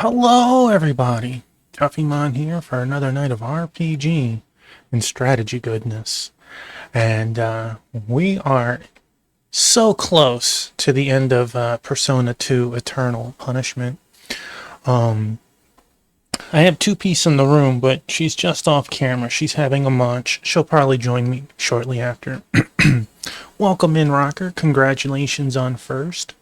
Hello, everybody. Tuffymon here for another night of RPG and strategy goodness. And we are so close to the end of Persona 2 Eternal Punishment. I have Two Piece in the room, but she's just off camera. She's having a munch. She'll probably join me shortly after. Welcome in, Rocker. Congratulations on first.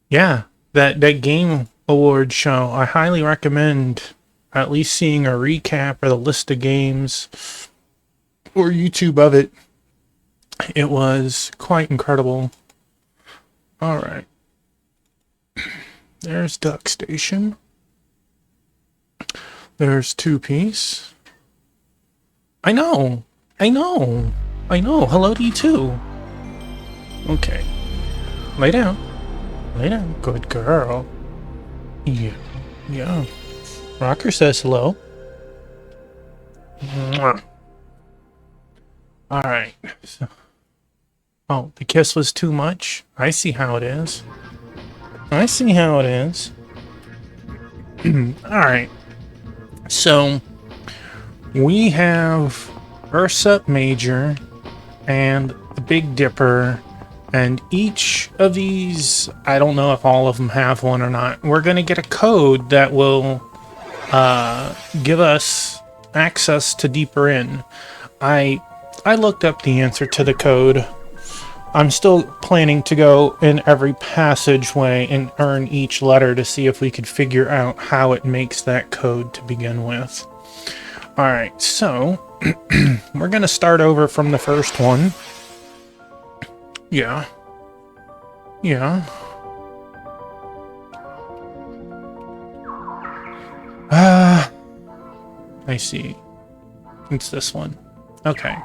Yeah, that game award show, I highly recommend at least seeing a recap or the list of games or YouTube of it. It was quite incredible. Alright. There's Duck Station. There's Two Piece. I know. Hello to you too. Okay. Lay down. Lay down. Good girl. Yeah. Rocker says hello. Mwah. Alright. So, oh, the kiss was too much? I see how it is. Alright. So, we have Ursa Major and the Big Dipper. And each of these, I don't know if all of them have one or not. We're going to get a code that will give us access to Deeper Inn. I looked up the answer to the code. I'm still planning to go in every passageway and earn each letter to see if we could figure out how it makes that code to begin with. Alright, so we're going to start over from the first one. Yeah. I see. It's this one. Okay.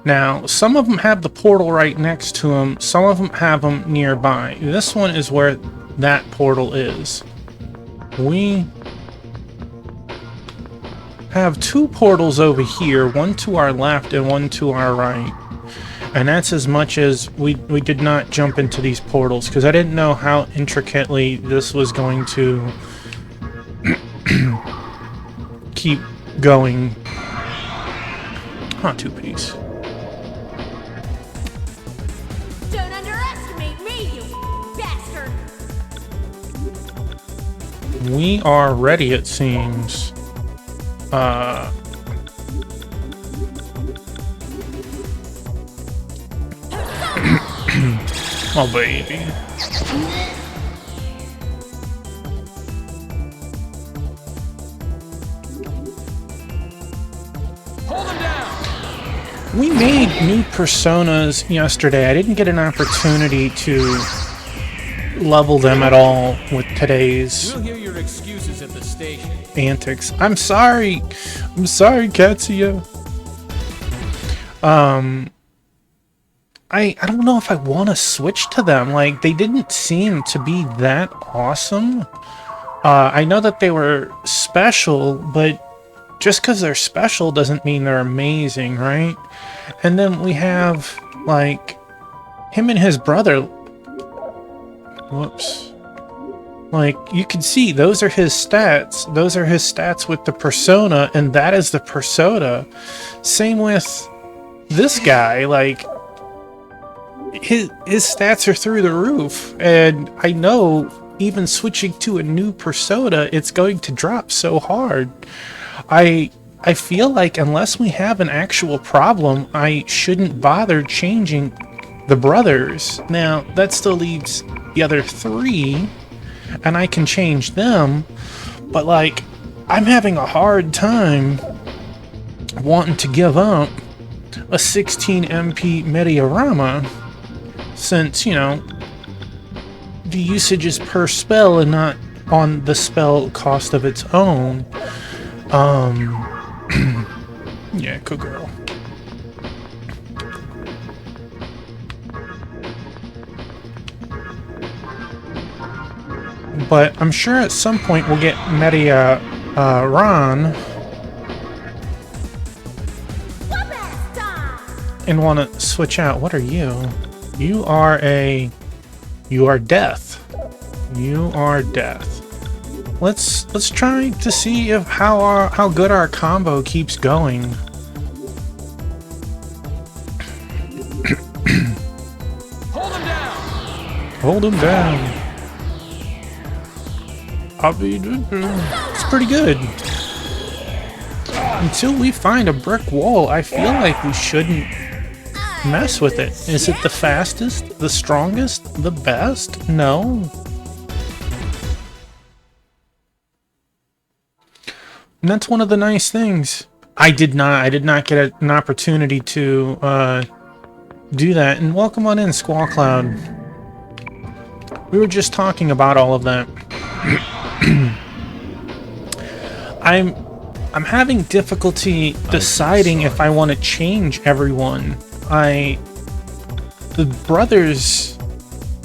Now, some of them have the portal right next to them. Some of them have them nearby. This one is where that portal is. We have two portals over here, one to our left and one to our right. And that's as much as we did not jump into these portals, because I didn't know how intricately this was going to keep going. Huh, Two Piece. Don't underestimate me, you bastard! We are ready, it seems. Oh, baby. Hold him down. We made new personas yesterday. I didn't get an opportunity to level them at all with today's We'll hear your excuses at the station. antics. I'm sorry, Katsuya. I don't know if I want to switch to them. Like, they didn't seem to be that awesome. I know that they were special, but just because they're special doesn't mean they're amazing, right? And then we have, like, him and his brother. Whoops. Like, you can see, those are his stats. Those are his stats with the persona, and that is the persona. Same with this guy, like, his stats are through the roof, and I know even switching to a new persona, it's going to drop so hard. I feel like unless we have an actual problem, I shouldn't bother changing the brothers. Now, that still leaves the other three, and I can change them, but like, I'm having a hard time wanting to give up a 16 MP Mediarama, since, you know, the usage is per spell and not on the spell cost of its own. Yeah, good girl. But I'm sure at some point we'll get Media Ron and want to switch out. What are you? You are a You are death. You are death. Let's try to see if how good our combo keeps going. Hold him down. Hold him down. It's pretty good. Until we find a brick wall, I feel like we shouldn't mess with it. Is it the fastest? The strongest? The best? No. And that's one of the nice things. I did not get an opportunity to do that. And welcome on in, Squall Cloud. We were just talking about all of that. I'm having difficulty deciding if I want to change everyone. The brothers,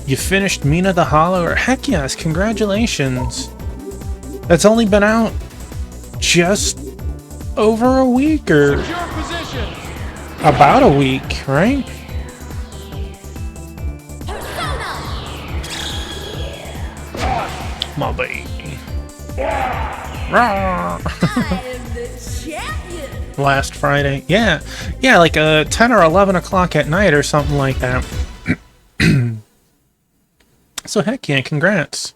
you finished Mina the Hollower? Heck yes, congratulations. That's only been out just over a week, or Secure position. about a week, right? My baby. Rah. I am the champion. Last Friday. Yeah, like 10 or 11 o'clock at night or something like that. So heck yeah, congrats.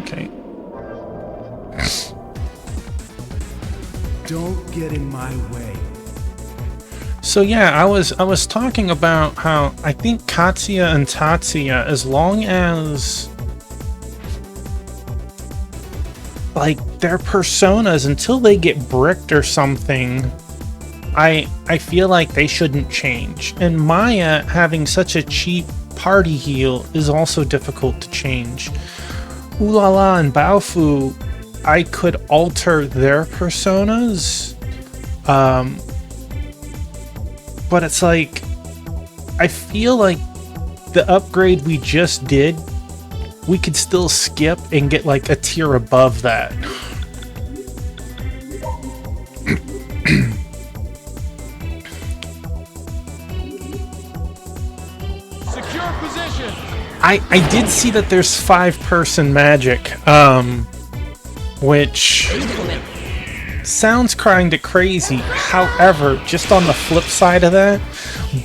Okay. Don't get in my way. So yeah, I was talking about how I think Katsuya and Tatsuya, as long as like their personas, until they get bricked or something, I feel like they shouldn't change. And Maya having such a cheap party heal is also difficult to change. Ulala and Baofu, I could alter their personas. But it's like, I feel like the upgrade we just did, we could still skip and get like a tier above that. Secure position. I did see that there's 5-person magic, which sounds kinda crazy. However, just on the flip side of that,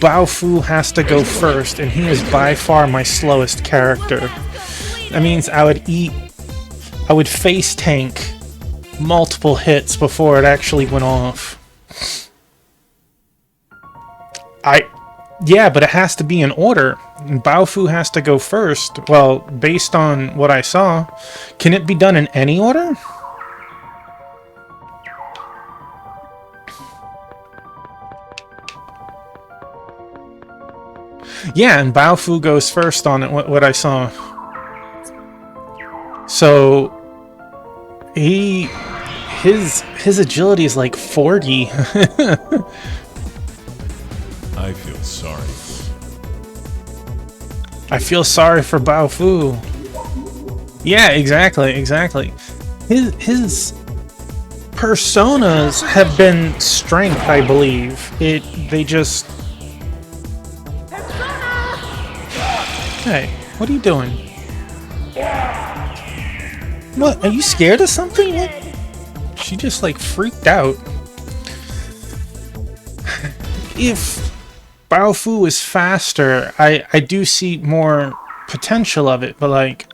Baofu has to go first, and he is by far my slowest character. That means I would face tank multiple hits before it actually went off. Yeah, but it has to be in order. Baofu has to go first. Well, based on what I saw, can it be done in any order? Yeah, and Baofu goes first on it, what I saw. So his agility is like 40. I feel sorry. I feel sorry for Baofu. Yeah, exactly. His personas have been strength, I believe. They just. Hey, what are you doing? What? Are you scared of something? What? She just like freaked out. If Baofu is faster, I do see more potential of it, but like,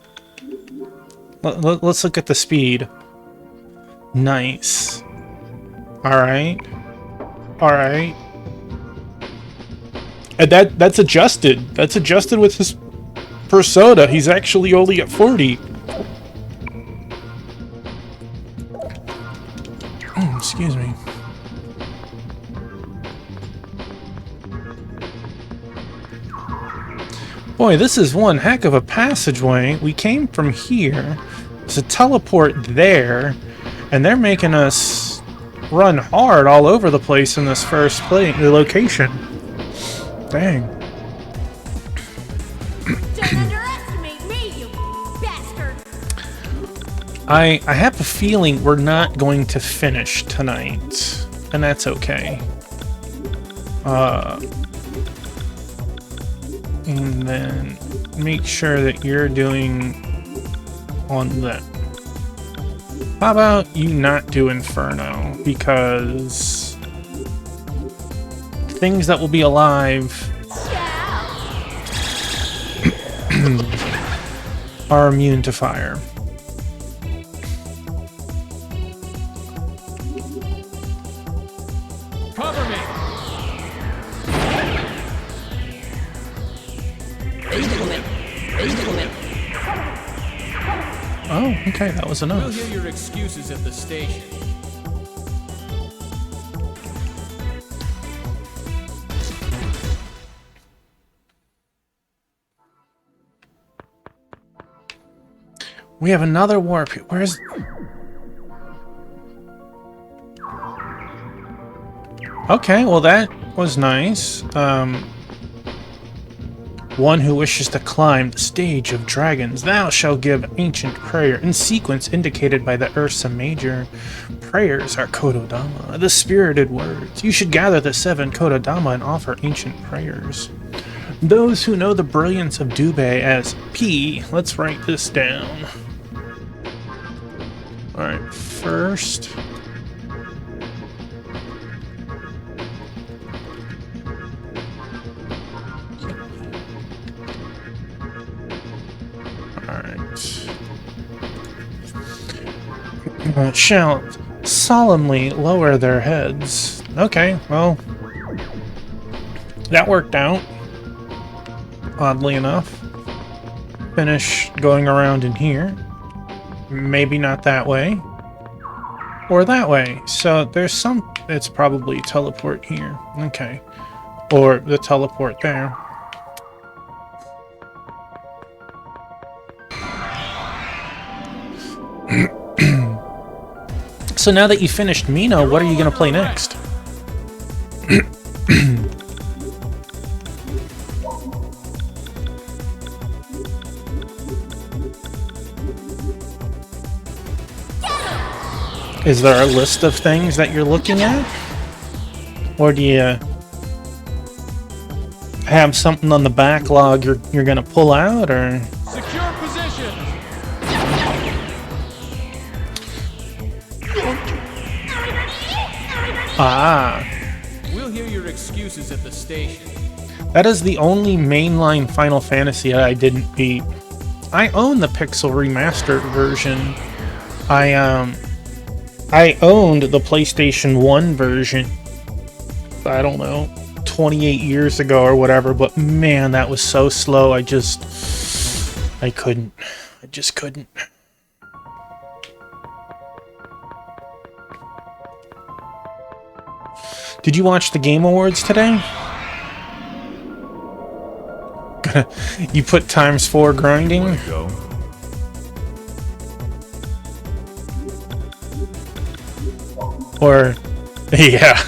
let's look at the speed. Nice. Alright. And that's adjusted. That's adjusted with his persona. He's actually only at 40. Excuse me. Boy, this is one heck of a passageway. We came from here to teleport there, and they're making us run hard all over the place in this first location. Dang. Don't underestimate me, you bastard. I have a feeling we're not going to finish tonight, and that's okay. And then make sure that you're doing on that. How about you not do Inferno? Because things that will be alive are immune to fire. Cover me. Oh, okay, that was We'll enough. hear your excuses at the station. We have another warp. Where's... Okay, well that was nice. One who wishes to climb the stage of dragons, thou shalt give ancient prayer in sequence indicated by the Ursa Major. Prayers are Kododama, the spirited words. You should gather the 7 Kododama and offer ancient prayers. Those who know the brilliance of Dube as P, let's write this down. Alright, first... shall solemnly lower their heads. Okay, well, that worked out, oddly enough. Finish going around in here. Maybe not that way. Or that way. So there's some... It's probably teleport here. Okay. Or the teleport there. So now that you finished Mino, what are you going to play next? Is there a list of things that you're looking at? Or do you have something on the backlog you're going to pull out, or... Secure position. Ah, We'll hear your excuses at the station. that is the only mainline Final Fantasy I didn't beat. I own the Pixel Remastered version. I owned the PlayStation 1 version, I don't know, 28 years ago or whatever, but man, that was so slow, I just couldn't. I just couldn't. Did you watch the Game Awards today? You put ×4 grinding? Wanna go? Or, yeah.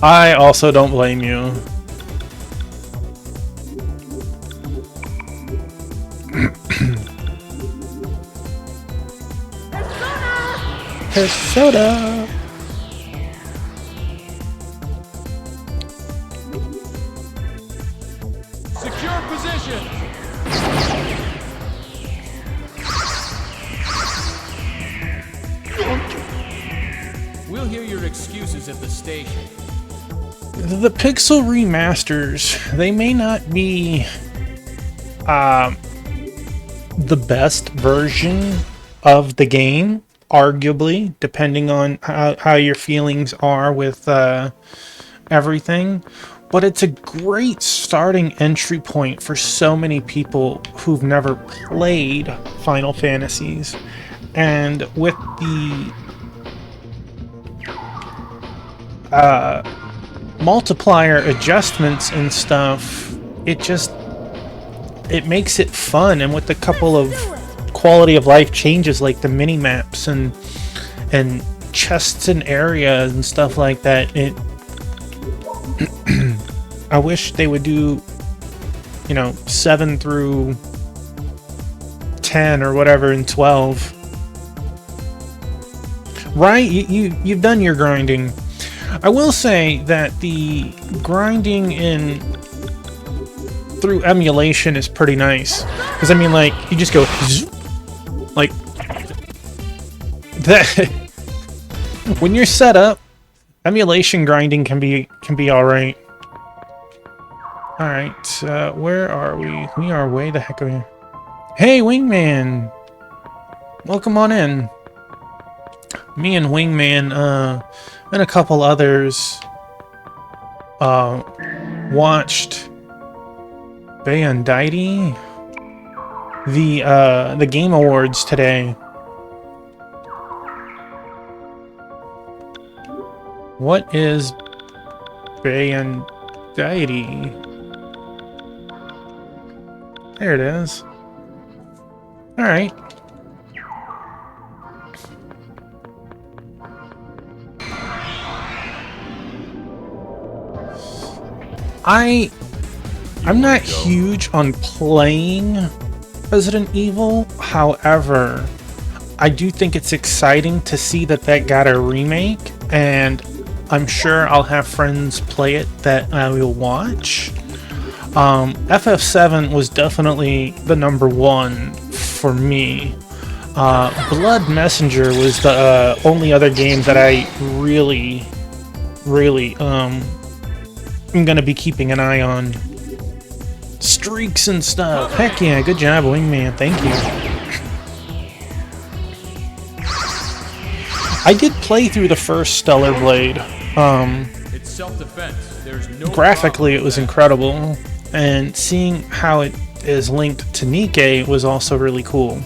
I also don't blame you. Persona! Secure position. We'll hear your excuses at the station. The Pixel remasters, they may not be the best version of the game, arguably, depending on how your feelings are with everything. But it's a great starting entry point for so many people who've never played Final Fantasies. And with the multiplier adjustments and stuff, it makes it fun. And with a couple of quality of life changes like the mini maps and chests and areas and stuff like that, I wish they would do, 7 through 10 or whatever in 12. Right? You've done your grinding. I will say that the grinding in through emulation is pretty nice. Because I mean, like, you just go like that. When you're set up, emulation grinding can be all right. All right, where are we? We are way the heck over here. Hey, Wingman, welcome on in. Me and Wingman, and a couple others, watched Banditti, the Game Awards today. What is Banditti? There it is. All right. I'm not huge on playing Resident Evil. However, I do think it's exciting to see that got a remake, and I'm sure I'll have friends play it that I will watch. FF7 was definitely the #1 for me. Blood Messenger was the only other game that I really I'm gonna be keeping an eye on. Streaks and stuff. Heck yeah, good job, Wingman. Thank you. I did play through the first Stellar Blade. It's self-defense. There's no Graphically, it was incredible, and seeing how it is linked to Nikke was also really cool.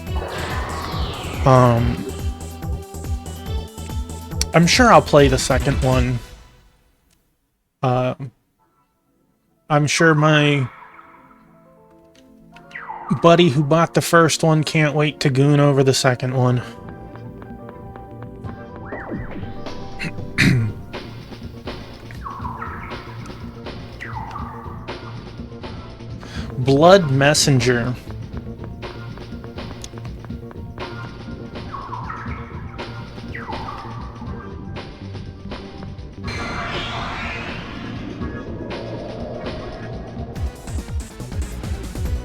I'm sure I'll play the second one. I'm sure my buddy who bought the first one can't wait to goon over the second one. Blood Messenger.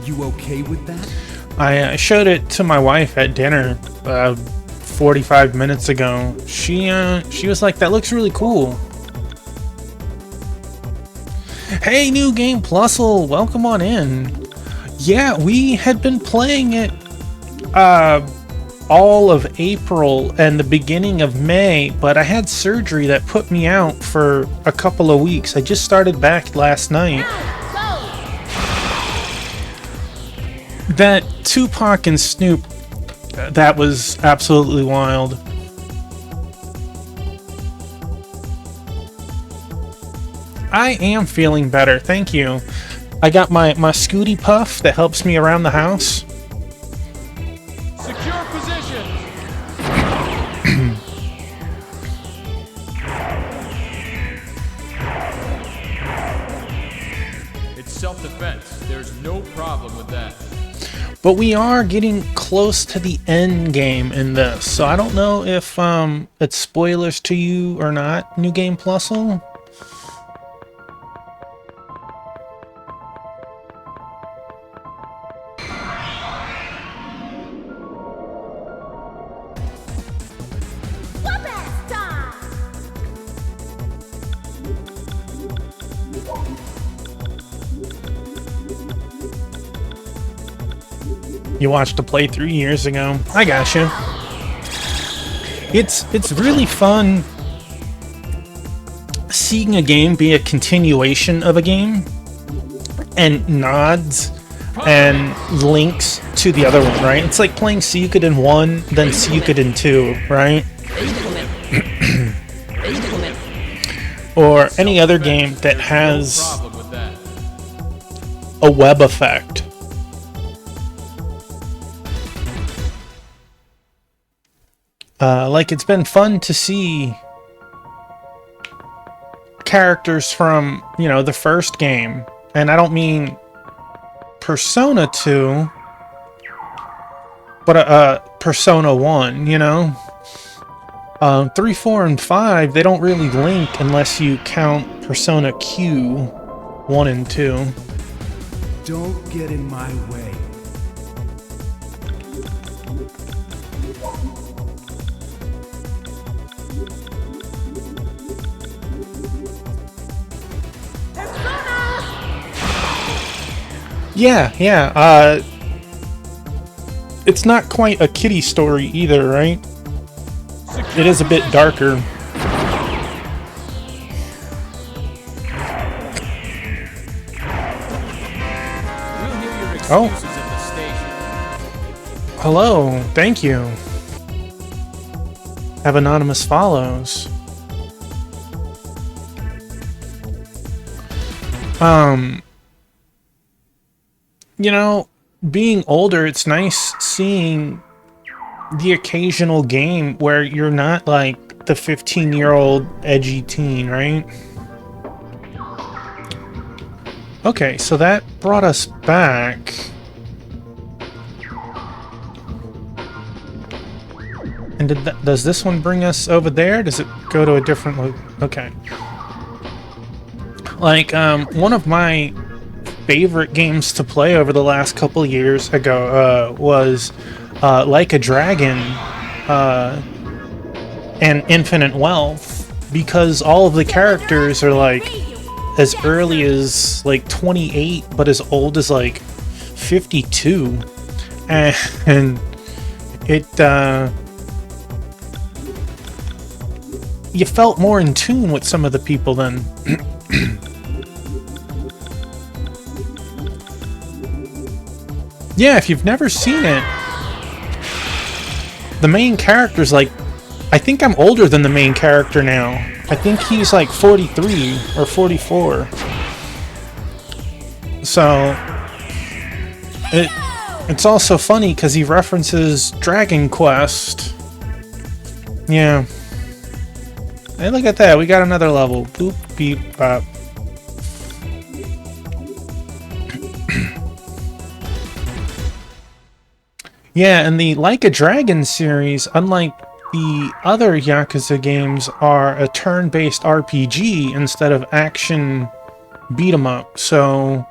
You okay with that? I showed it to my wife at dinner 45 minutes ago. She was like, "That looks really cool." Hey, New Game Plusle, welcome on in. Yeah, we had been playing it all of April and the beginning of May, but I had surgery that put me out for a couple of weeks. I just started back last night. That Tupac and Snoop, that was absolutely wild. I am feeling better, thank you. I got my Scooty Puff that helps me around the house. Secure position. It's self-defense. There's no problem with that. But we are getting close to the end game in this, so I don't know if it's spoilers to you or not, New Game Plusle. Whoop-ass time! You watched a playthrough years ago. I gotcha. It's really fun seeing a game be a continuation of a game and nods and links to the other one, right? It's like playing Suikoden 1, then Suikoden 2, right? Or any other game that has Problem with that. a web effect. Like, it's been fun to see characters from, you know, the first game. And I don't mean Persona 2, but Persona 1, you know? 3, 4, and 5, they don't really link unless you count Persona Q 1 and 2. Don't get in my way. Yeah. It's not quite a kiddie story either, right? It is a bit darker. We'll hear your excuses Oh. at the station. Hello, thank you. Have anonymous follows. You know, being older, it's nice seeing the occasional game where you're not like the 15-year-old edgy teen, right? Okay, so that brought us back. And does this one bring us over there? Does it go to a different okay. Like, one of my favorite games to play over the last couple years ago was Like a Dragon and Infinite Wealth, because all of the characters are like as early as like 28 but as old as like 52, and it you felt more in tune with some of the people then. Yeah, if you've never seen it, the main character's like, I think I'm older than the main character now. I think he's like 43 or 44. So it's also funny because he references Dragon Quest. Yeah. Hey, look at that. We got another level. Boop, beep, bop. Yeah, and the Like a Dragon series, unlike the other Yakuza games, are a turn-based RPG instead of action beat-em-up. So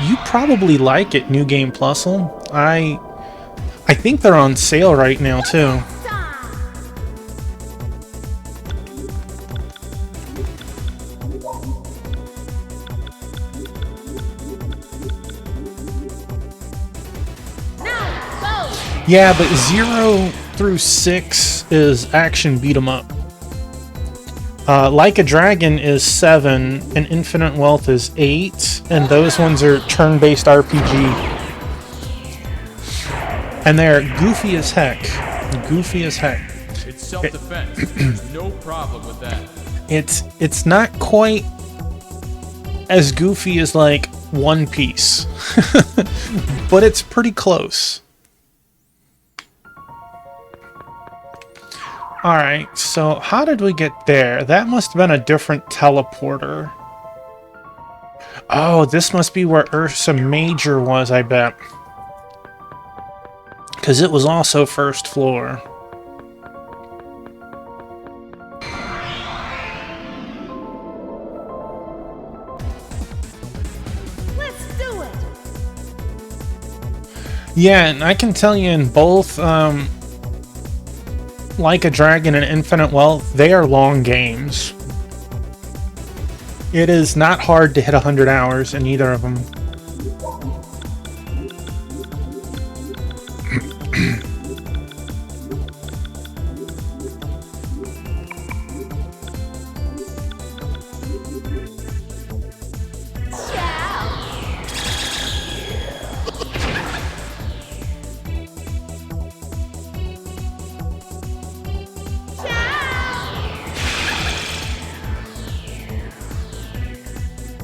you probably like it, New Game Plusle. I think they're on sale right now too. Yeah, but 0 through 6 is action beat 'em up. Like a Dragon is 7, and Infinite Wealth is 8, and those ones are turn-based RPG. And they're goofy as heck. Goofy as heck. It's self-defense. There's no problem with that. It's not quite as goofy as like One Piece, but it's pretty close. Alright, so how did we get there? That must have been a different teleporter. Oh, this must be where Ursa Major was, I bet. Because it was also first floor. Let's do it. Yeah, and I can tell you in both, Like a Dragon and Infinite Wealth, they are long games. It is not hard to hit 100 hours in either of them.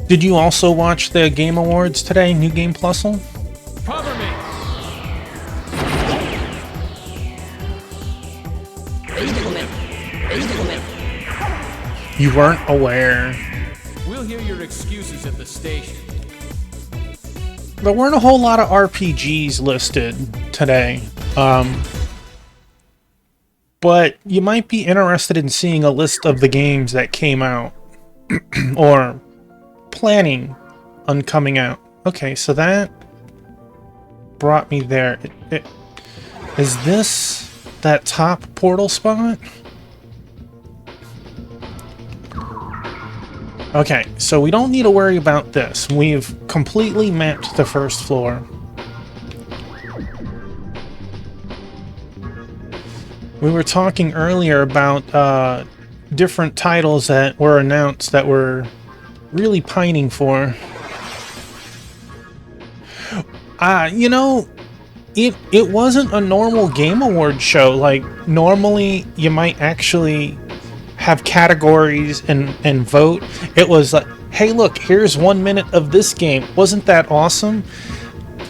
Did you also watch the Game Awards today, New Game Plusle? Cover me! You weren't aware. We'll hear your excuses at the station. There weren't a whole lot of RPGs listed today. but you might be interested in seeing a list of the games that came out or planning on coming out. Okay, so that brought me there. Is this that top portal spot? Okay, so we don't need to worry about this. We've completely mapped the first floor. We were talking earlier about different titles that were announced that we're really pining for. You know, it wasn't a normal Game Award show. Like, normally you might actually have categories and vote. It was like, hey look, here's 1 minute of this game. Wasn't that awesome?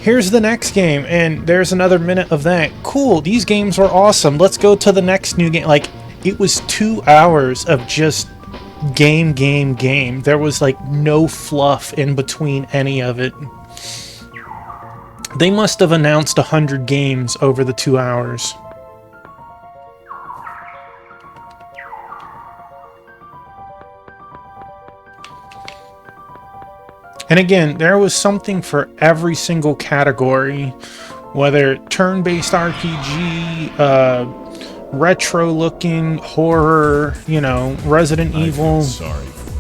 Here's the next game, and there's another minute of that. Cool, these games were awesome. Let's go to the next new game. Like, it was 2 hours of just game. There was like no fluff in between any of it. They must have announced 100 games over the 2 hours. And again, there was something for every single category, whether turn-based RPG, retro-looking, horror, you know, Resident Evil. Sorry for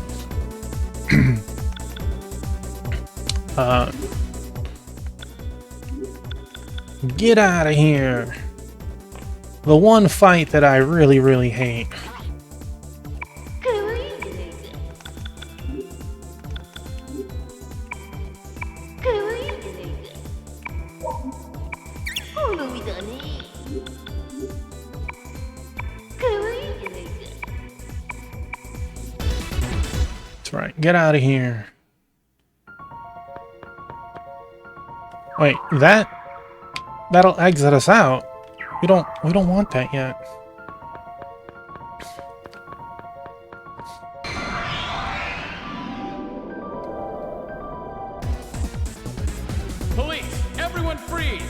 it. Get out of here. The one fight that I really hate. That's right. Get out of here. Wait, that'll exit us out. We don't want that yet. Police, everyone freeze!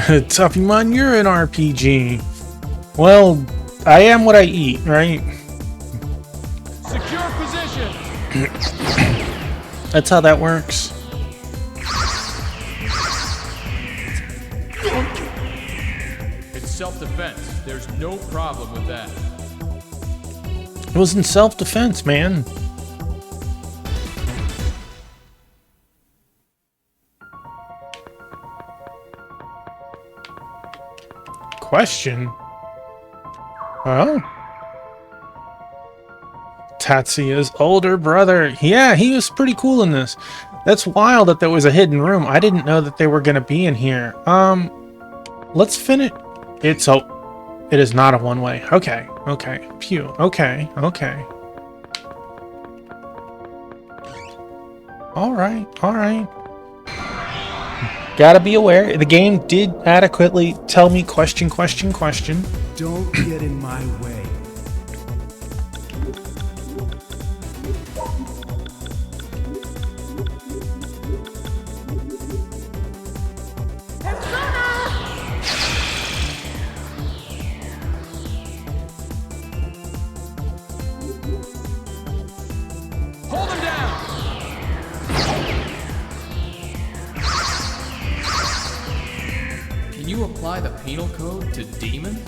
Tuffymon, you're an RPG. Well, I am what I eat, right? Secure position! That's how that works. It's self-defense. There's no problem with that. It was in self-defense, man. Question? Oh? Tatsuya's older brother. Yeah, he was pretty cool in this. That's wild that there was a hidden room. I didn't know that they were going to be in here. Let's finish. It is not a one-way. Okay. Phew. Okay. All right. Gotta be aware, the game did adequately tell me question. Don't get in my way. Hold him down! Can you apply the penal code to demons?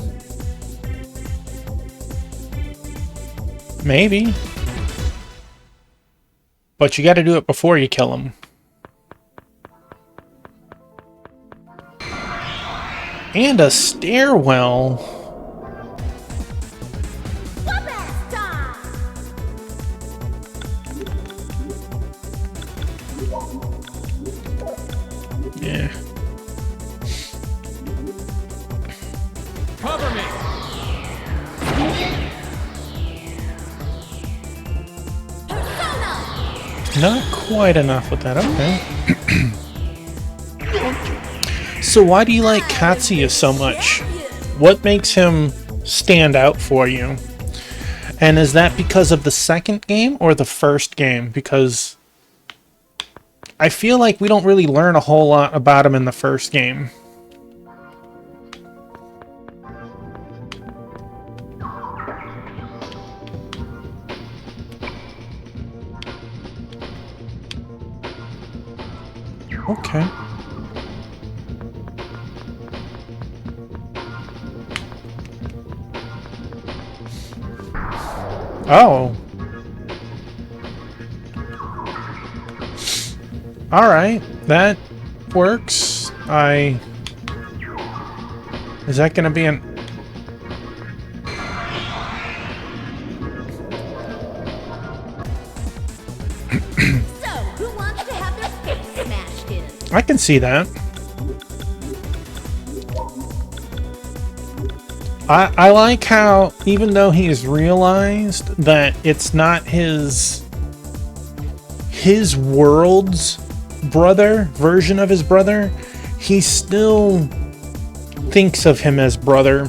Maybe. But you gotta do it before you kill him. And a stairwell. Whoop-ass time! Yeah. Cover me! Not quite enough with that, okay. So why do you like Katsuya so much? What makes him stand out for you? And is that because of the second game or the first game? Because I feel like we don't really learn a whole lot about him in the first game. Okay. Oh. Alright, that works. Is that gonna be an... So, who wants to have their face smashed in? I can see that. I like how, even though he's realized that it's not his world's brother, version of his brother, he still thinks of him as brother.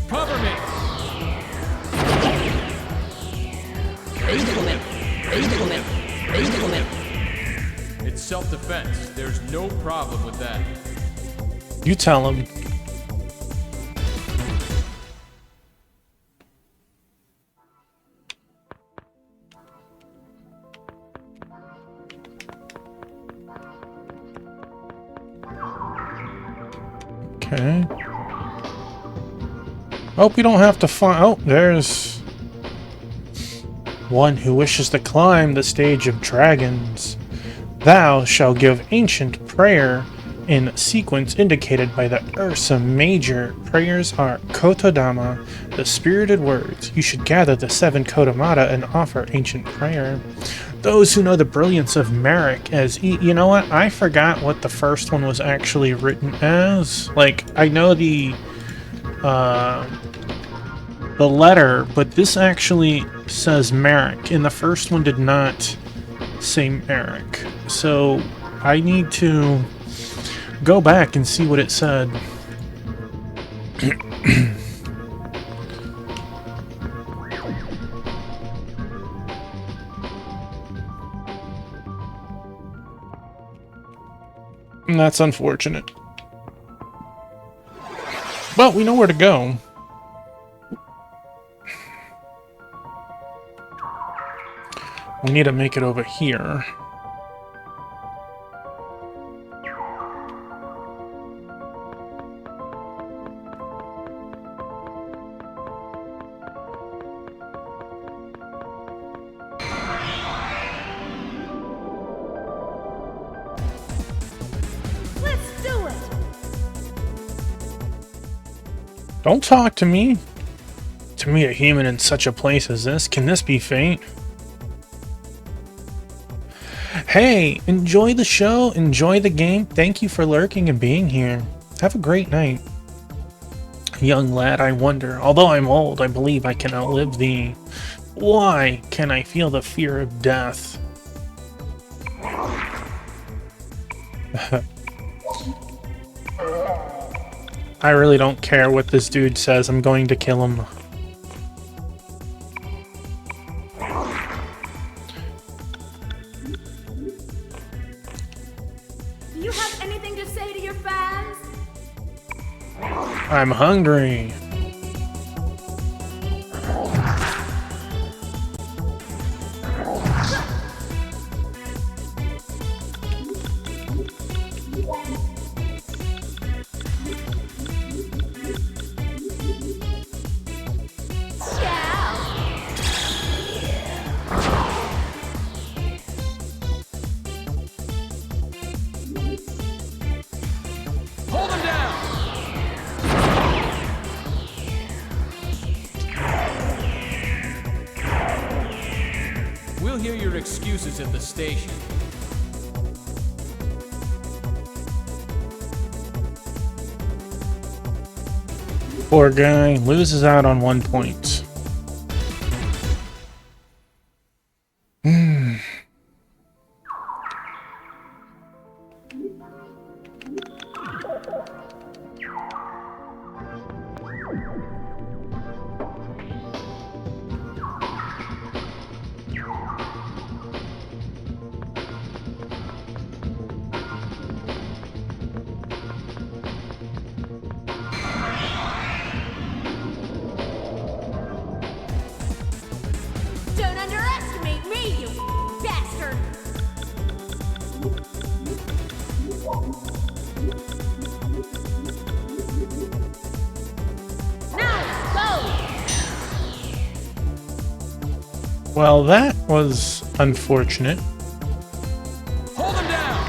Cover me! It's self-defense. There's no problem with that. You tell him. Okay. Hope you don't have to find... Oh, there's... one who wishes to climb the stage of dragons. Thou shall give ancient prayer in sequence indicated by the Ursa Major. Prayers are Kotodama, the spirited words. You should gather the 7 Kodomata and offer ancient prayer. Those who know the brilliance of Merrick as... You know what? I forgot what the first one was actually written as. Like, I know the letter, but this actually says Merrick, and the first one did not say Merrick. So I need to go back and see what it said. And that's unfortunate. But we know where to go. We need to make it over here. Let's do it! Don't talk to me. To meet a human in such a place as this, can this be fate? Hey, enjoy the show, enjoy the game. Thank you for lurking and being here. Have a great night. Young lad, I wonder, although I'm old, I believe I can outlive thee. Why can I feel the fear of death? I really don't care what this dude says. I'm going to kill him. Do you have anything to say to your fans? I'm hungry. Hold him down! We'll hear your excuses at the station. Poor guy loses out on 1 point. Don't underestimate me, you bastard! Now, go! Well, that was unfortunate. Hold him down!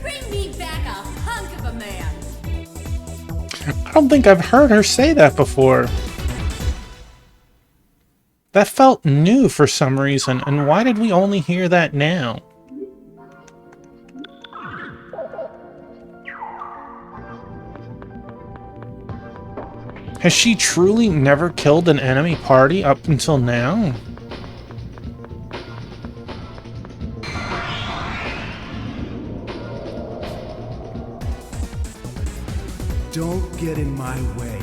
Bring me back a hunk of a man! I don't think I've heard her say that before. That felt new for some reason, and why did we only hear that now? Has she truly never killed an enemy party up until now? Don't get in my way.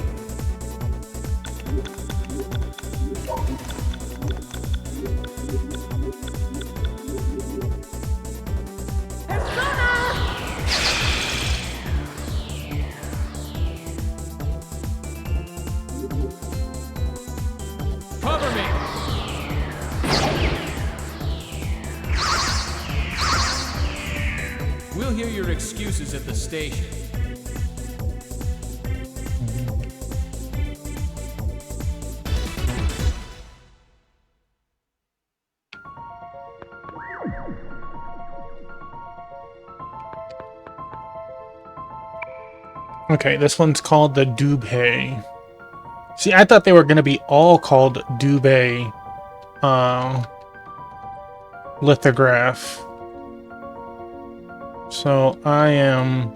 Cover me! We'll hear your excuses at the station. Okay, this one's called the Dubhe. See, I thought they were going to be all called Dubhe lithograph. So I am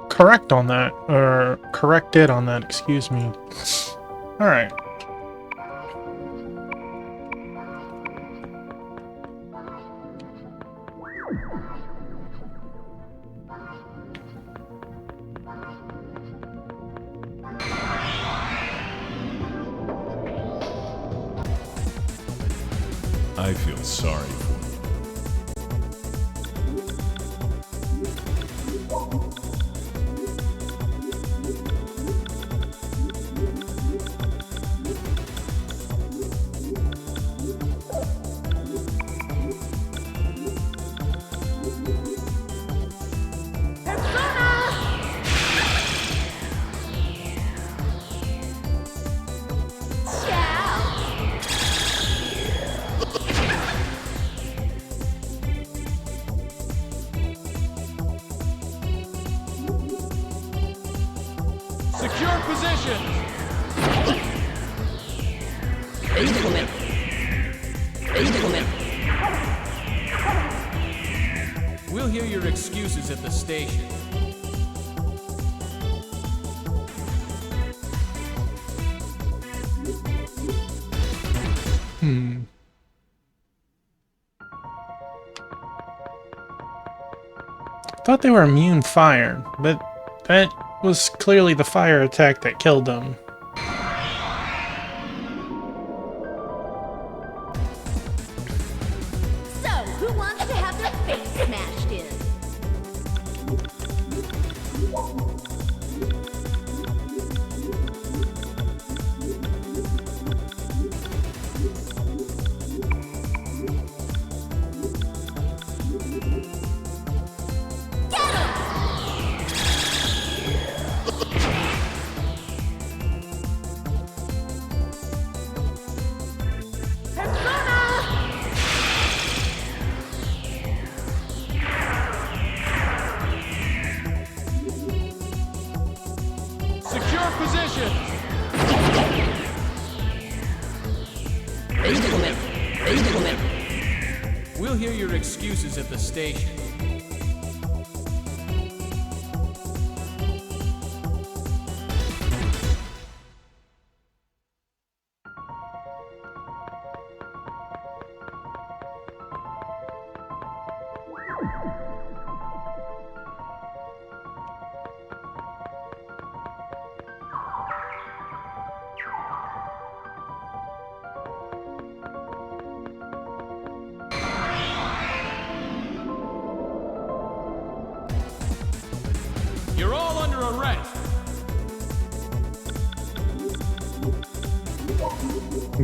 correct on that, or corrected on that, excuse me. Alright. I feel sorry for you. Secure position! We'll hear your excuses at the station. Thought they were immune fire, but that was clearly the fire attack that killed them. So, who wants to have their face smashed in? Secure position! We'll hear your excuses at the station. ready.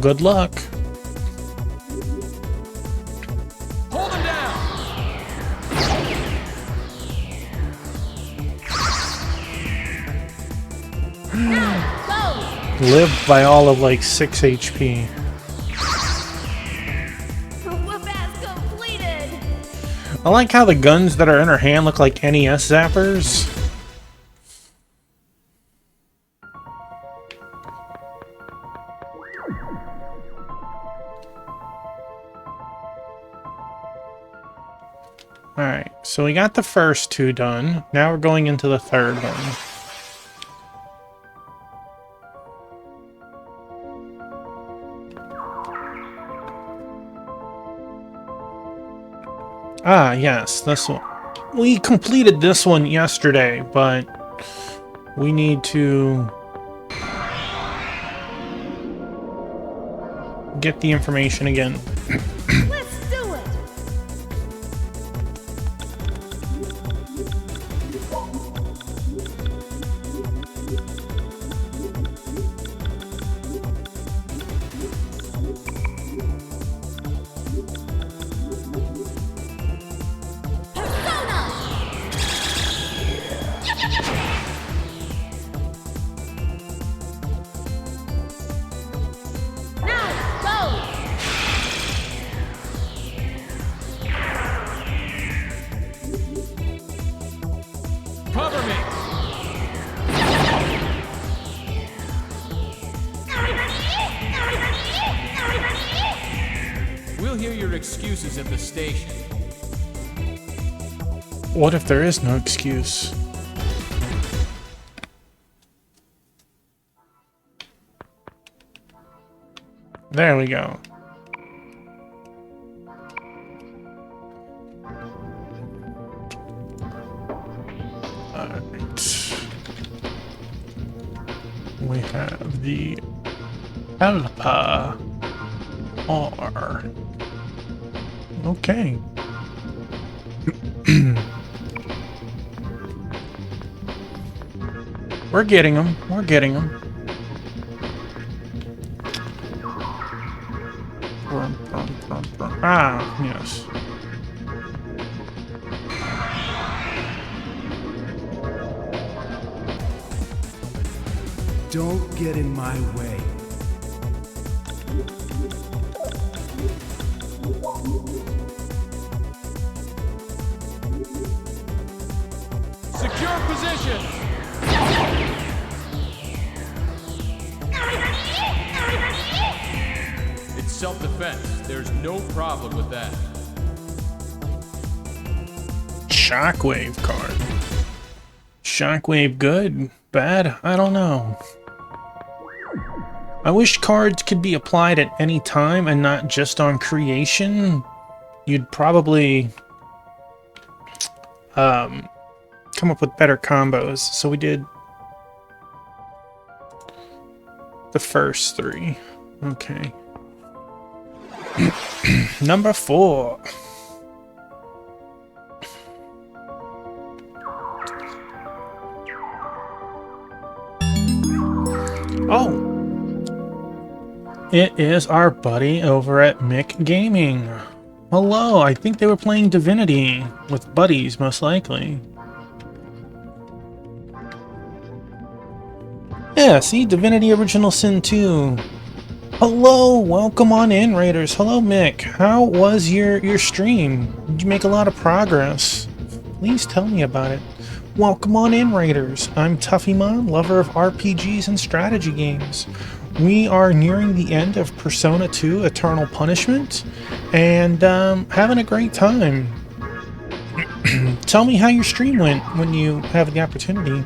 Good luck. Hold him down. Now, go! Live by all of like 6 HP. Whoop-ass completed! I like how the guns that are in her hand look like NES zappers. Alright, so we got the first two done. Now we're going into the third one. Ah, yes, this one. We completed this one yesterday, but we need to get the information again. Let's do it! Persona! Now, go! Cover me. We'll hear your excuses at the station. What if there is no excuse? There we go. Alright. We have the Alpa R. Okay. We're getting them. We're getting them. Ah, yes. Don't get in my way. Secure position. It's self-defense. There's no problem with that. Shockwave card. Shockwave good? Bad? I don't know. I wish cards could be applied at any time and not just on creation. You'd probably come up with better combos. So we did the first three. Okay. Number 4. Oh! It is our buddy over at Mick Gaming. Hello, I think they were playing Divinity with buddies, most likely. Yeah, see, Divinity Original Sin 2. Hello, welcome on in, Raiders. Hello, Mick. How was your stream? Did you make a lot of progress? Please tell me about it. Welcome on in, Raiders. I'm Tuffymon, lover of RPGs and strategy games. We are nearing the end of Persona 2 Eternal Punishment, and having a great time. Tell me how your stream went when you have the opportunity.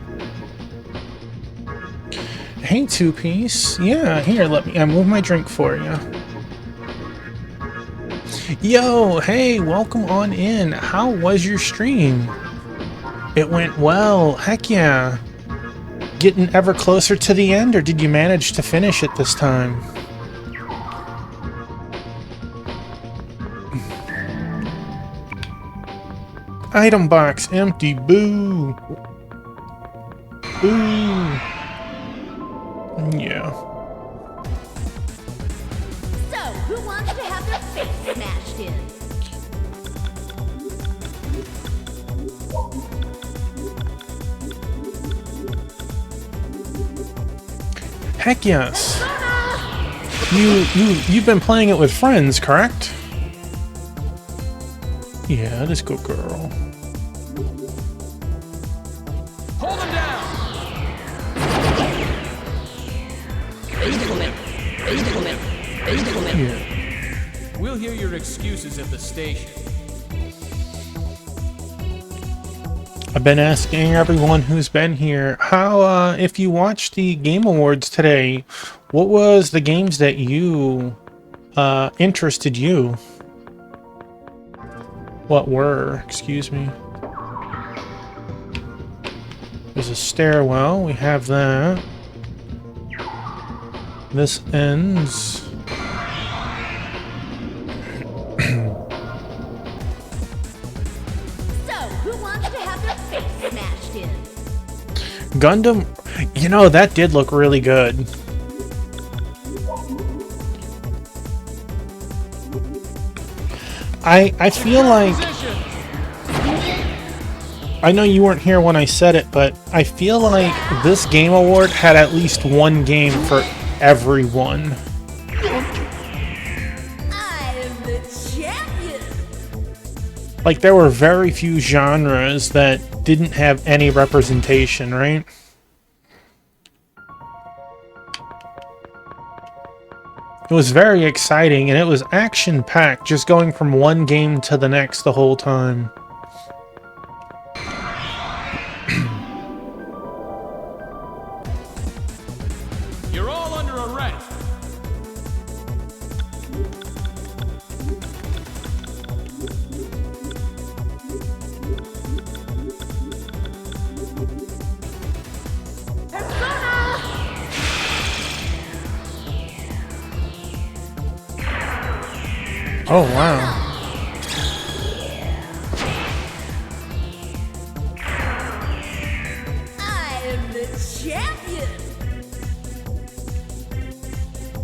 Hey, Two Piece. Yeah, here, I move my drink for you. Yo, hey, welcome on in. How was your stream? It went well. Heck yeah. Getting ever closer to the end, or did you manage to finish it this time? Item box empty. Boo. Ooh. Yeah. So, who wants to have their face smashed in? Heck yes. You've been playing it with friends, correct? Yeah, just go, girl. Hold him down! Yeah. We'll hear your excuses at the station. I've been asking everyone who's been here, how, if you watched the Game Awards today, what was the games that you, interested you? What were, excuse me. There's a stairwell, we have that. This ends. So, who wants to have their face smashed in? Gundam, you know, that did look really good. I feel like, Position! I know you weren't here when I said it, but I feel like this Game Award had at least one game for everyone. I am the champion! Like, there were very few genres that didn't have any representation, right? It was very exciting, and it was action-packed, just going from one game to the next the whole time. You're all under arrest. Oh, wow. I am the champion!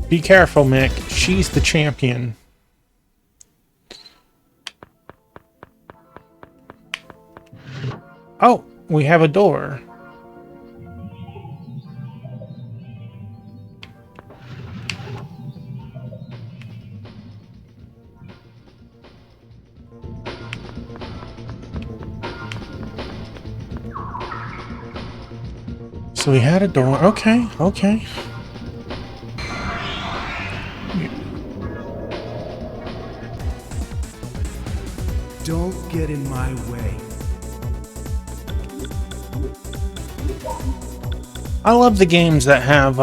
Be careful, Mick. She's the champion. Oh, we have a door. So we had a door. Okay, okay. Don't get in my way. I love the games that have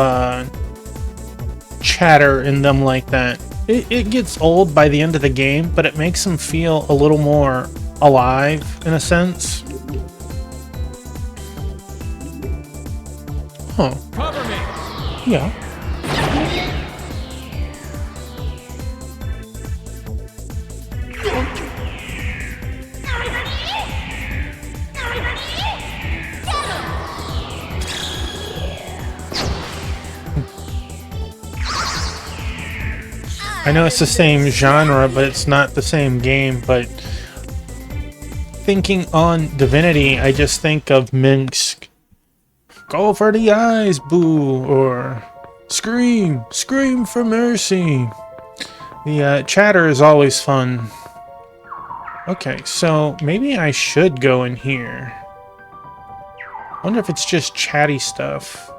chatter in them like that. It gets old by the end of the game, but it makes them feel a little more alive in a sense. Huh. Cover me! Yeah. I know it's the same genre, but it's not the same game, but thinking on Divinity, I just think of Minsk. Go for the eyes, boo, or scream, scream for mercy. The chatter is always fun. Okay, so maybe I should go in here. Wonder if it's just chatty stuff.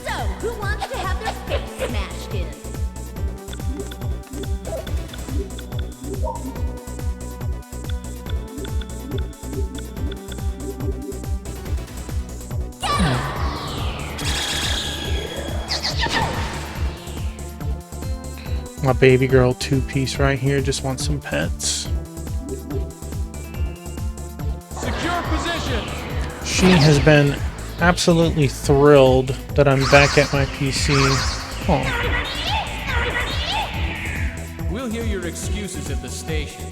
So, who wants to have their face smashed in? My baby girl two-piece right here just wants some pets. Secure position! She has been absolutely thrilled that I'm back at my PC. Oh. excuses at the station.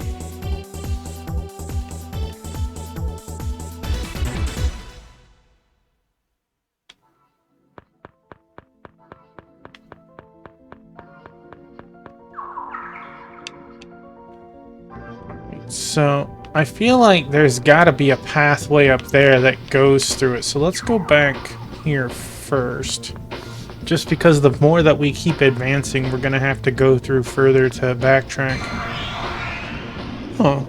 So I feel like there's got to be a pathway up there that goes through it. So let's go back here first. Just because the more that we keep advancing, we're going to have to go through further to backtrack. Oh.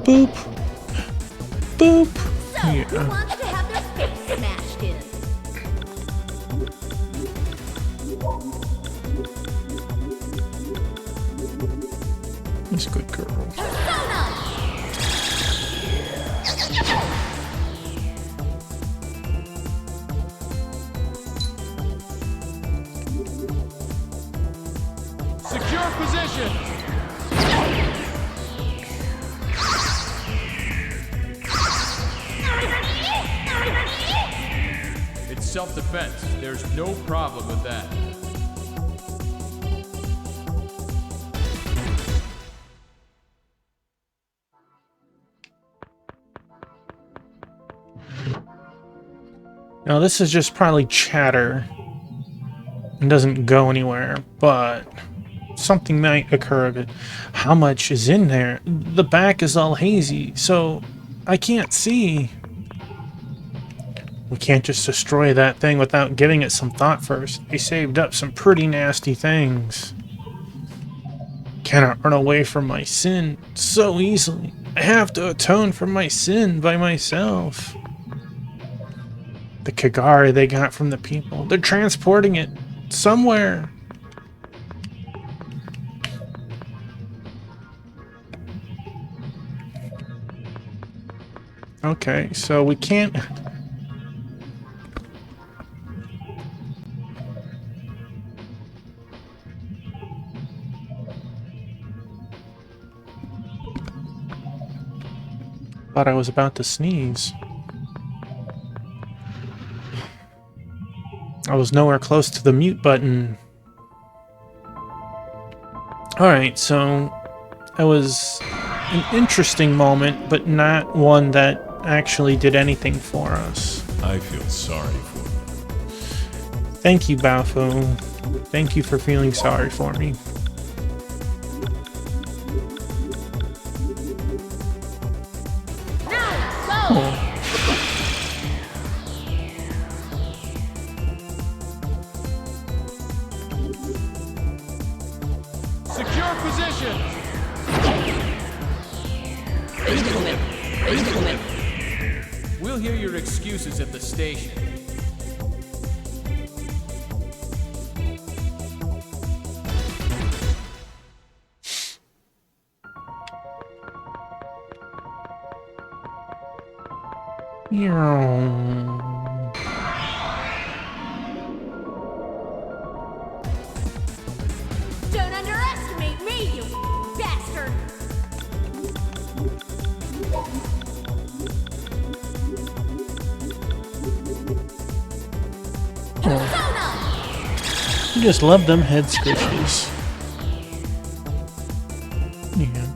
Boop. Boop. So, who wants to have their face smashed in? That's a good girl. Persona! Secure position! It's self-defense. There's no problem with that. Now this is just probably chatter. It doesn't go anywhere, but something might occur of it. How much is in there? The back is all hazy, so I can't see. We can't just destroy that thing without giving it some thought first. They saved up some pretty nasty things. Cannot run away from my sin so easily. I have to atone for my sin by myself. The Kagari they got from the people. They're transporting it somewhere. Okay, so we can't... Thought I was about to sneeze. I was nowhere close to the mute button. Alright, so it was an interesting moment, but not one that actually did anything for us. I feel sorry for you. Thank you, Baofu. Thank you for feeling sorry for me. Now, go! Secure position! We'll hear your excuses at the station. Don't underestimate me, you bastard! Persona! You just love them head squishes. Yeah.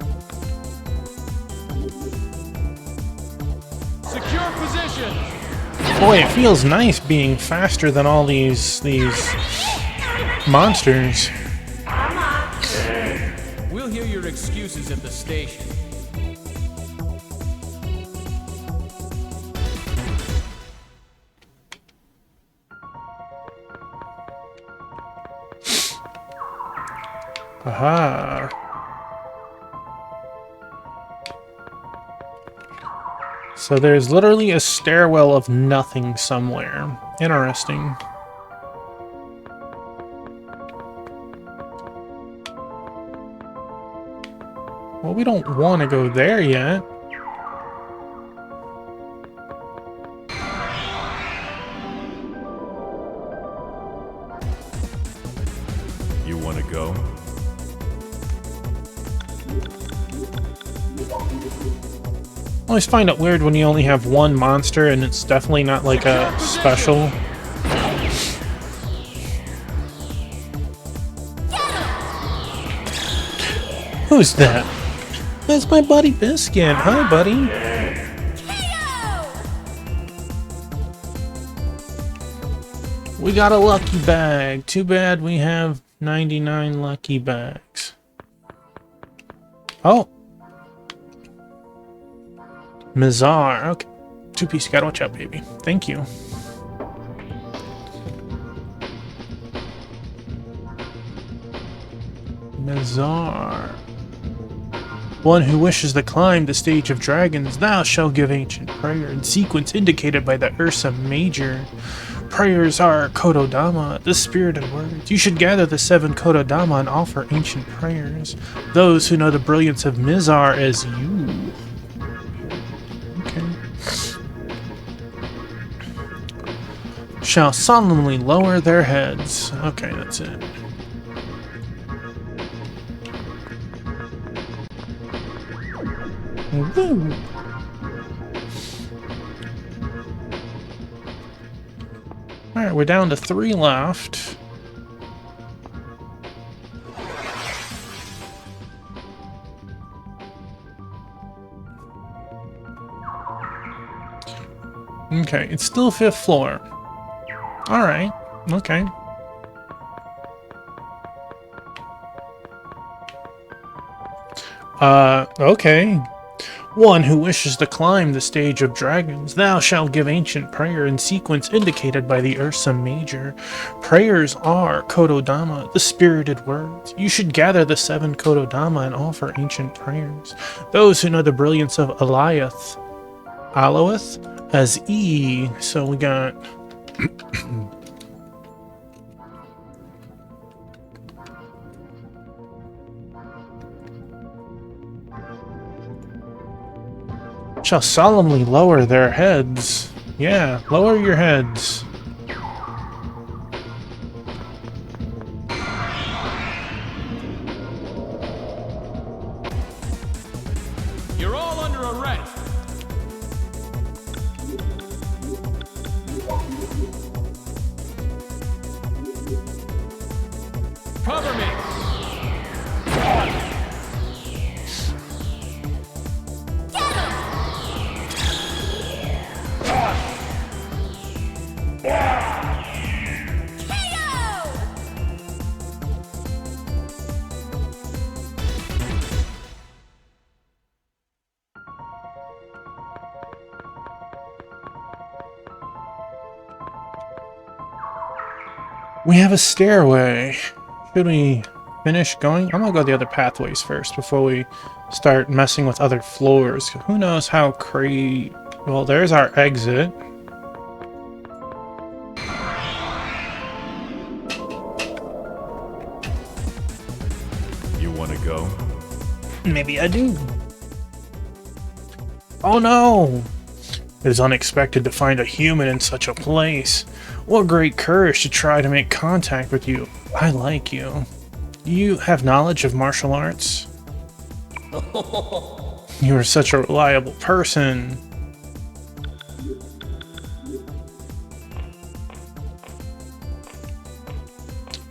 Secure position! Boy, it feels nice being faster than all these monsters. We'll hear your excuses at the station. Aha. So there's literally a stairwell of nothing somewhere. Interesting. Well, we don't want to go there yet. You want to go? I always find it weird when you only have one monster and it's definitely not like a special. Who's that? That's my buddy Biscuit. Hi, buddy. We got a lucky bag. Too bad we have 99 lucky bags. Oh. Mizar. Okay. Two-piece. Gotta watch out, baby. Thank you. Mizar. One who wishes to climb the stage of dragons, thou shalt give ancient prayer in sequence indicated by the Ursa Major. Prayers are Kododama, the spirited words. You should gather the 7 Kododama and offer ancient prayers. Those who know the brilliance of Mizar as you. Okay. Shall solemnly lower their heads. Okay, that's it. Woo. Alright, we're down to 3 left. Okay, it's still 5th floor. Alright, okay. Okay. One who wishes to climb the stage of dragons, thou shalt give ancient prayer in sequence indicated by the Ursa Major. Prayers are Kododama, the spirited words. You should gather the 7 Kododama and offer ancient prayers. Those who know the brilliance of Aloeth as E. So we got shall solemnly lower their heads. Yeah, lower your heads. You're all under arrest. Cover me. We have a stairway. Should we finish going? I'm gonna go the other pathways first before we start messing with other floors. Who knows how well, there's our exit. You want to go? Maybe I do. Oh no! It is unexpected to find a human in such a place. What great courage to try to make contact with you. I like you. Do you have knowledge of martial arts? You are such a reliable person.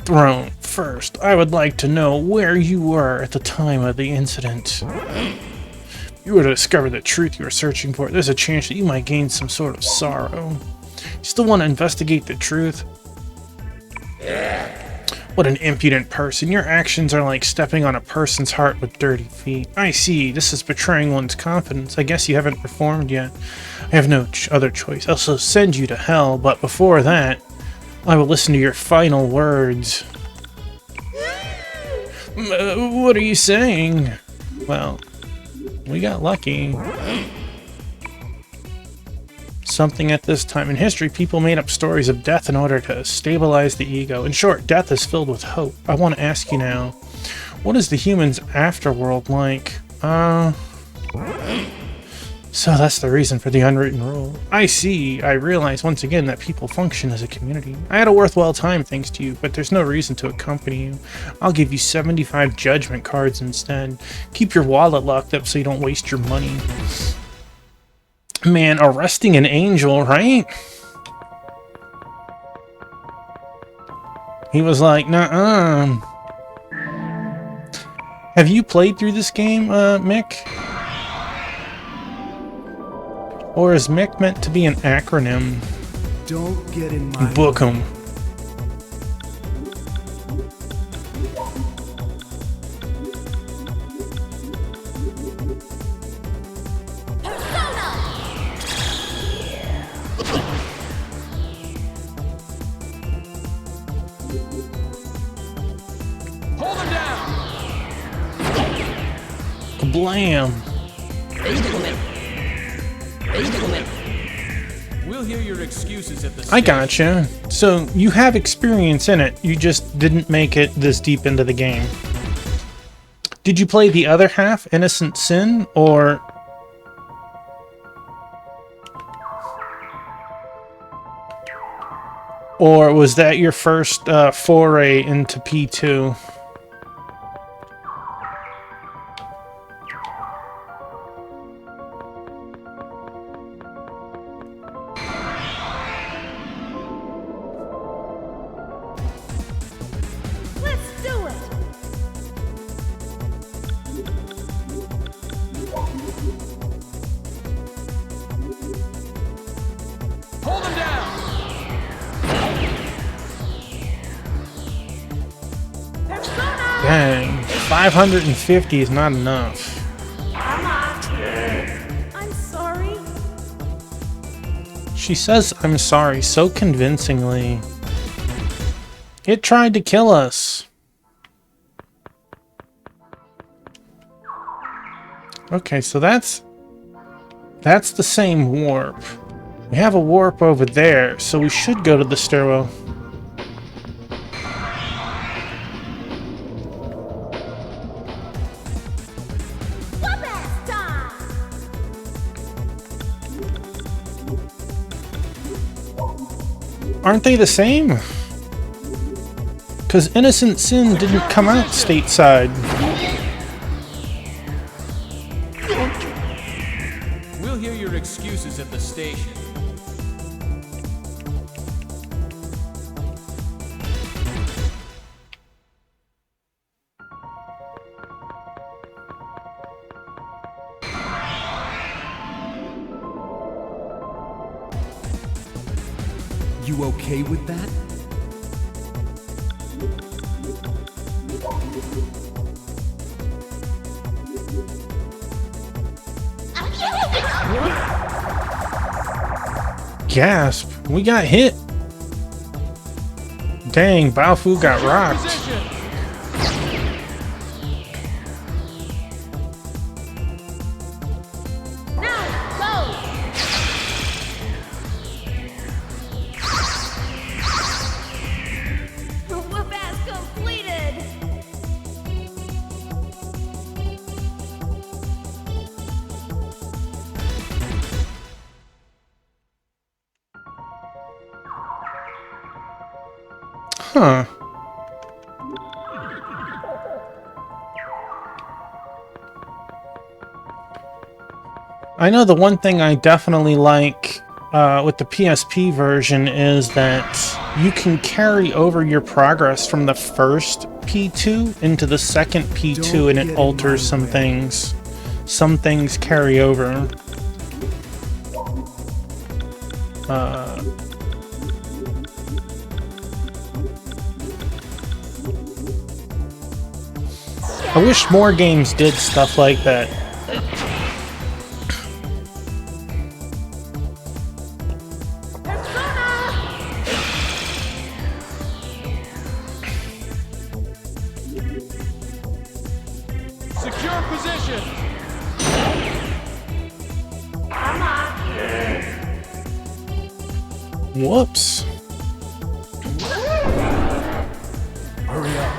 Throne, first, I would like to know where you were at the time of the incident. If you were to discover the truth you are searching for, there's a chance that you might gain some sort of sorrow. You still want to investigate the truth? What an impudent person. Your actions are like stepping on a person's heart with dirty feet. I see, this is betraying one's confidence. I guess you haven't performed yet. I have no other choice. I'll also send you to hell, but before that, I will listen to your final words. What are you saying? Well, we got lucky. Something at this time in history, people made up stories of death in order to stabilize the ego. In short, death is filled with hope. I want to ask you now, what is the human's afterworld like? So that's the reason for the unwritten rule. I see. I realize once again that people function as a community. I had a worthwhile time thanks to you, but there's no reason to accompany you. I'll give you 75 judgment cards instead. Keep your wallet locked up so you don't waste your money. Man, arresting an angel, right? He was like, nuh-uh. Have you played through this game, Mick? Or is Mick meant to be an acronym? Don't get in my Book 'em. Hold him down! Blam! We'll hear your excuses at the I station. gotcha. So you have experience in it, you just didn't make it this deep into the game. Did you play the other half, Innocent Sin, or... Or was that your first foray into P2? Let's do it! Hold him down! Dang, 550 is not enough. I'm sorry. She says I'm sorry so convincingly. It tried to kill us. Okay, so that's the same warp. We have a warp over there, so we should go to the stairwell. Whoop-ass time! Aren't they the same? Because Innocent Sin didn't come out stateside. We'll hear your excuses at the station. You okay with that? Gasp, we got hit. Dang, Baofu got rocked. Position! Now, go! Whoop-ass completed! Huh. I know the one thing I definitely like with the PSP version is that you can carry over your progress from the first P2 into the second P2 Don't and get it in alters my some way. things. Some things carry over. I wish more games did stuff like that. Secure position! Whoops. Hurry up.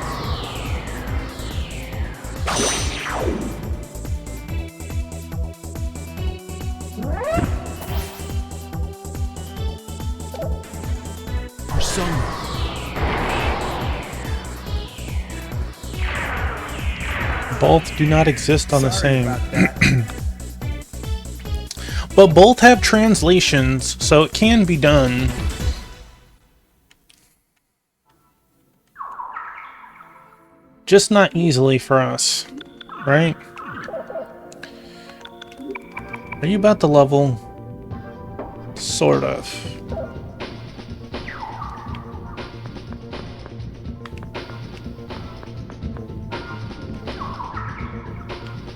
Persona. Both do not exist on the Sorry same. about that. But both have translations, so it can be done. Just not easily for us. right? Are you about to level? Sort of.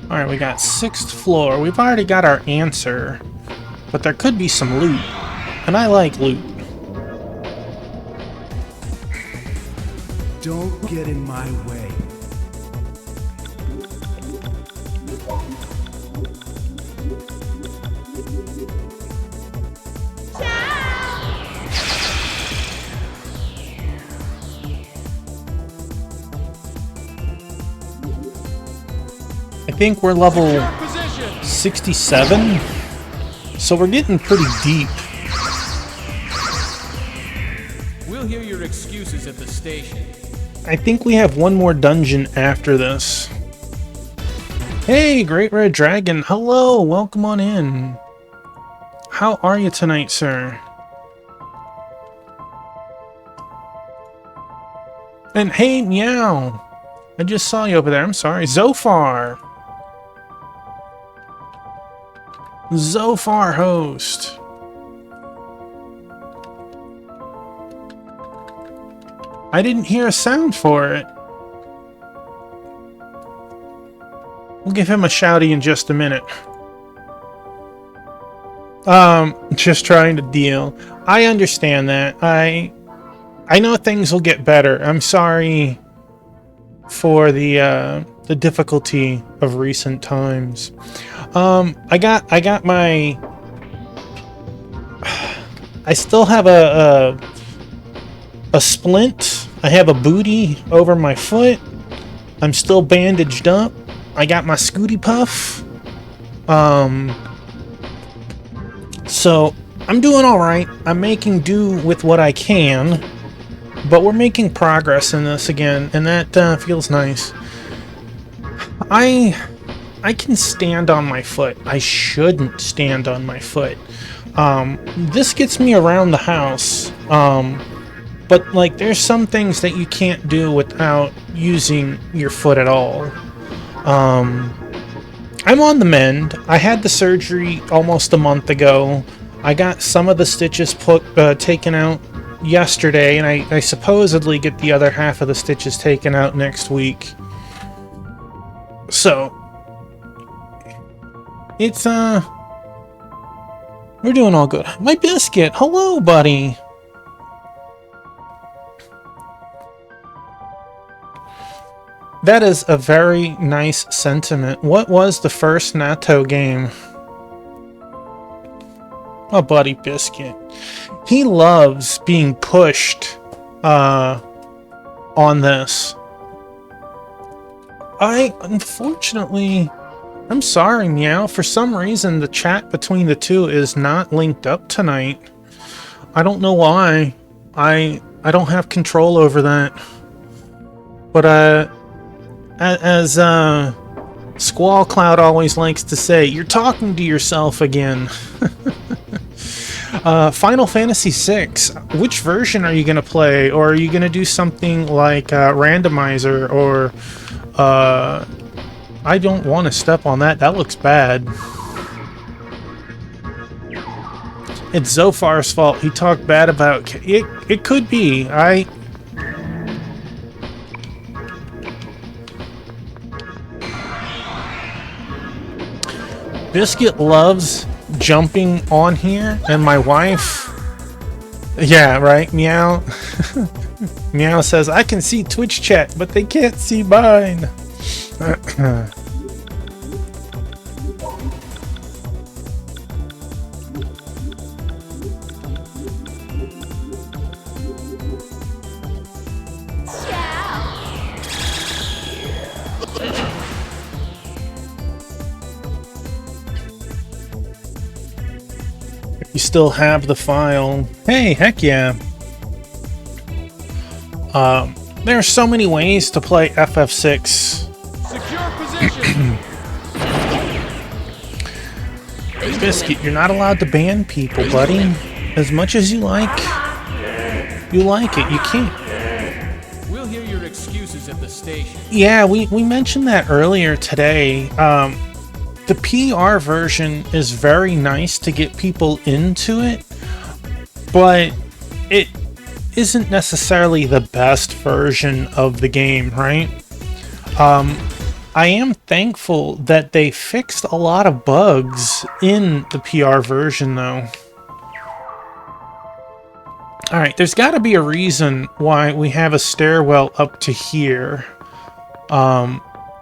Alright, we got 6th floor. We've already got our answer, but there could be some loot. And I like loot. Don't get in my way. I think we're level Your position. 67, so we're getting pretty deep. We'll hear your excuses at the station. I think we have one more dungeon after this. Hey, Great Red Dragon. Hello, welcome on in. How are you tonight, sir? And hey, Meow. I just saw you over there. I'm sorry. Zophar. Zophar host. I didn't hear a sound for it. We'll give him a shouty in just a minute. Just trying to deal. I understand that. I know things will get better. I'm sorry for the difficulty of recent times. I got my. I still have a splint. I have a booty over my foot. I'm still bandaged up. I got my Scooty Puff. So I'm doing all right. I'm making do with what I can, but we're making progress in this again, and that feels nice. I can stand on my foot. I shouldn't stand on my foot. This gets me around the house. But like, there's some things that you can't do without using your foot at all. I'm on the mend. I had the surgery almost a month ago. I got some of the stitches taken out yesterday, and I supposedly get the other half of the stitches taken out next week. So it's we're doing all good. My biscuit, hello, buddy. That is a very nice sentiment. What was the first Natto game? Oh, buddy Biscuit. He loves being pushed on this. Unfortunately, I'm sorry, Meow. For some reason, the chat between the two is not linked up tonight. I don't know why. I don't have control over that. But, as Squall Cloud always likes to say, you're talking to yourself again. Final Fantasy VI. Which version are you going to play? Or are you going to do something like randomizer? Or I don't want to step on that. That looks bad. It's Zophar's fault. He talked bad about it. It could be. Biscuit loves jumping on here, and my wife... Yeah, right? Meow. Meow says, I can see Twitch chat, but they can't see mine. You still have the file. Hey, heck yeah. There are so many ways to play FF6. Secure position. Biscuit, you're not allowed to ban people, buddy. As much as you like it. You can't. We'll hear your your excuses at the station. Yeah, we mentioned that earlier today. The PR version is very nice to get people into it, but it isn't necessarily the best version of the game, right? I am thankful that they fixed a lot of bugs in the PR version, though. Alright, there's got to be a reason why we have a stairwell up to here,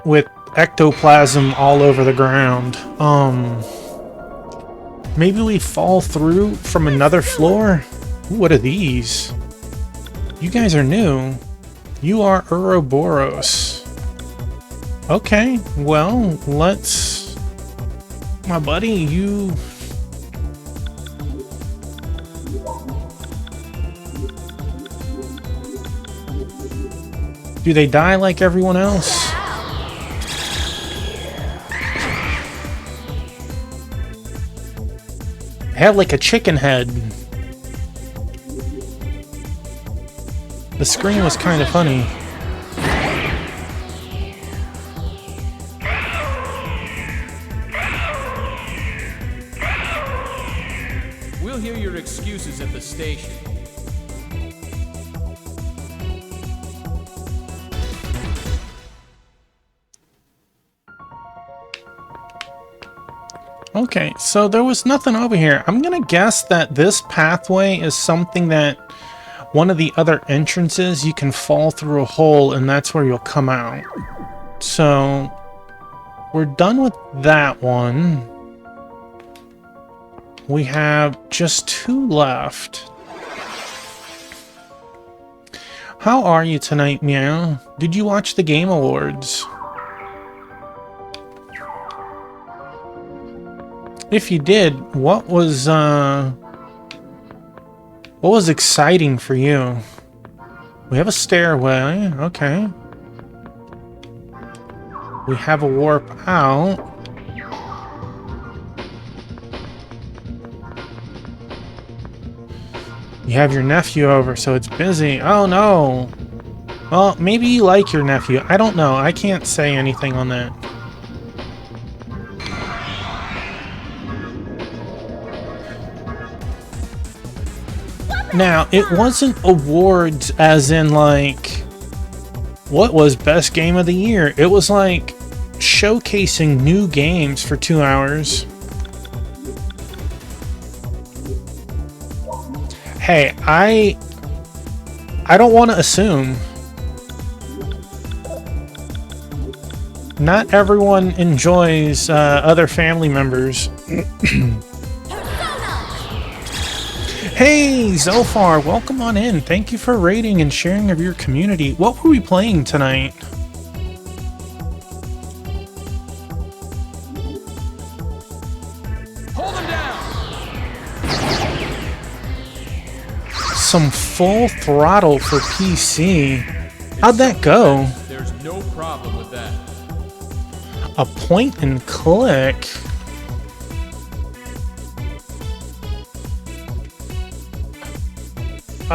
with ectoplasm all over the ground. Maybe we fall through from another floor? Ooh, what are these? You guys are new. You are Ouroboros. Okay, well, let's... My buddy, you... Do they die like everyone else? They have like a chicken head. The scream was kind of funny. We'll hear your excuses at the station. Okay, so there was nothing over here. I'm gonna guess that this pathway is something that one of the other entrances you can fall through a hole and that's where you'll come out. So we're done with that one. We have just 2 left. How are you tonight, Meow? Did you watch the Game Awards? If you did, what was exciting for you? We have a stairway, okay. We have a warp out. You have your nephew over, so it's busy. Oh no! Well, maybe you like your nephew. I don't know. I can't say anything on that. Now, it wasn't awards as in like, what was best game of the year? It was like showcasing new games for 2 hours. Hey, I don't want to assume. Not everyone enjoys other family members. Hey, Zophar, welcome on in. Thank you for rating and sharing of your community. What were we playing tonight? Hold him down! Some full throttle for PC. How'd that go? There's no problem with that. A point and click.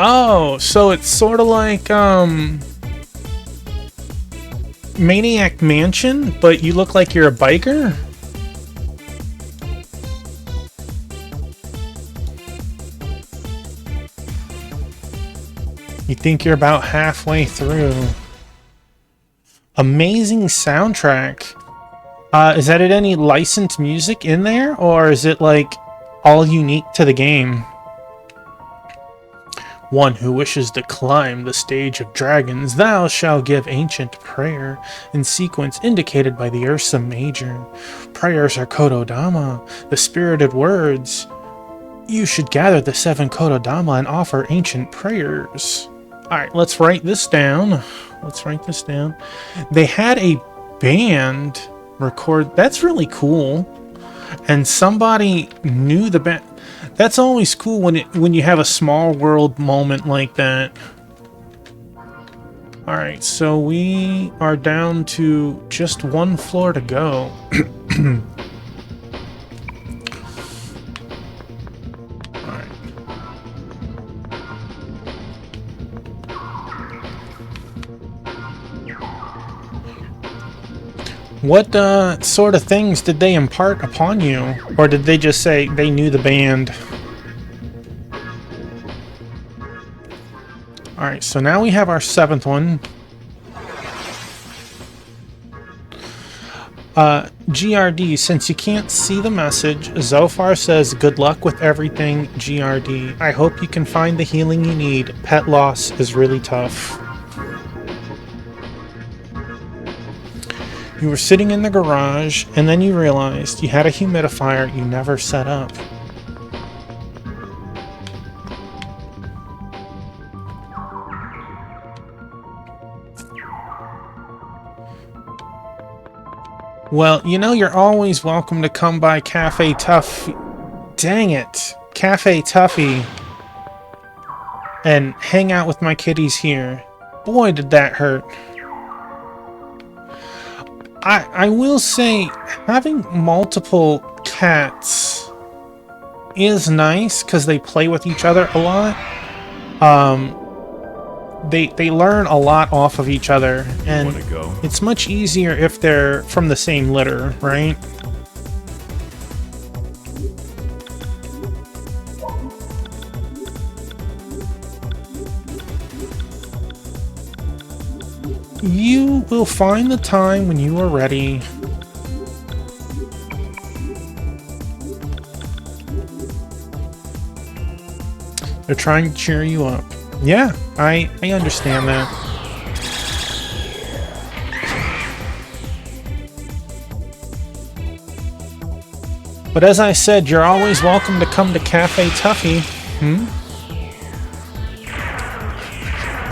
Oh, so it's sort of like Maniac Mansion, but you look like you're a biker? You think you're about halfway through. Amazing soundtrack. Is that any licensed music in there, or is it like all unique to the game? One who wishes to climb the stage of dragons, thou shalt give ancient prayer in sequence indicated by the Ursa Major. Prayers are Kododama, the spirited words. You should gather the 7 Kododama and offer ancient prayers. Alright, let's write this down. Let's write this down. They had a band record. That's really cool. And somebody knew the band. That's always cool when you have a small world moment like that. Alright, so we are down to just 1 floor to go. Alright. What sort of things did they impart upon you? Or did they just say they knew the band? Alright, so now we have our 7th one. GRD, since you can't see the message, Zophar says, good luck with everything, GRD. I hope you can find the healing you need. Pet loss is really tough. You were sitting in the garage, and then you realized you had a humidifier you never set up. Well, you know you're always welcome to come by Cafe Tuffy. Dang it. Cafe Tuffy. And hang out with my kitties here. Boy, did that hurt. I will say, having multiple cats is nice because they play with each other a lot. They learn a lot off of each other, and Wanna go? it's much easier if they're from the same litter, right? You will find the time when you are ready. They're trying to cheer you up. Yeah, I understand that. But as I said, you're always welcome to come to Cafe Tuffy.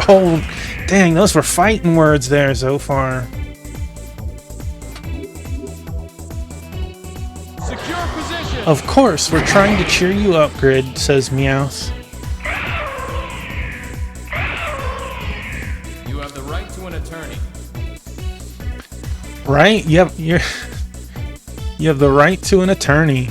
Oh, dang, those were fighting words there, Zophar. Secure position. Of course, we're trying to cheer you up, Grid, says Meowth. You have the right to an attorney. Right? You have the right to an attorney.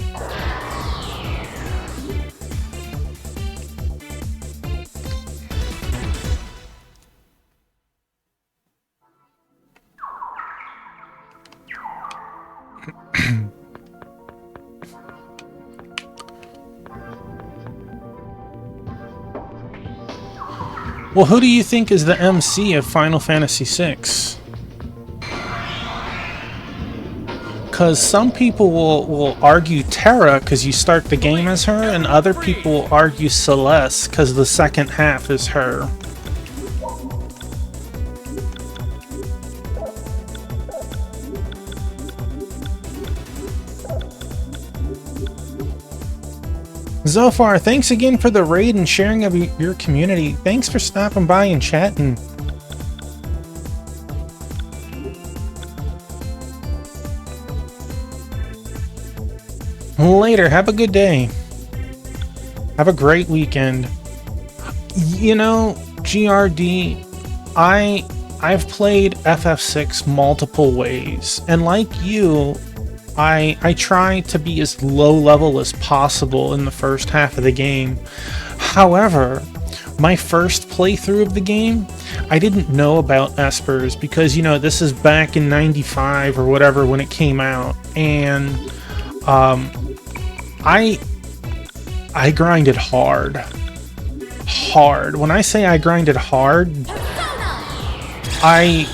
Well, who do you think is the MC of Final Fantasy VI? Because some people will argue Terra because you start the game as her, and other people will argue Celeste because the second half is her. Zophar, thanks again for the raid and sharing of your community. Thanks for stopping by and chatting. Later, have a good day. Have a great weekend. You know, GRD, I've played FF6 multiple ways, and like you, I try to be as low level as possible in the first half of the game. However, my first playthrough of the game, I didn't know about Espers because, you know, this is back in 95 or whatever when it came out, and I grinded hard. Hard. When I say I grinded hard, I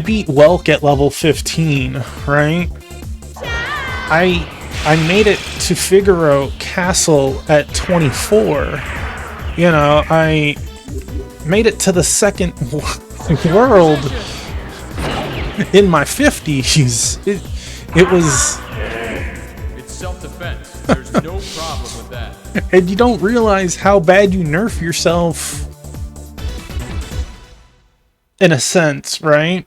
beat Welk at level 15, right? I made it to Figaro Castle at 24. You know, I made it to the second world in my 50s. It was... It's self-defense. There's no problem with that. And you don't realize how bad you nerf yourself, in a sense, right?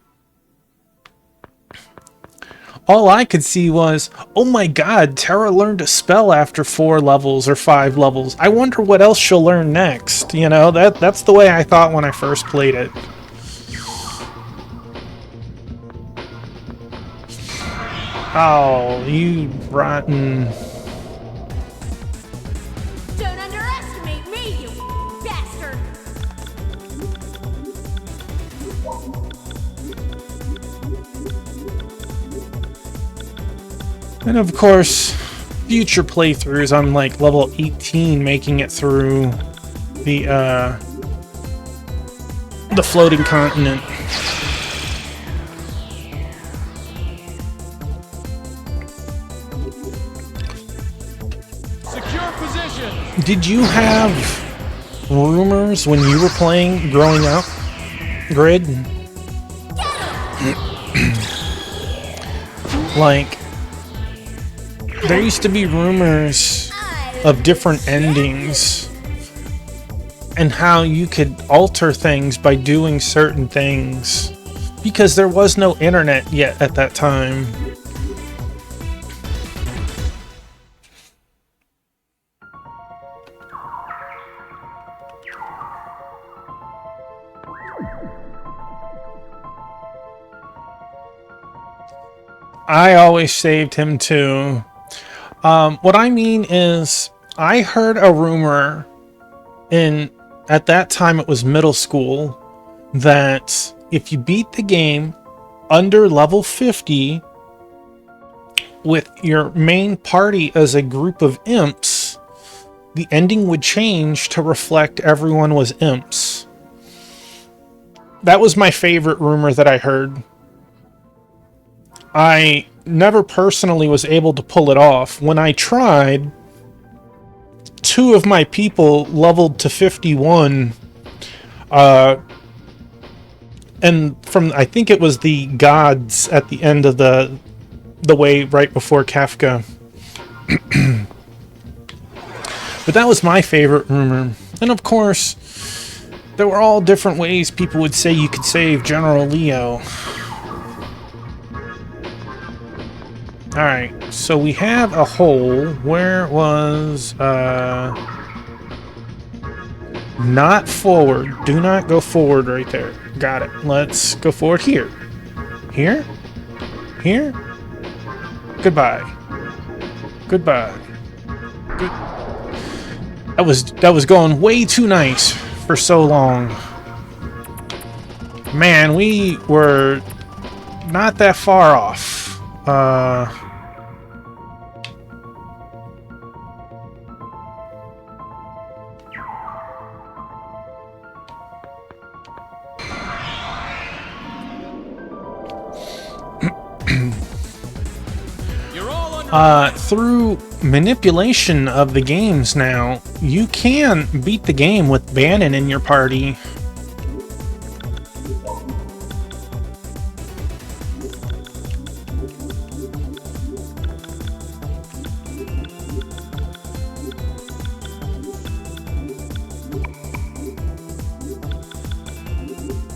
All I could see was, oh my god, Terra learned a spell after 4 levels or 5 levels. I wonder what else she'll learn next. You know, that's the way I thought when I first played it. Oh, you rotten... Don't underestimate me, you bastard! And of course, future playthroughs, I'm like level 18 making it through the floating continent. Secure position. Did you have rumors when you were playing growing up, Grid? Like, there used to be rumors of different endings and how you could alter things by doing certain things because there was no internet yet at that time. I always saved him too. What I mean is, I heard a rumor at that time it was middle school, that if you beat the game under level 50 with your main party as a group of imps, the ending would change to reflect everyone was imps. That was my favorite rumor that I heard. I never personally was able to pull it off. When I tried, 2 of my people leveled to 51. And from, I think it was the gods at the end of the way right before Kafka. But that was my favorite rumor. And of course, there were all different ways people would say you could save General Leo. Alright, so we have a hole. Where was, not forward. Do not go forward right there. Got it. Let's go forward here. Here? Here? Goodbye. Goodbye. Good. That was going way too nice for so long. Man, we were not that far off. Through manipulation of the games now, you can beat the game with Bannon in your party.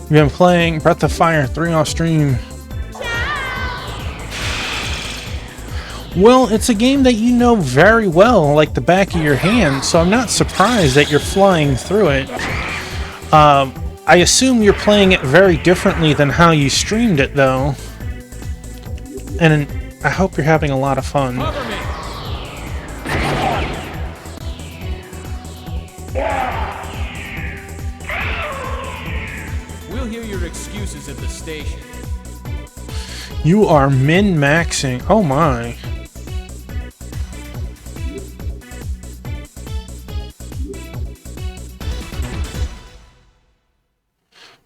We've been playing Breath of Fire 3 off stream. Well, it's a game that you know very well, like the back of your hand, so I'm not surprised that you're flying through it. I assume you're playing it very differently than how you streamed it, though. And I hope you're having a lot of fun. Cover me. We'll hear your excuses at the station. You are min-maxing. Oh my.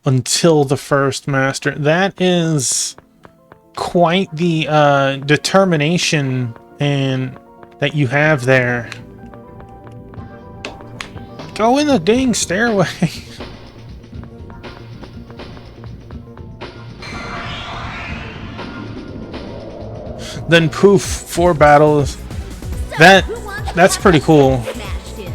Until the first master. That is quite the determination and that you have there. Go in the dang stairway. Then poof, 4 battles. That's pretty cool. Smashed in.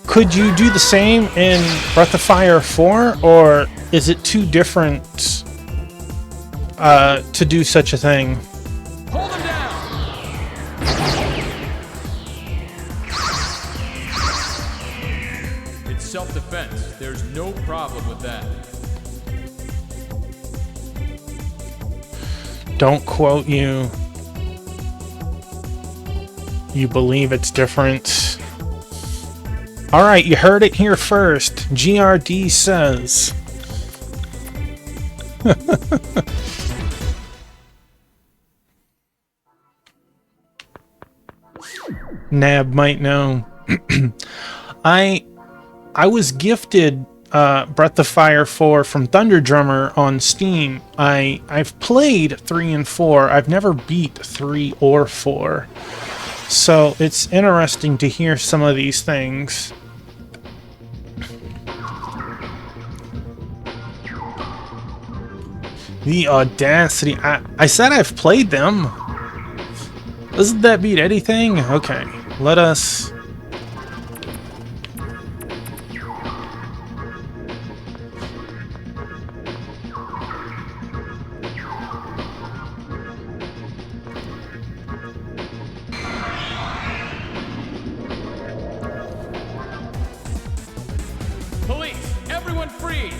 Could you do the same in Breath of Fire 4, or is it too different to do such a thing? Hold him down. It's self-defense. There's no problem with that. Don't quote you. You believe it's different. Alright, you heard it here first. GRD says. Nab might know. I was gifted Breath of Fire 4 from Thunder Drummer on Steam. I've played 3 and 4. I've never beat 3 or 4. So it's interesting to hear some of these things. The audacity. I said I've played them. Doesn't that beat anything? Okay, let us... Police, everyone freeze!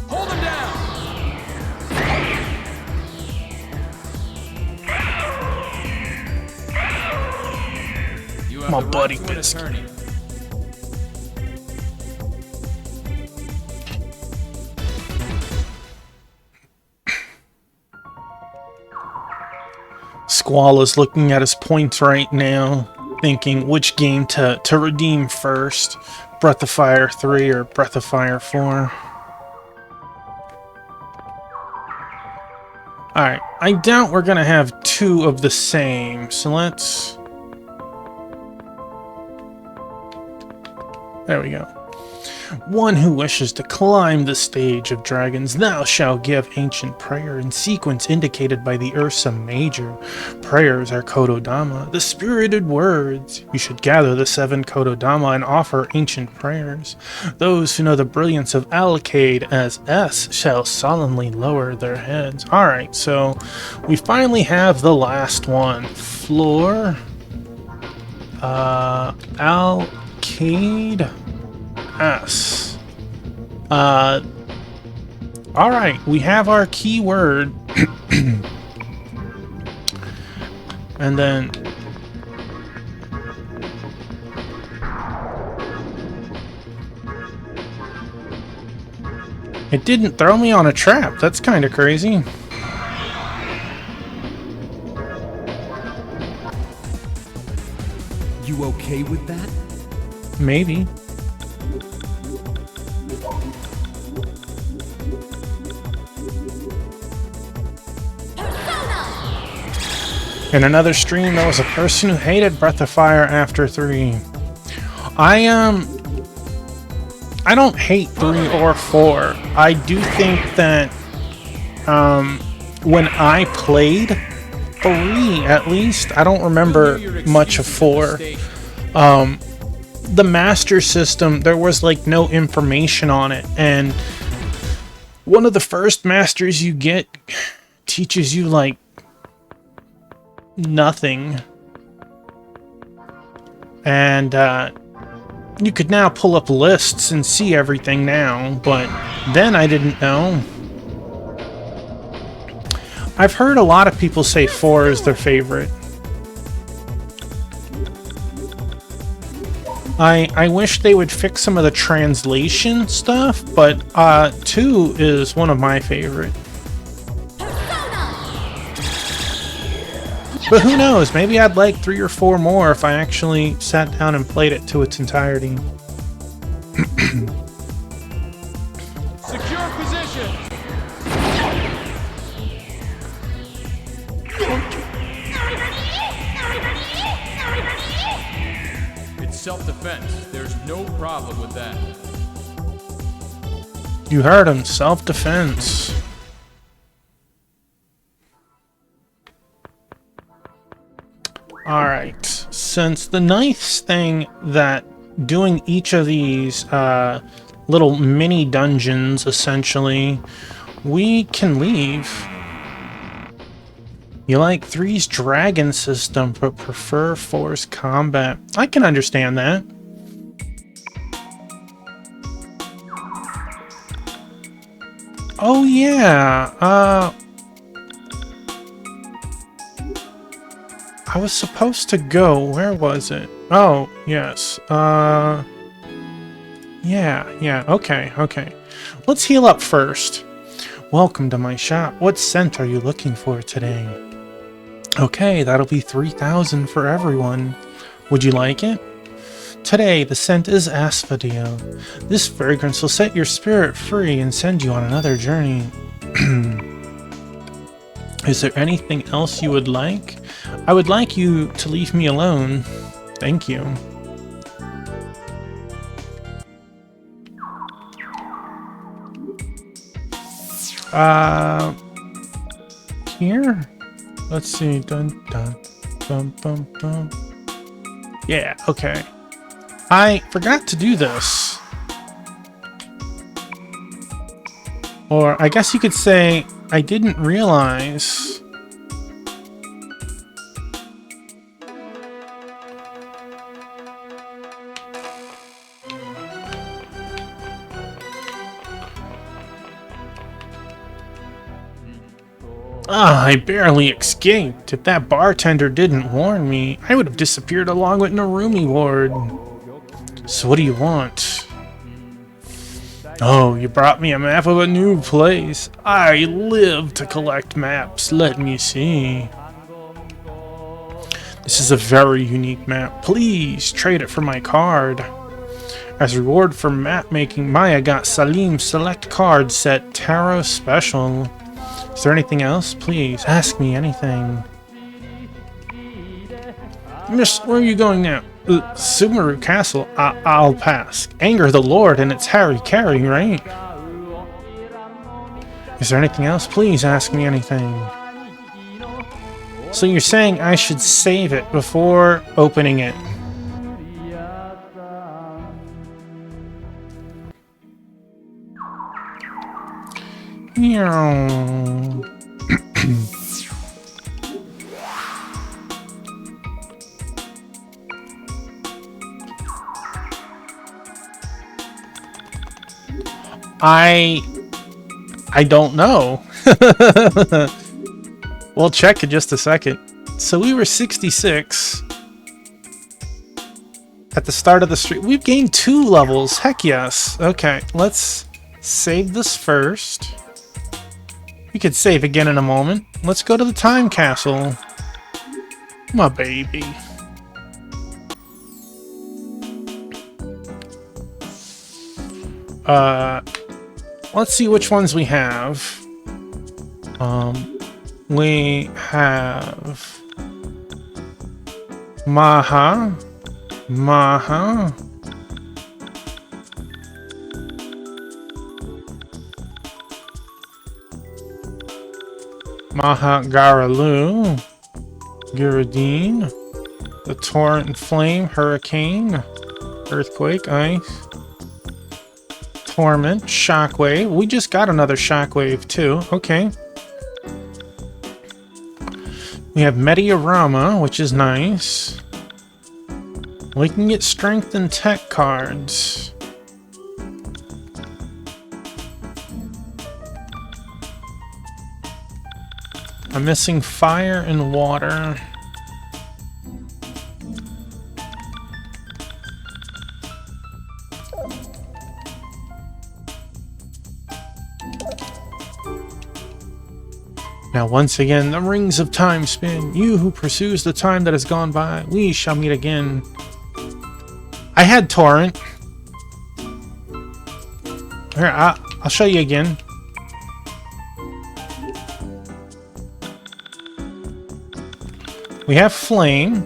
Hold him down! You have My the right buddy to an Biscuit. attorney. Squall is looking at his points right now, thinking which game to redeem first. Breath of Fire 3 or Breath of Fire 4. Alright, I doubt we're gonna have 2 of the same, so let's... There we go. One who wishes to climb the stage of dragons, thou shalt give ancient prayer in sequence indicated by the Ursa Major. Prayers are Kododama, the spirited words. You should gather the 7 Kododama and offer ancient prayers. Those who know the brilliance of Alcade as S shall solemnly lower their heads. Alright, so we finally have the last one. Floor. Alcade. S. Alright, we have our keyword. And then... It didn't throw me on a trap. That's kind of crazy. You okay with that? Maybe. In another stream, there was a person who hated Breath of Fire after 3. I don't hate 3 or 4. I do think that when I played 3, at least, I don't remember much of 4. The Master System, there was like no information on it, and one of the first Masters you get teaches you like nothing, and you could now pull up lists and see everything now, but then I didn't know. I've heard a lot of people say 4 is their favorite. I wish they would fix some of the translation stuff, but 2 is one of my favorite. But who knows, maybe I'd like 3 or 4 more if I actually sat down and played it to its entirety. Secure position! It's self-defense. There's no problem with that. You heard him, self-defense. Alright, since the nice thing that doing each of these little mini dungeons, essentially, we can leave. You like 3's dragon system, but prefer 4's combat. I can understand that. Oh yeah, I was supposed to go, where was it? Oh, yes, yeah, okay. Let's heal up first. Welcome to my shop. What scent are you looking for today? Okay, that'll be 3,000 for everyone. Would you like it? Today, the scent is Asphodel. This fragrance will set your spirit free and send you on another journey. Is there anything else you would like? I would like you to leave me alone. Thank you. Here? Let's see. Dun dun bum bum bum. Yeah, okay. I forgot to do this. Or I guess you could say I didn't realize. Ah, I barely escaped. If that bartender didn't warn me, I would have disappeared along with Narumi Ward. So what do you want? Oh, you brought me a map of a new place. I live to collect maps. Let me see. This is a very unique map. Please trade it for my card. As reward for map making, Maya got Salim's select card set Tarot Special. Is there anything else? Please, ask me anything. Miss, where are you going now? Sumeru Castle? I'll pass. Anger the Lord and it's Harry Carey, right? Is there anything else? Please ask me anything. So you're saying I should save it before opening it? I don't know. We'll check in just a second. So we were 66 at the start of the street. We've gained 2 levels. Heck yes. Okay, let's save this first. We could save again in a moment. Let's go to the time castle. My baby. Let's see which ones we have. We have Maha. Garalu, Girardine, the Torrent and Flame, Hurricane, Earthquake, Ice, Torment, Shockwave. We just got another Shockwave too. Okay. We have Mediorama, which is nice. We can get Strength and Tech cards. I'm missing Fire and Water. Now once again, the rings of time spin. You who pursues the time that has gone by, we shall meet again. I had Torrent. Here, I'll show you again. We have Flame,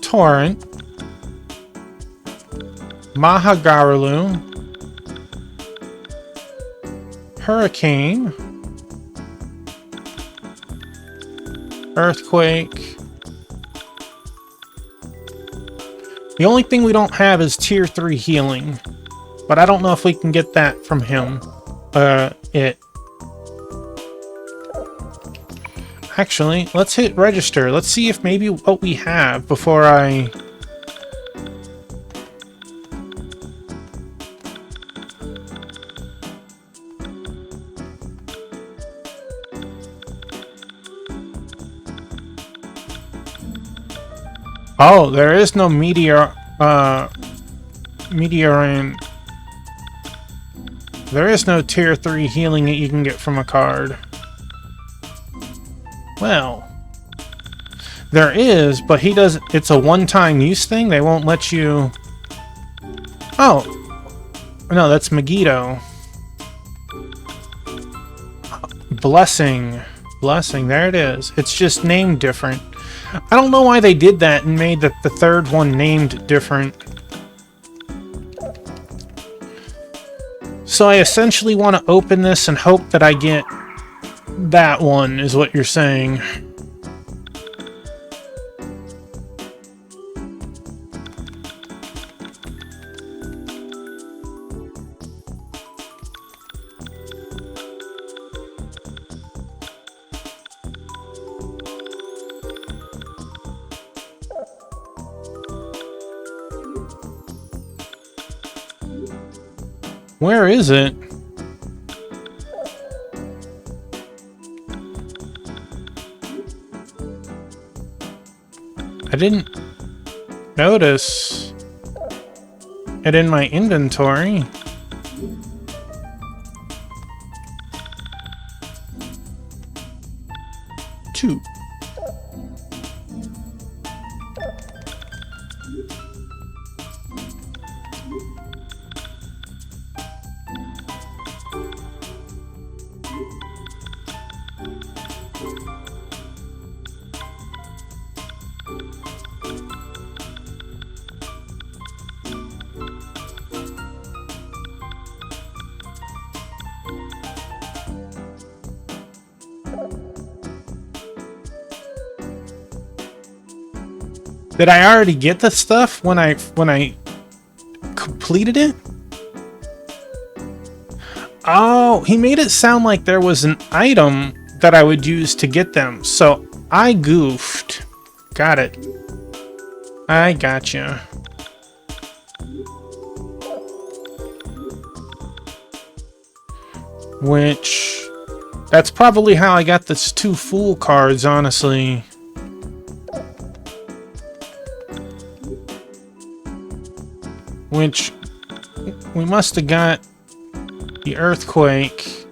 Torrent, Mahagaralu, Hurricane, Earthquake. The only thing we don't have is Tier 3 healing, but I don't know if we can get that from him. Actually, let's hit register. Let's see if maybe what we have before I... Oh, there is no Meteorine. There is no tier 3 healing that you can get from a card. Well, there is, but he doesn't. It's a one-time use thing. They won't let you. Oh, no, that's Megiddo. Blessing. There it is. It's just named different. I don't know why they did that and made the third one named different. So I essentially want to open this and hope that I get that one, is what you're saying. Where is it? I didn't notice it in my inventory. Two. Did I already get the stuff when I completed it? Oh, he made it sound like there was an item that I would use to get them. So I goofed. Got it. I gotcha. Which, that's probably how I got this 2 fool cards, honestly. Which, we must have got the earthquake.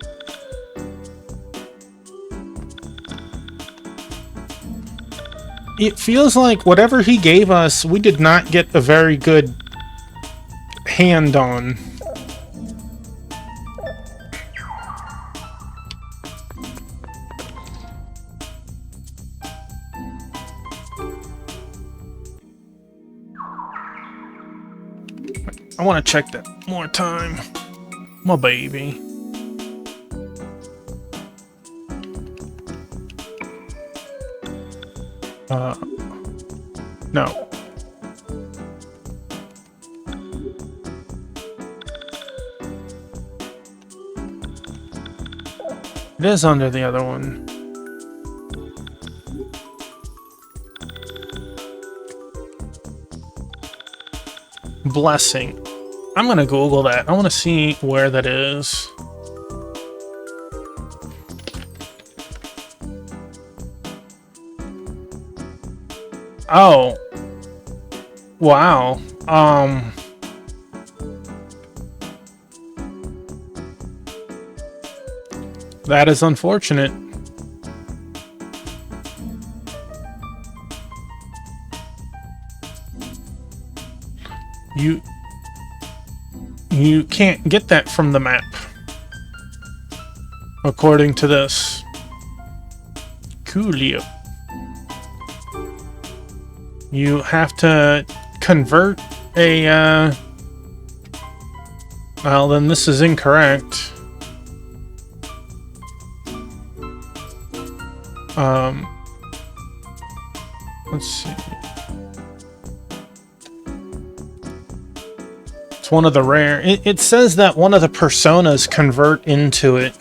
It feels like whatever he gave us, we did not get a very good hand on. I want to check that one more time. My baby. No. It is under the other one. Blessing. I'm gonna Google that. I want to see where that is. Oh. Wow. That is unfortunate. You can't get that from the map, according to this. Coolio. You have to convert a, well, then this is incorrect. Let's see. It's one of the rare. It says that one of the personas convert into it.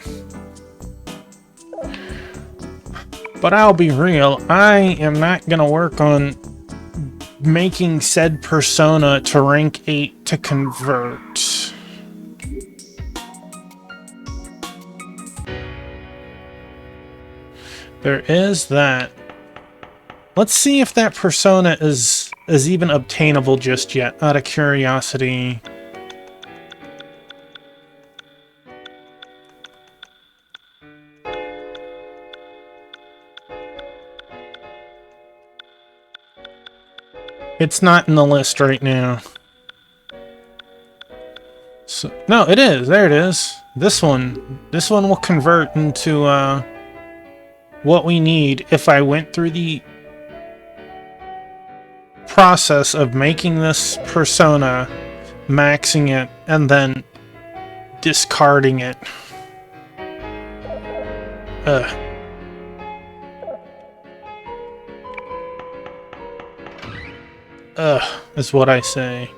But I'll be real, I am not gonna work on making said persona to rank 8 to convert. There is that. Let's see if that persona is even obtainable just yet, out of curiosity. It's not in the list right now. So, no, it is. There it is. This one will convert into what we need if I went through the process of making this persona, maxing it, and then discarding it. Is what I say.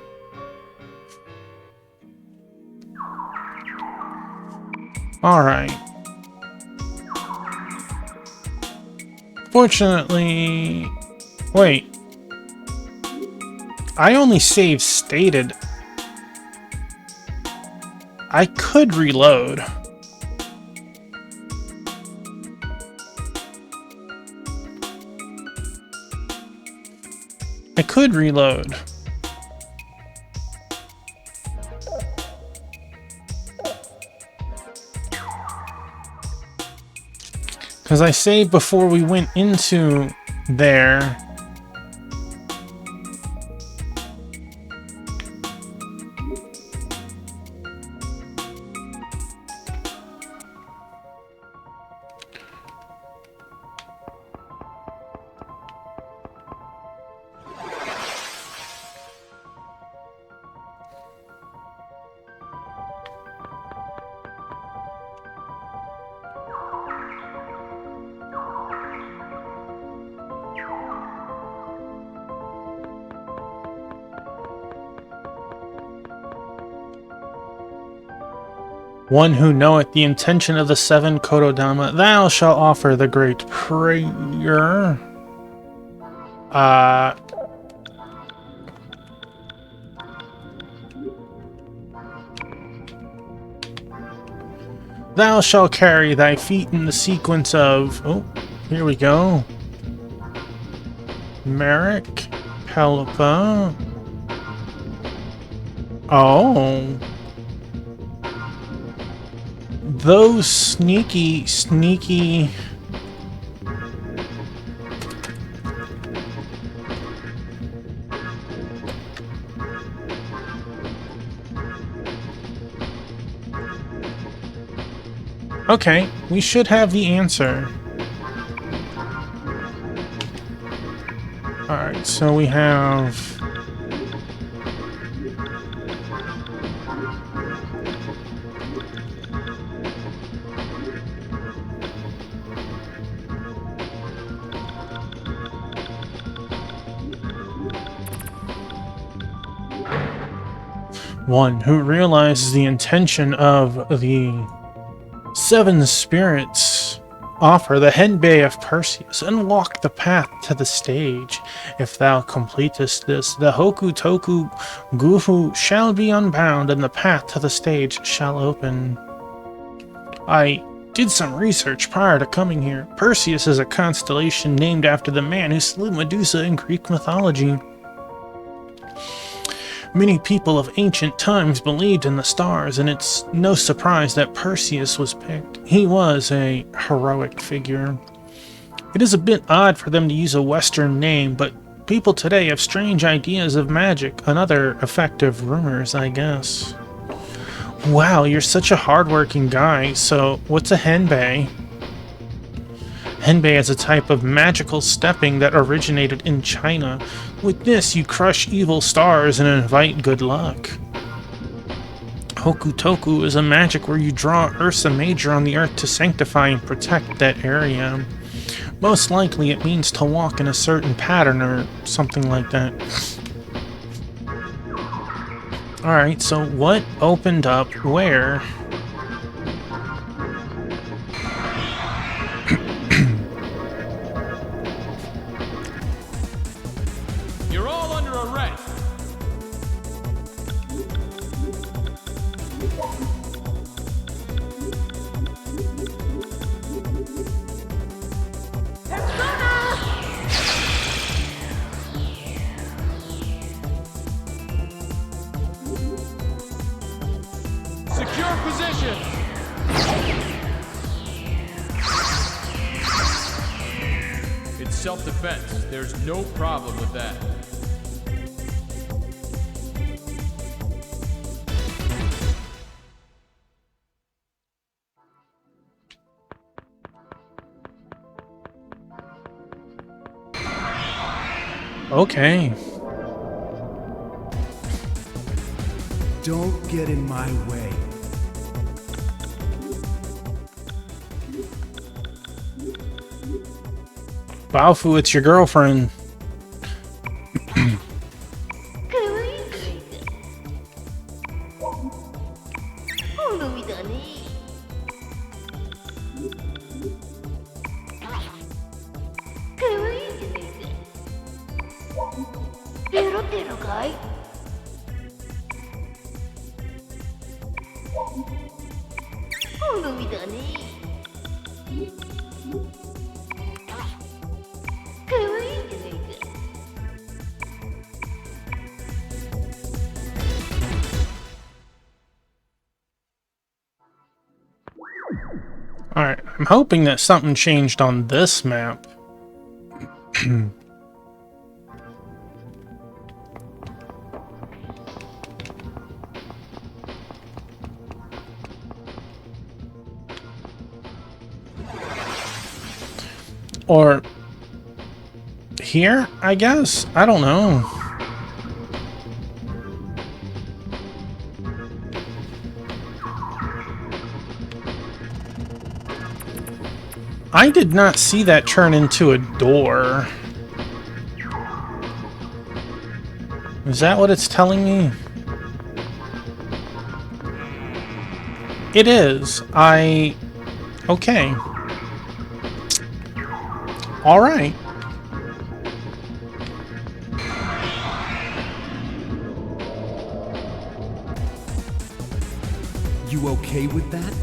Alright. Fortunately... Wait. I only saved stated. I could reload. I could reload. Because I saved before we went into there. One who knoweth the intention of the 7 Kododama, thou shalt offer the great prayer. Thou shalt carry thy feet in the sequence of... Oh, here we go. Merrick, Pelippa. Oh. Those sneaky... Okay, we should have the answer. Alright, so we have... One who realizes the intention of the 7 spirits offer the henbei of Perseus and walk the path to the stage. If thou completest this, the Hokutoku Gufu shall be unbound and the path to the stage shall open. I did some research prior to coming here. Perseus is a constellation named after the man who slew Medusa in Greek mythology. Many people of ancient times believed in the stars, and it's no surprise that Perseus was picked. He was a heroic figure. It is a bit odd for them to use a Western name, but people today have strange ideas of magic and other effective rumors, I guess. Wow, you're such a hardworking guy. So, what's a henbei? Henbei is a type of magical stepping that originated in China. With this, you crush evil stars and invite good luck. Hokutoku is a magic where you draw Ursa Major on the earth to sanctify and protect that area. Most likely it means to walk in a certain pattern or something like that. Alright, so what opened up where? arrest. Secure position. It's self-defense. There's no problem with that. Okay. Don't get in my way. Baofu, it's your girlfriend. 可愛いじゃないか。好みだね。可愛いじゃないか。テロテロかい？好みだね。可愛いじゃないか。Alright, I'm hoping that something changed on this map. Or here, I guess? I don't know. I did not see that turn into a door. Is that what it's telling me? It is. Okay. Alright. You okay with that?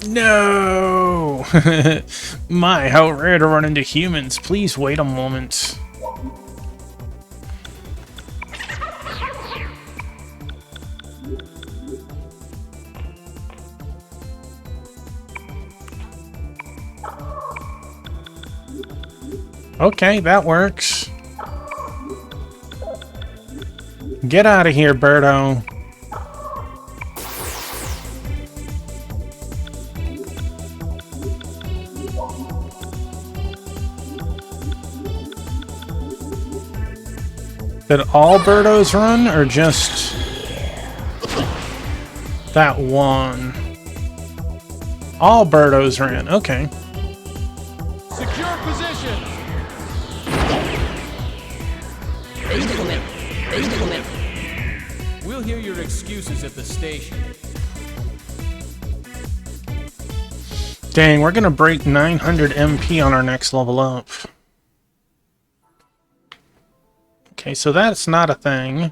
No! My, how rare to run into humans. Please wait a moment. Okay, that works. Get out of here, Birdo. Did all Birdos run, or just that one? All Birdos ran, okay. Secure position. We'll hear your excuses at the station. Dang, we're gonna break 900 MP on our next level up. Okay, so that's not a thing.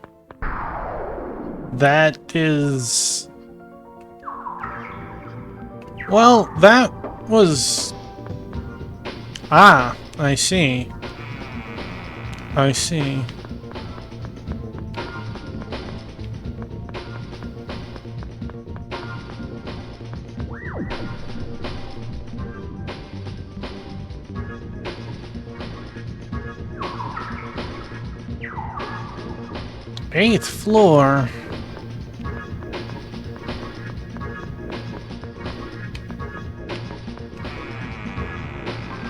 That is... Well, that was... Ah, I see. I see. Eighth floor.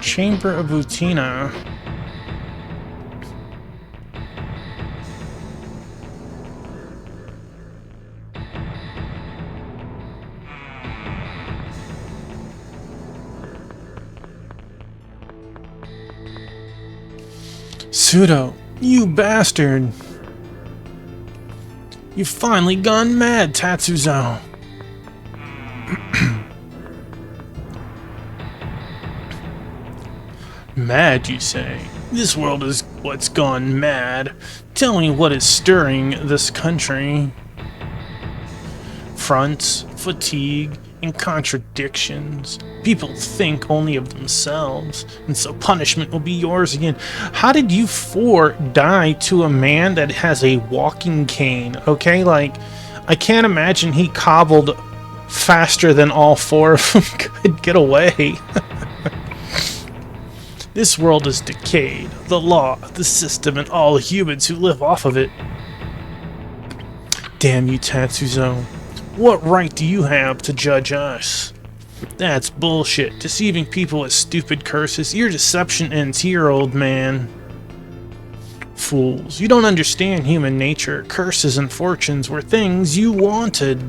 Chamber of Utina. Pseudo, you bastard! You've finally gone mad, Tatsuzo! Mad, you say? This world is what's gone mad. Tell me what is stirring this country. Fronts, fatigue, and contradictions. People think only of themselves, and so punishment will be yours again. How did you four die to a man that has a walking cane? Okay, like, I can't imagine he cobbled faster than all four of them could get away. This world is decayed. The law, the system, and all humans who live off of it. Damn you, Tatsuzo. What right do you have to judge us? That's bullshit. Deceiving people with stupid curses. Your deception ends here, old man. Fools. You don't understand human nature. Curses and fortunes were things you wanted.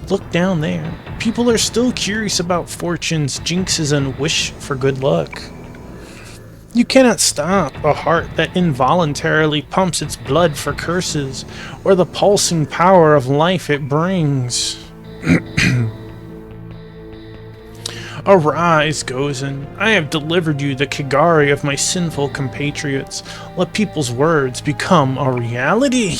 Look down there. People are still curious about fortunes, jinxes, and wish for good luck. You cannot stop a heart that involuntarily pumps its blood for curses, or the pulsing power of life it brings. Arise, Gozen. I have delivered you the Kigari of my sinful compatriots. Let people's words become a reality.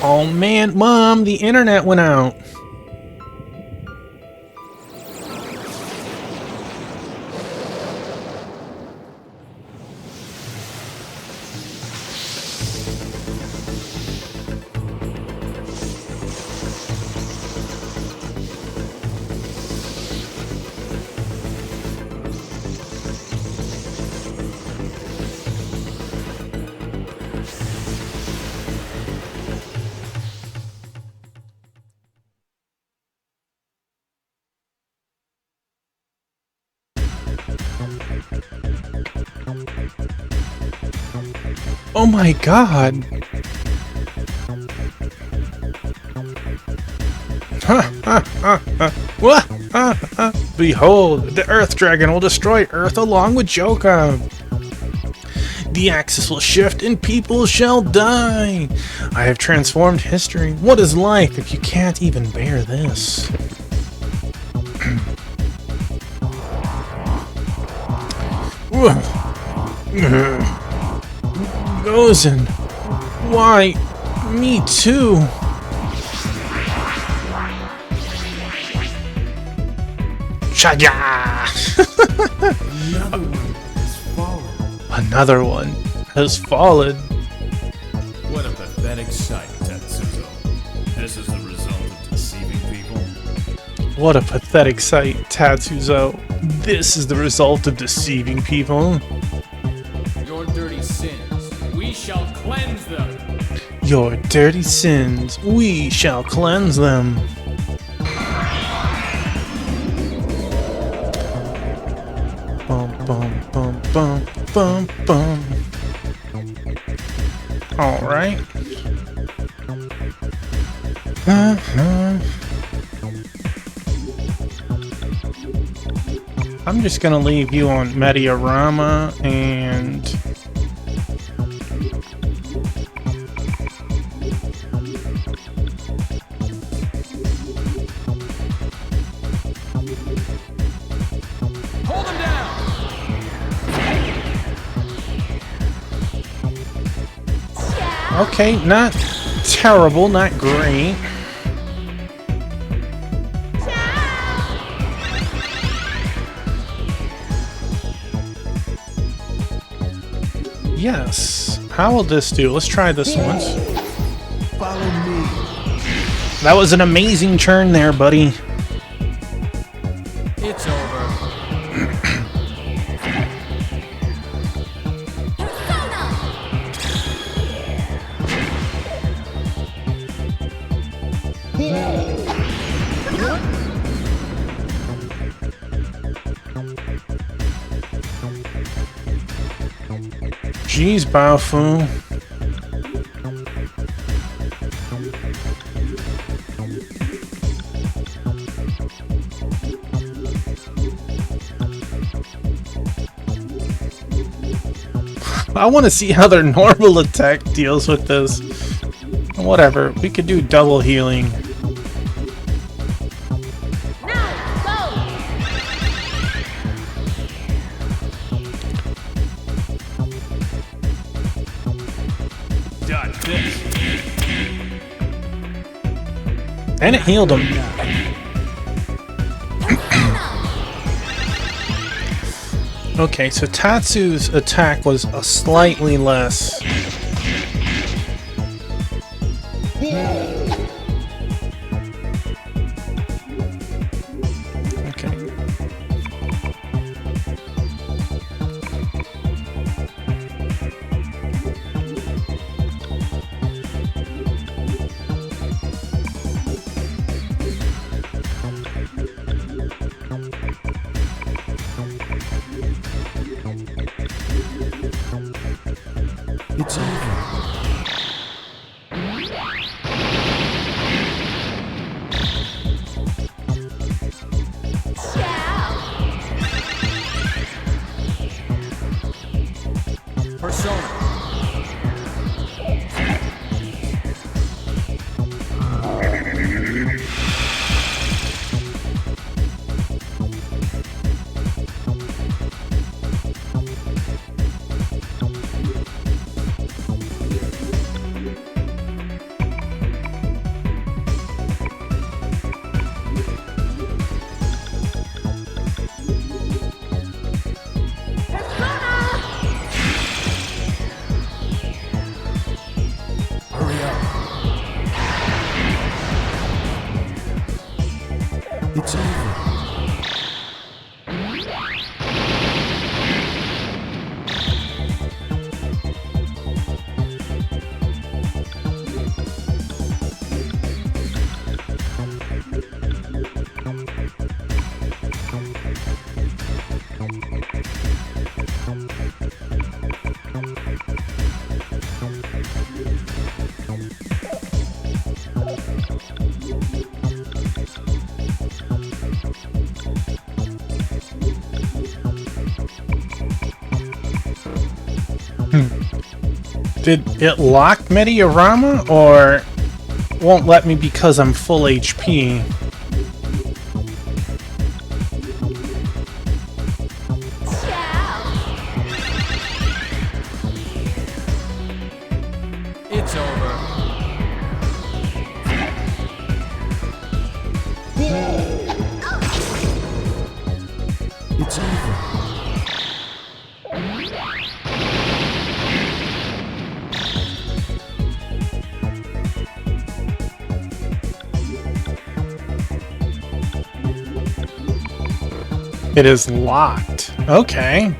Oh man, Mom, the internet went out. Oh my god. Behold, the Earth Dragon will destroy Earth along with Joka. The axis will shift and people shall die. I have transformed history. What is life if you can't even bear this? Gozen, why? Me too. Shaja! Another one has fallen. What a pathetic sight, Tetsuzo. This is the result of deceiving people. What a pathetic sight, Tatsuzo. This is the result of deceiving people. Your dirty sins, we shall cleanse them. Your dirty sins, we shall cleanse them. Bum, bum, bum, bum, bum, bum. Alright. I'm just gonna leave you on Mediarama and Hold him down. okay, not terrible, not great. Yes. How will this do? Let's try this once. Follow me. That was an amazing turn there, buddy. It's over. Jeez, Baofu. I want to see how their normal attack deals with this. Whatever, we could do double healing. Got this. And it healed him. Okay, so Tatsu's attack was a slightly less. Okay. It's over. Persona. Hurry up. It's over. Did it lock Mediarama or won't let me because I'm full HP? It's over. It's over. It is locked. Okay.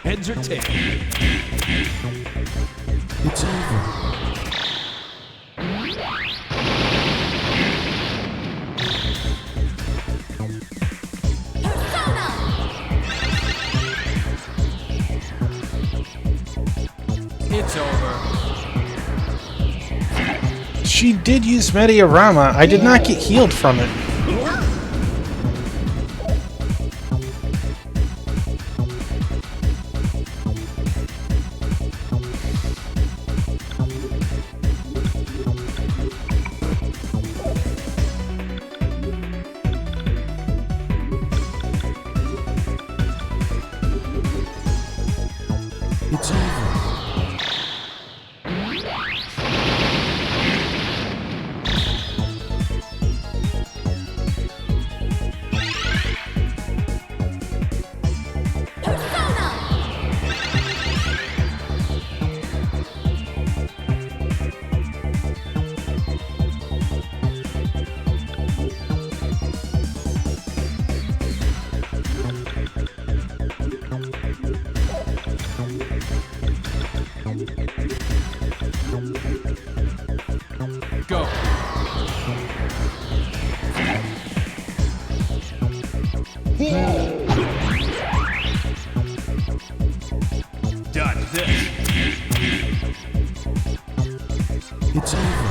Heads or tails. It's over. It's over. She did use Mediarama. I did not get healed from it. It's over. Dodge this. It's over.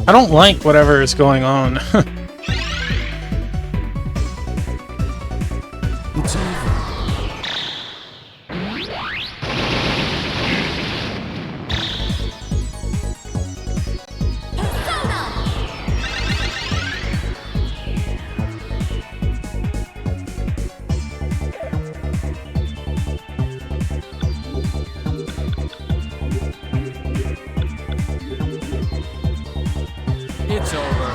I don't like whatever is going on. It's over. It's over.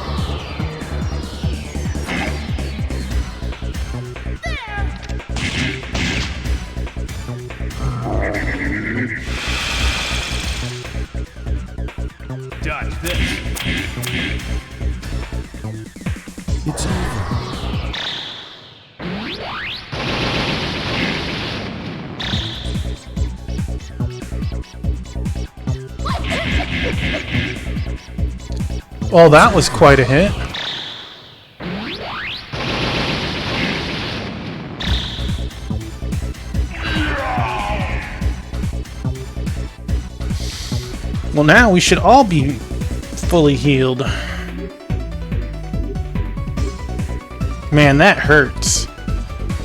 Dodge this. It's over. Well, that was quite a hit. Well, now we should all be fully healed. Man, that hurts.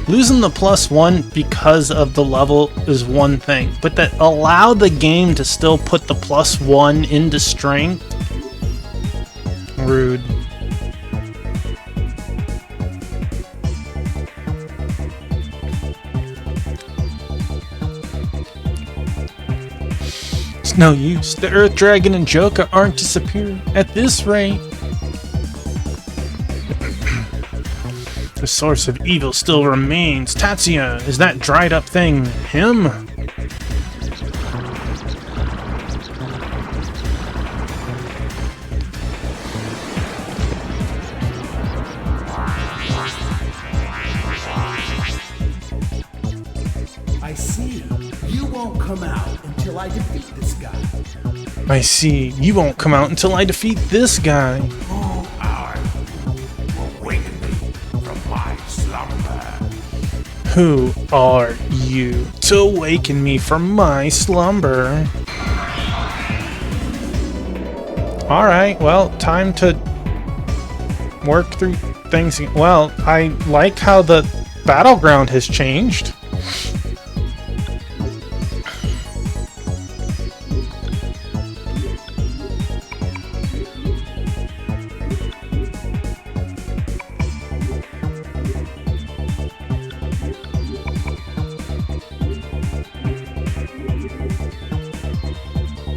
Losing the +1 because of the level is one thing, but that allow the game to still put the +1 into strength? Rude. It's no use. The Earth Dragon and Joka aren't disappearing at this rate. The source of evil still remains. Tatsuya, is that dried up thing him? I see. You won't come out until I defeat this guy. I see. You won't come out until I defeat this guy. Who are you to awaken me from my slumber? Who are you to awaken me from my slumber? Alright, well, time to work through things. Well, I like how the battleground has changed.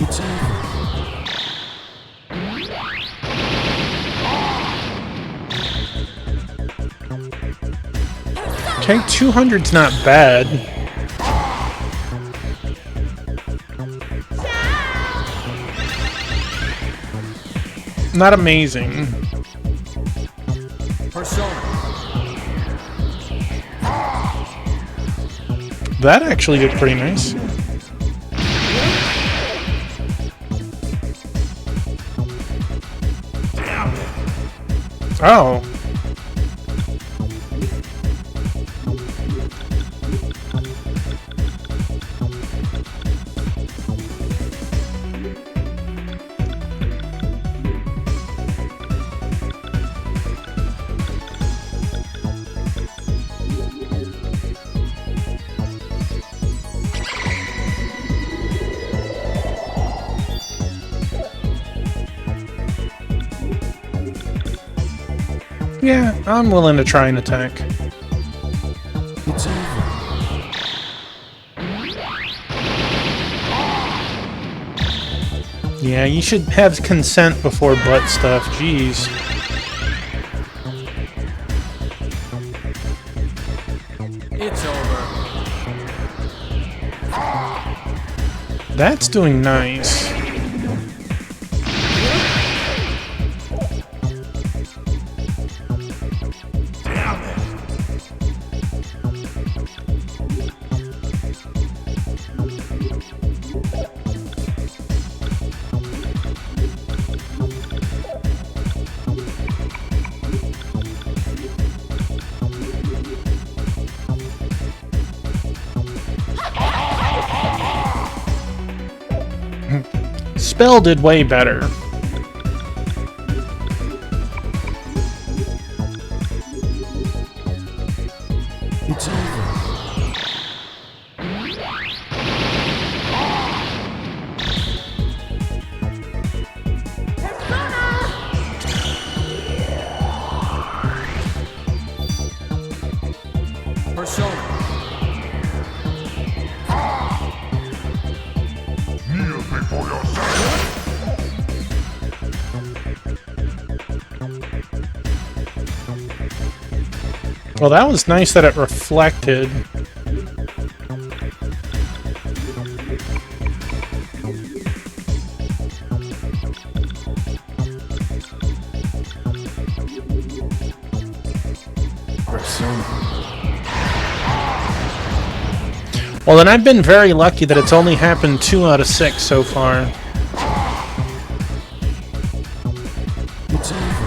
It's over. Okay, 200's not bad. Not amazing. Persona. That actually did pretty nice. Oh. Yeah, I'm willing to try an attack. It's over. Yeah, you should have consent before butt stuff, jeez. It's over. That's doing nice. spell did way better. It's over. Persona. Well, that was nice that it reflected. Persona. Well, then I've been very lucky that it's only happened 2 out of 6 so far. It's over.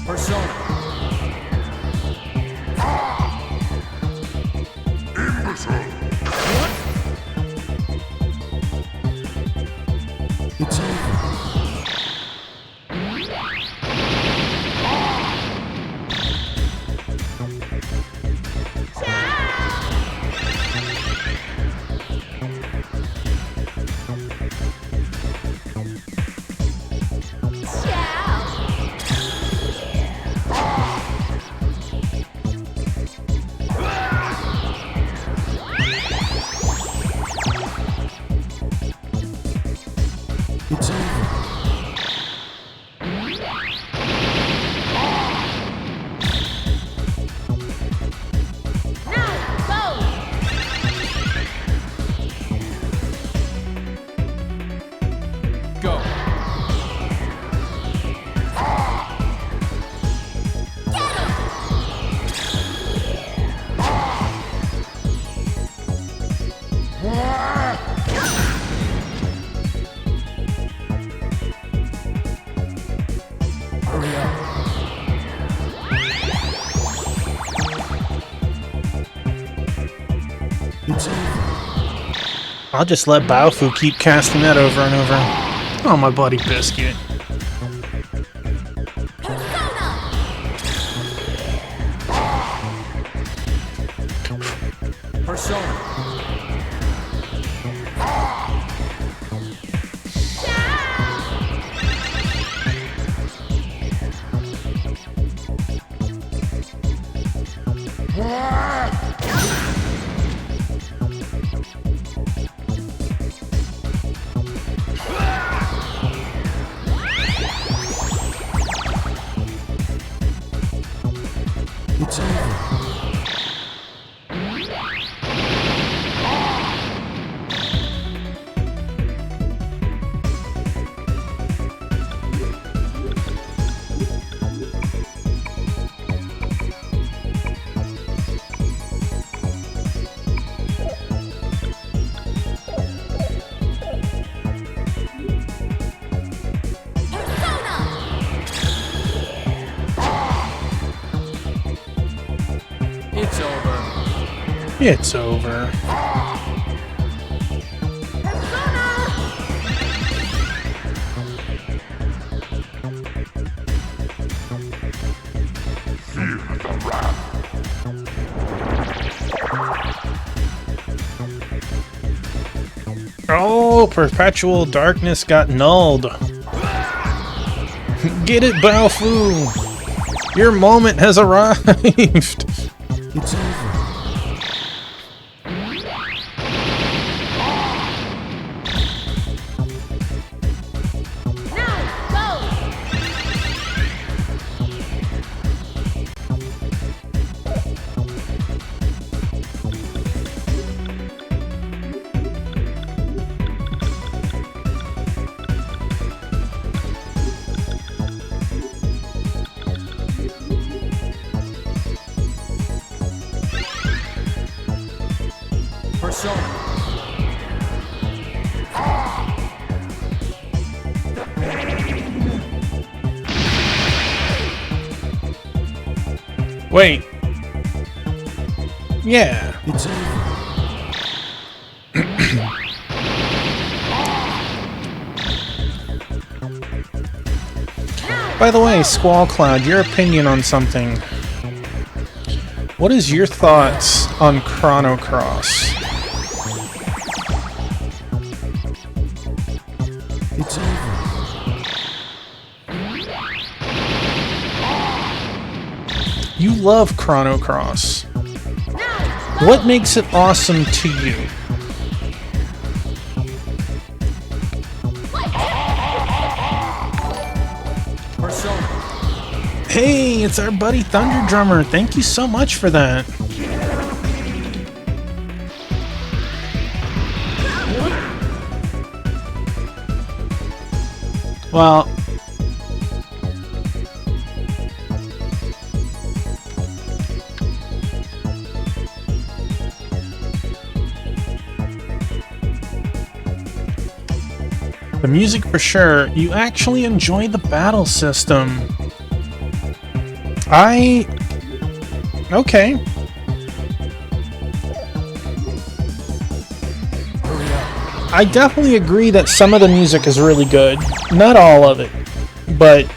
Persona. It's over. It's over. Go. Hurry up. It's over. I'll just let Baofu keep casting that over and over. Oh, my buddy Biscuit. Persona. It's over. It's over. It's over. Oh, Perpetual Darkness got nulled. Get it, Baofu! Your moment has arrived! It's over. Persona. Wait. Yeah. It's over. By the way, Squall Cloud, your opinion on something. What is your thoughts on Chrono Cross? It's over. You love Chrono Cross. What makes it awesome to you? Persona. Hey, it's our buddy Thunder Drummer. Thank you so much for that. Well, the music for sure. You actually enjoy the battle system. Okay. I definitely agree that some of the music is really good. Not all of it, but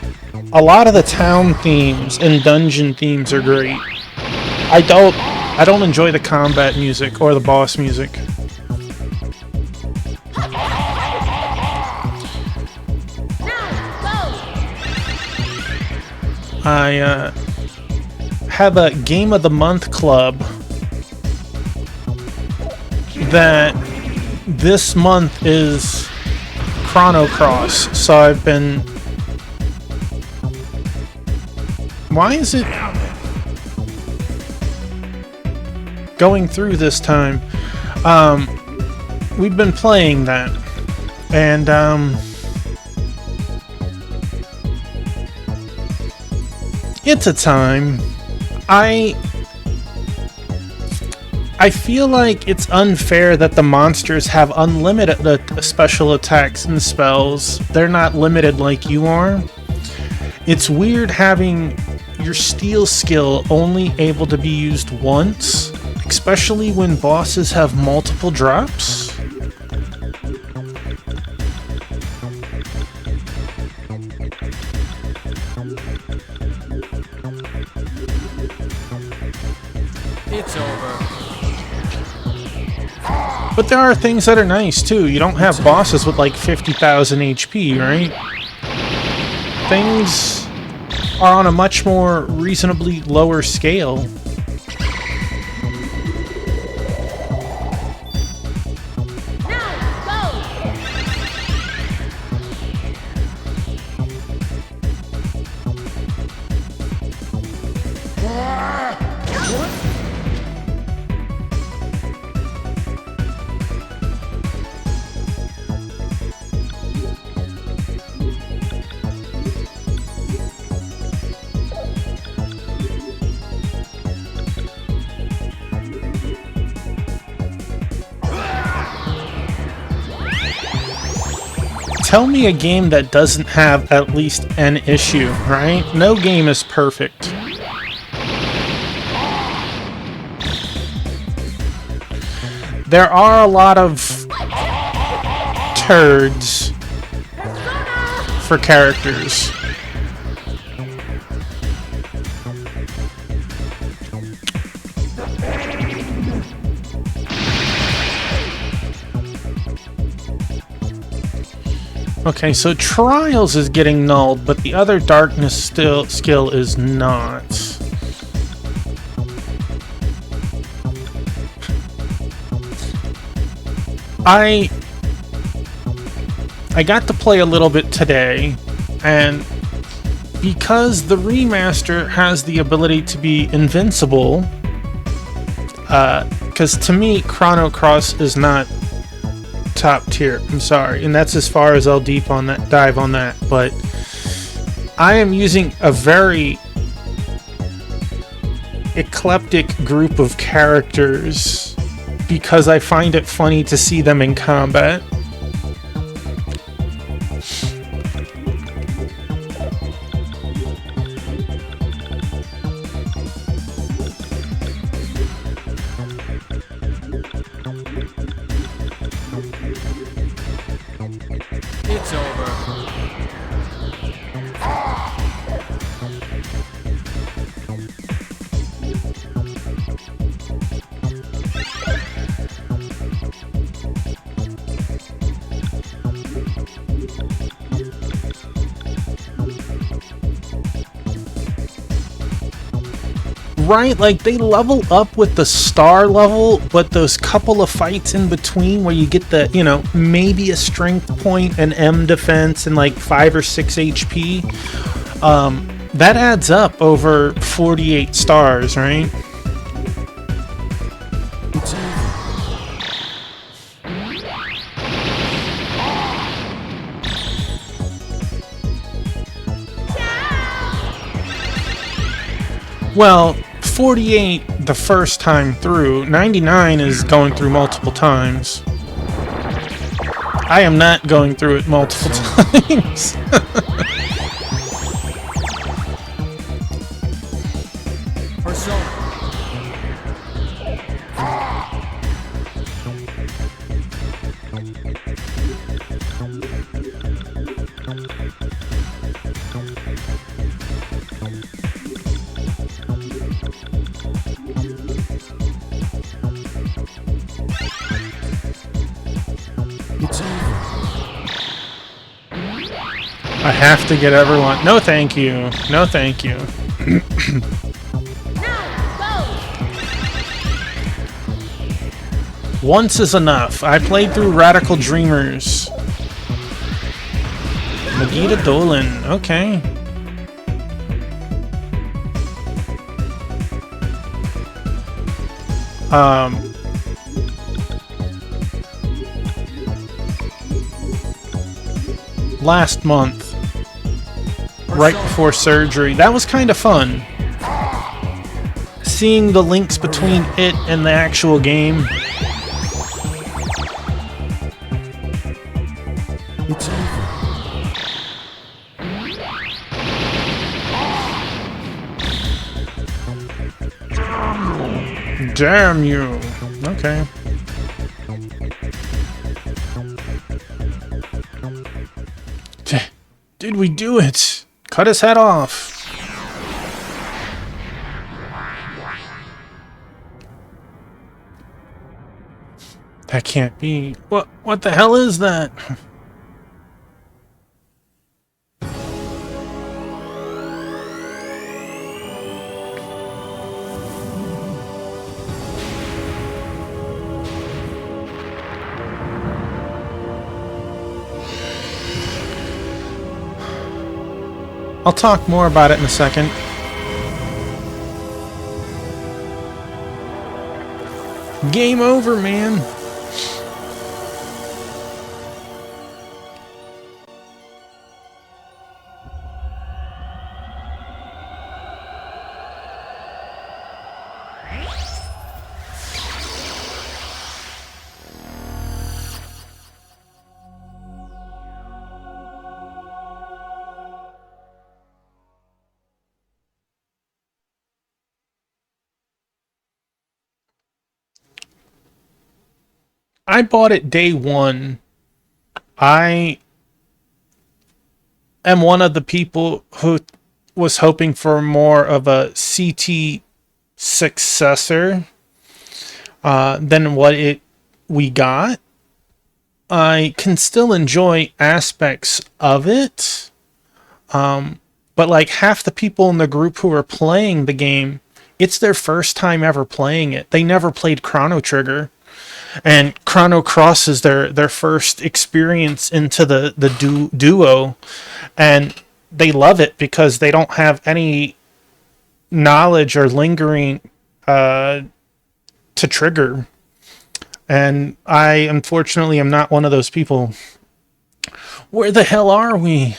a lot of the town themes and dungeon themes are great. I don't enjoy the combat music or the boss music. I have a Game of the Month club that this month is Chrono Cross, so I've been... Why is it going through this time? We've been playing that, and it's a time. I feel like it's unfair that the monsters have unlimited special attacks and spells. They're not limited like you are. It's weird having your steel skill only able to be used once, especially when bosses have multiple drops. It's over. But there are things that are nice too. You don't have bosses with like 50,000 HP, right? Things are on a much more reasonably lower scale. Tell me a game that doesn't have at least an issue, right? No game is perfect. There are a lot of turds for characters. Okay, so Trials is getting nulled, but the other Darkness skill is not. I got to play a little bit today, and because the remaster has the ability to be invincible, because to me, Chrono Cross is not top tier. I'm sorry, and that's as far as I'll dive on that. But I am using a very eclectic group of characters because I find it funny to see them in combat. It's over. Right, like they level up with the star level, but those couple of fights in between where you get the, you know, maybe a strength point, an M defense, and like 5 or 6 HP, that adds up over 48 stars, right? Well, 48 the first time through, 99 is going through multiple times. I am not going through it multiple times. Persona. I have to get everyone. No, thank you. No, thank you. Once is enough. I played through Radical Dreamers. Magita Dolan. Okay. Last month, right before surgery, that was kind of fun. Seeing the links between it and the actual game. It's over. Damn you. Okay. Did we do it? Cut his head off. That can't be. What the hell is that? I'll talk more about it in a second. Game over, man. I bought it day one. I am one of the people who was hoping for more of a CT successor than what we got. I can still enjoy aspects of it, but like half the people in the group who are playing the game, it's their first time ever playing it. They never played Chrono Trigger. And Chrono Cross is their first experience into the duo, and they love it because they don't have any knowledge or lingering to trigger. And I, unfortunately, am not one of those people. Where the hell are we?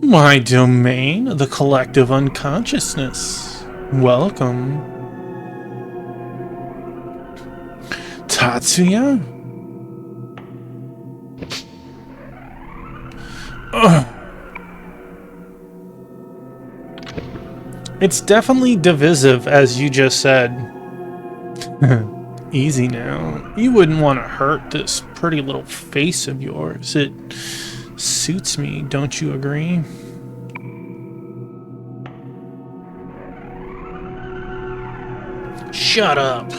My domain, the collective unconsciousness. Welcome. Tatsuya? Ugh. It's definitely divisive, as you just said. Easy now. You wouldn't want to hurt this pretty little face of yours. It suits me, don't you agree? Shut up.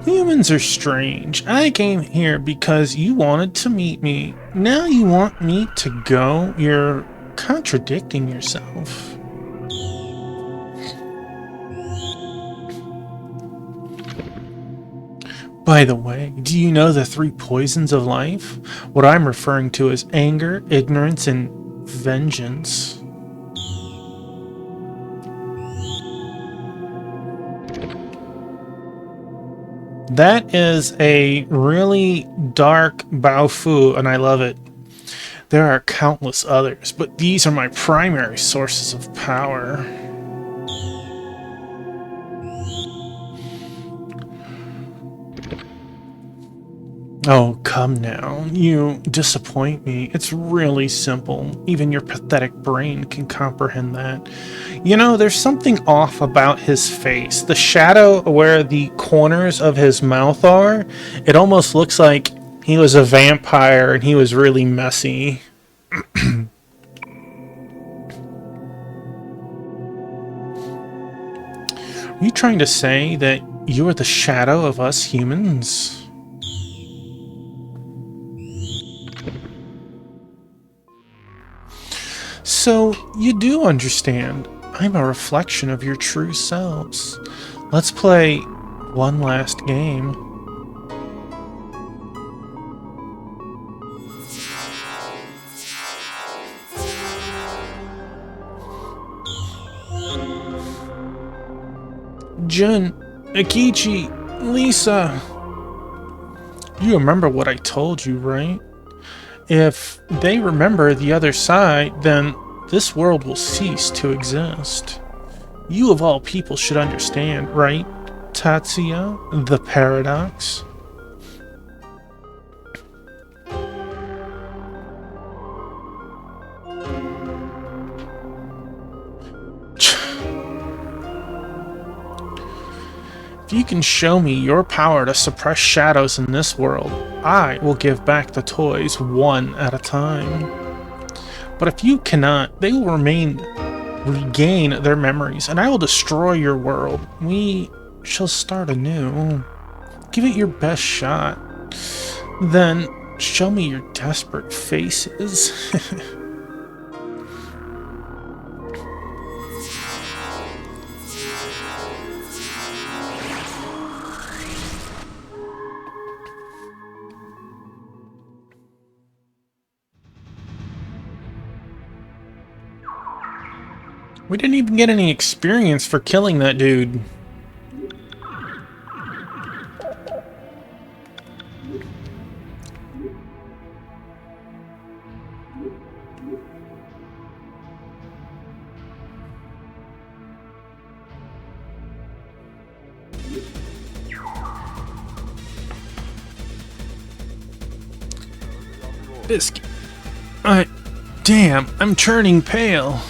Humans are strange. I came here because you wanted to meet me. Now you want me to go? You're contradicting yourself. By the way, do you know the 3 poisons of life? What I'm referring to is anger, ignorance, and vengeance. That is a really dark Baofu, and I love it. There are countless others, but these are my primary sources of power. Oh, come now. You disappoint me. It's really simple. Even your pathetic brain can comprehend that. You know, there's something off about his face. The shadow where the corners of his mouth are, it almost looks like he was a vampire and he was really messy. Are you trying to say that you are the shadow of us humans? So, you do understand. I'm a reflection of your true selves. Let's play one last game. Jun, Akechi, Lisa. You remember what I told you, right? If they remember the other side, then this world will cease to exist. You of all people should understand, right, Tatsuya? The paradox? If you can show me your power to suppress shadows in this world, I will give back the toys one at a time. But if you cannot, they will regain their memories, and I will destroy your world. We shall start anew. Give it your best shot. Then show me your desperate faces. We didn't even get any experience for killing that dude. Biscuit. Damn, I'm turning pale.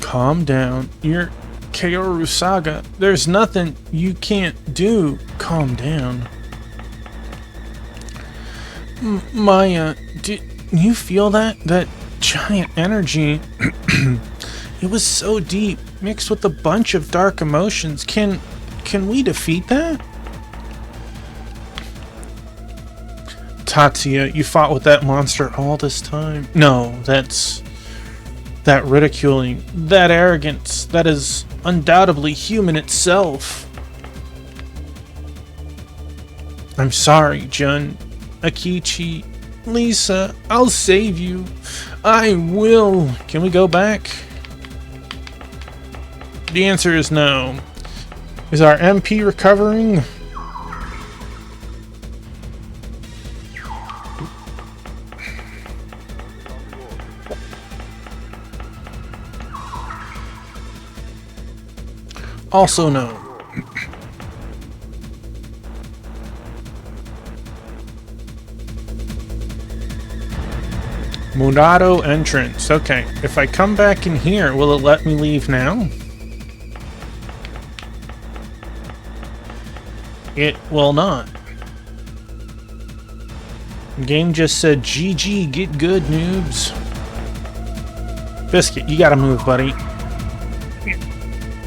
Calm down. You're Kaoru Saga. There's nothing you can't do. Calm down. Maya, did you feel that? That giant energy? It was so deep, mixed with a bunch of dark emotions. Can we defeat that? Tatsuya, you fought with that monster all this time. No, that ridiculing, that arrogance, that is undoubtedly human itself. I'm sorry, Jun, Akechi, Lisa, I'll save you. I will. Can we go back? The answer is no. Is our MP recovering? also known. Murado entrance. Okay, if I come back in here, will it let me leave now? It will not. Game just said, GG, get good, noobs. Biscuit, you gotta move, buddy.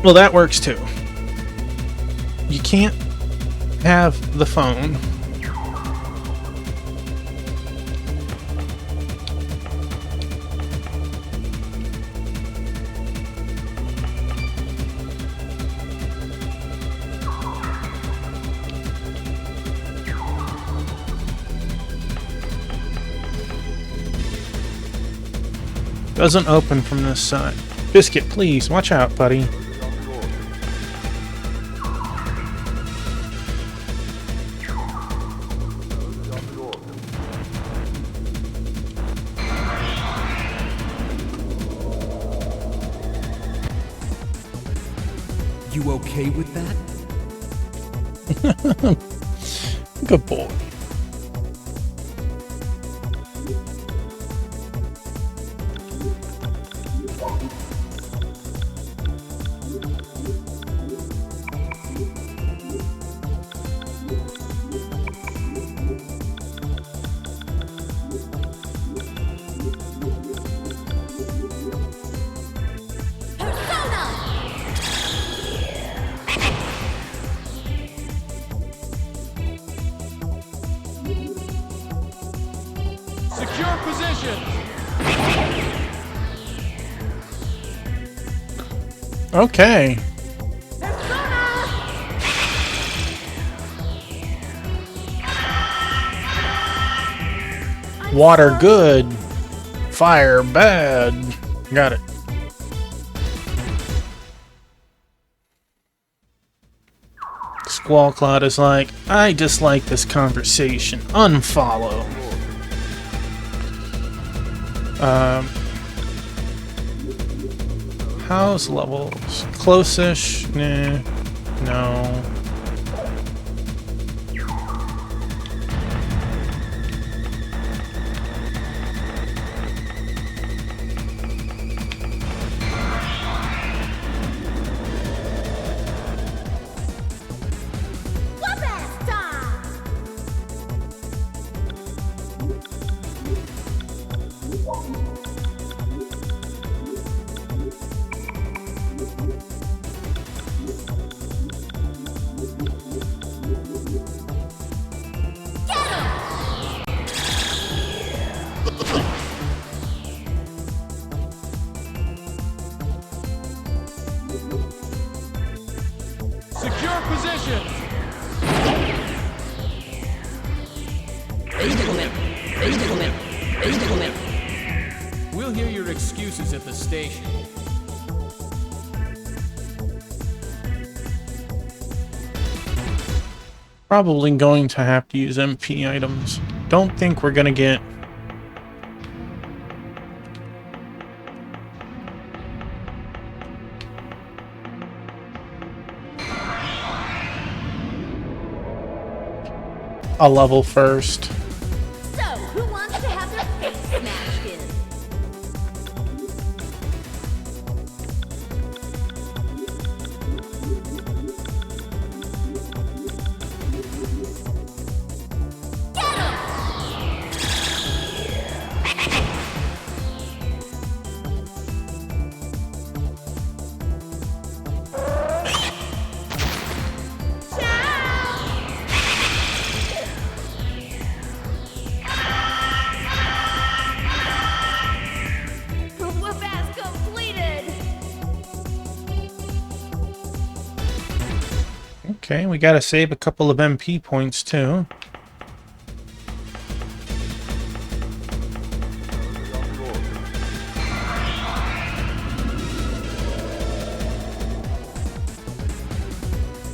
Well, that works too. You can't have the phone. Doesn't open from this side. Biscuit, please, watch out, buddy. You okay with that? Good boy. Secure position. Okay. Water good. Fire bad. Got it. Squall Cloud is like, I dislike this conversation. Unfollow. House levels. Close-ish? Nah. No. Secure position. We'll hear your excuses at the station. Probably going to have to use MP items. Don't think we're gonna get... a level first. So, who wants to have their face smashed in? Whoop-ass completed! Okay, we gotta save a couple of MP points too.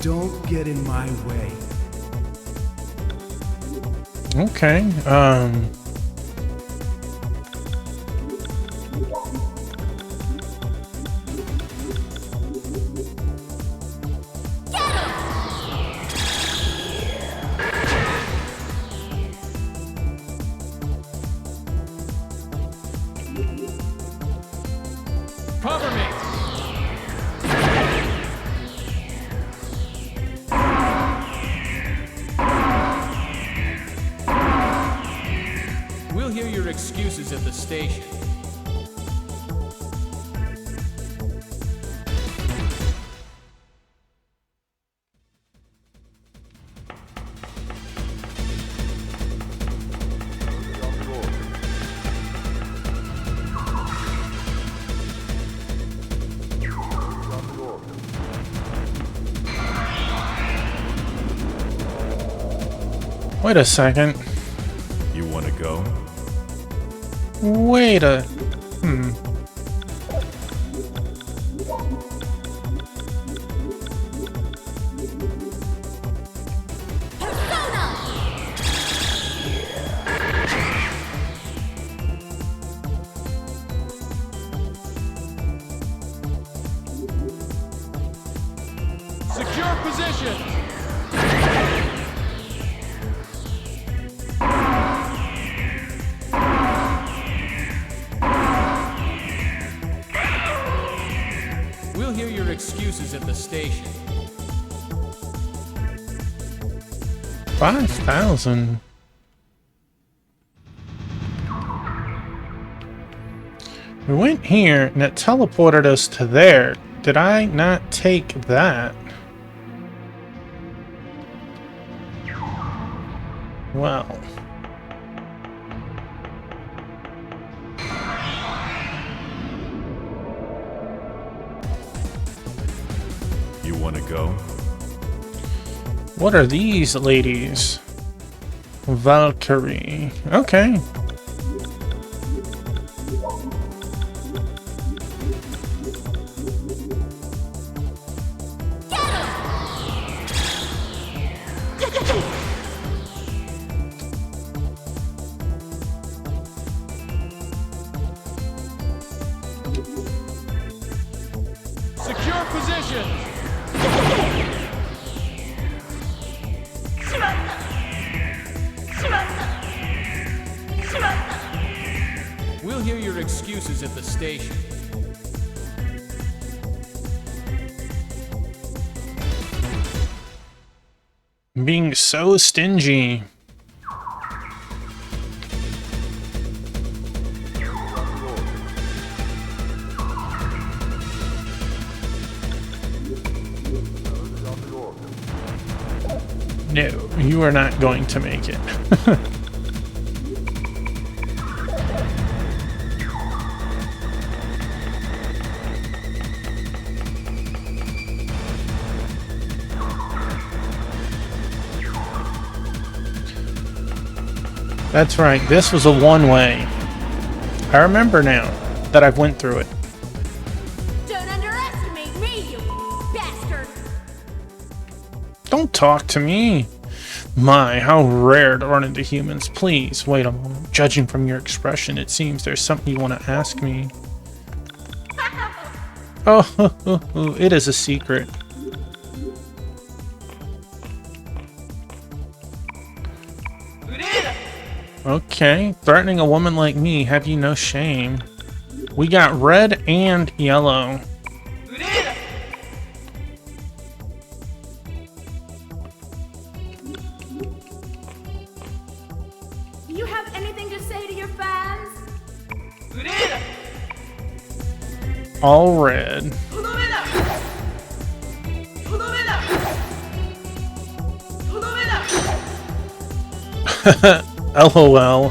Don't get in my way. Okay, We'll hear your excuses at the station. Wait a second. You want to go? Wait a... Secure position! We'll hear your excuses at the station. 5,000. We went here and it teleported us to there. Did I not take that? Well. You want to go? What are these ladies? Valkyrie. Okay. Secure position! We'll hear your excuses at the station. Being so stingy. No, you are not going to make it. That's right, this was a one-way. I remember now that I've went through it. Don't underestimate me, you bastard! Don't talk to me. My, how rare to run into humans. Please, wait a moment. Judging from your expression, it seems there's something you want to ask me. Oh, it is a secret. Okay, threatening a woman like me, have you no shame? We got red and yellow. You have anything to say to your fans? All red. LOL.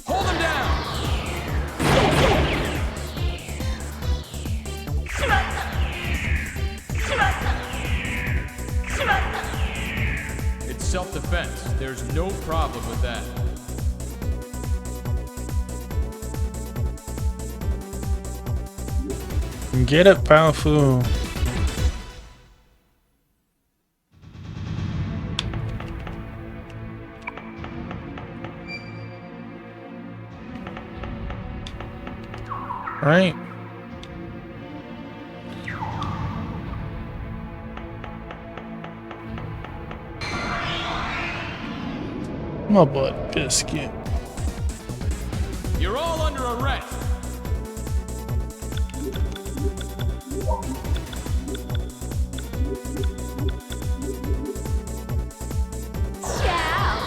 Hold him down! It's self-defense. There's no problem with that. Get it, Baofu. Right. My butt biscuit. You're all under arrest. Ciao.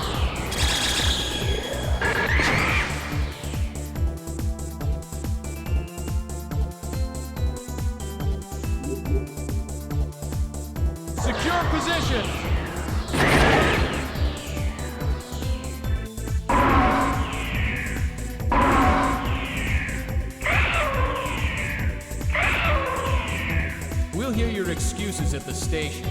Secure position. We'll hear your excuses at the station.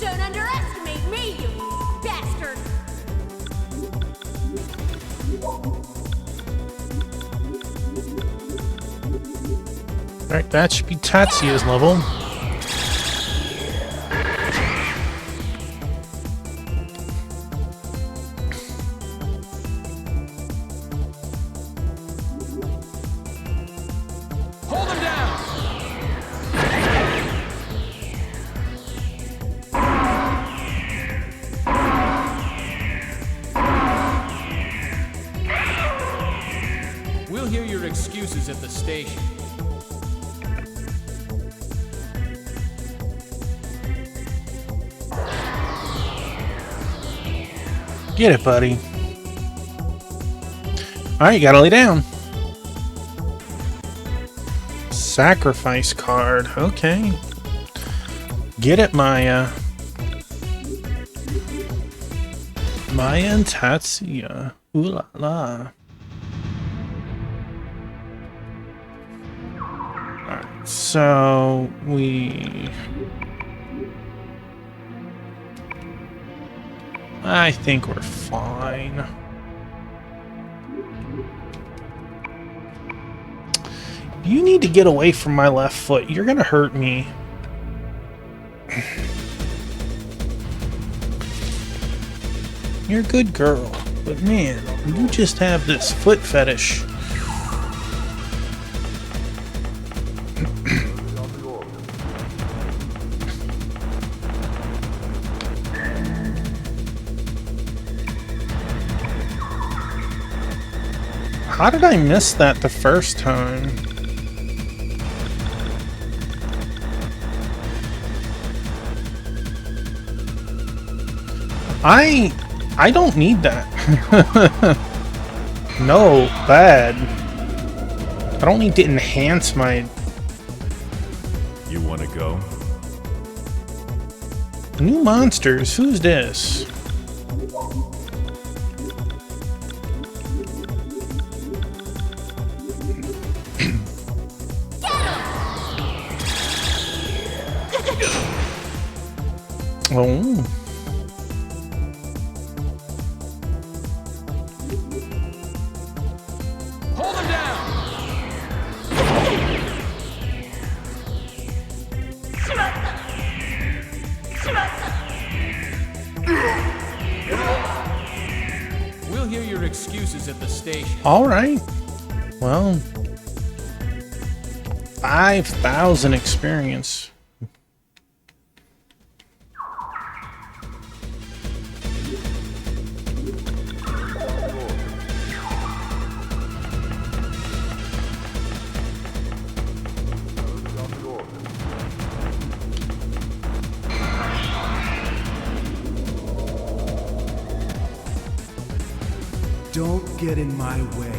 Don't underestimate me, you bastard. Alright, that should be Tatsuya's level. Hold him down. We'll hear your excuses at the station. Get it, buddy. Alright, you gotta lay down. Sacrifice card. Okay. Get it, Maya. Maya and Tatsuya. Ooh la la. Alright, so I think we're fine. You need to get away from my left foot. You're gonna hurt me. You're a good girl, but man, you just have this foot fetish. How did I miss that the first time? I don't need that. No, bad. I don't need to enhance my You want to go? new monsters. Who's this? Oh. Hold him down. We'll hear your excuses at the station. All right. Well, 5,000 experience. Don't get in my way.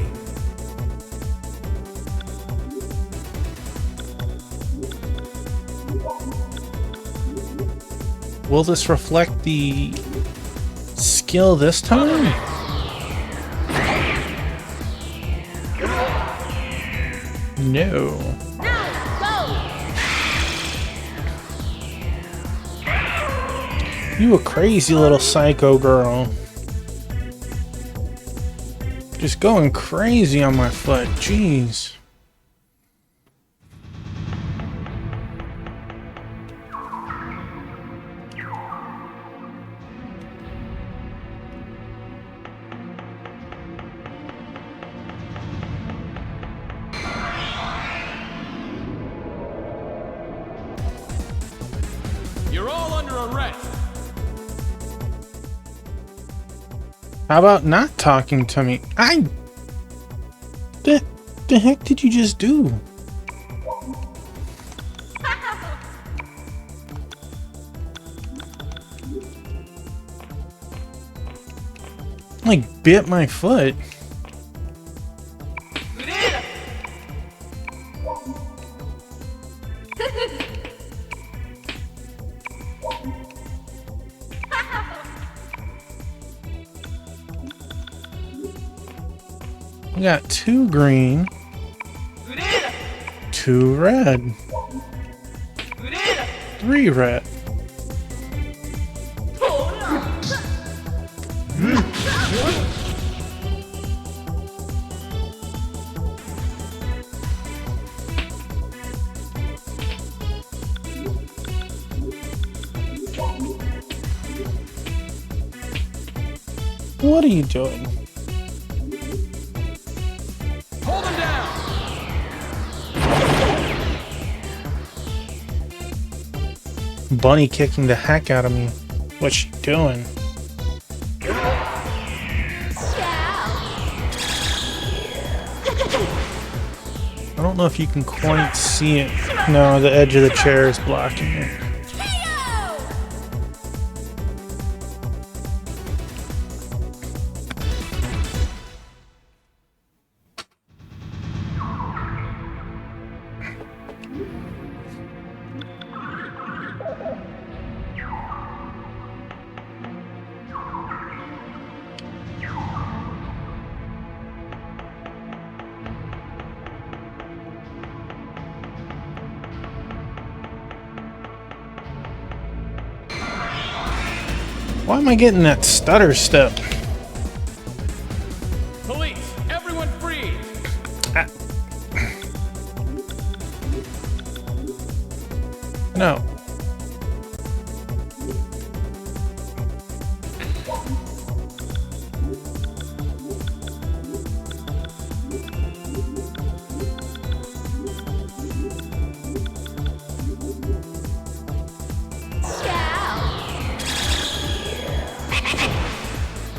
Will this reflect the skill this time? No. You a crazy little psycho girl. Just going crazy on my foot. Jeez. You're all under arrest. How about not talking to me? The heck did you just do? Like, bit my foot. We got 2 green, 2 red, 3 red. What are you doing? Hold him down. Bunny kicking the heck out of me. What's she doing? I don't know if you can quite see it. No, the edge of the chair is blocking it. Why am I getting that stutter step? Police, everyone freeze. No.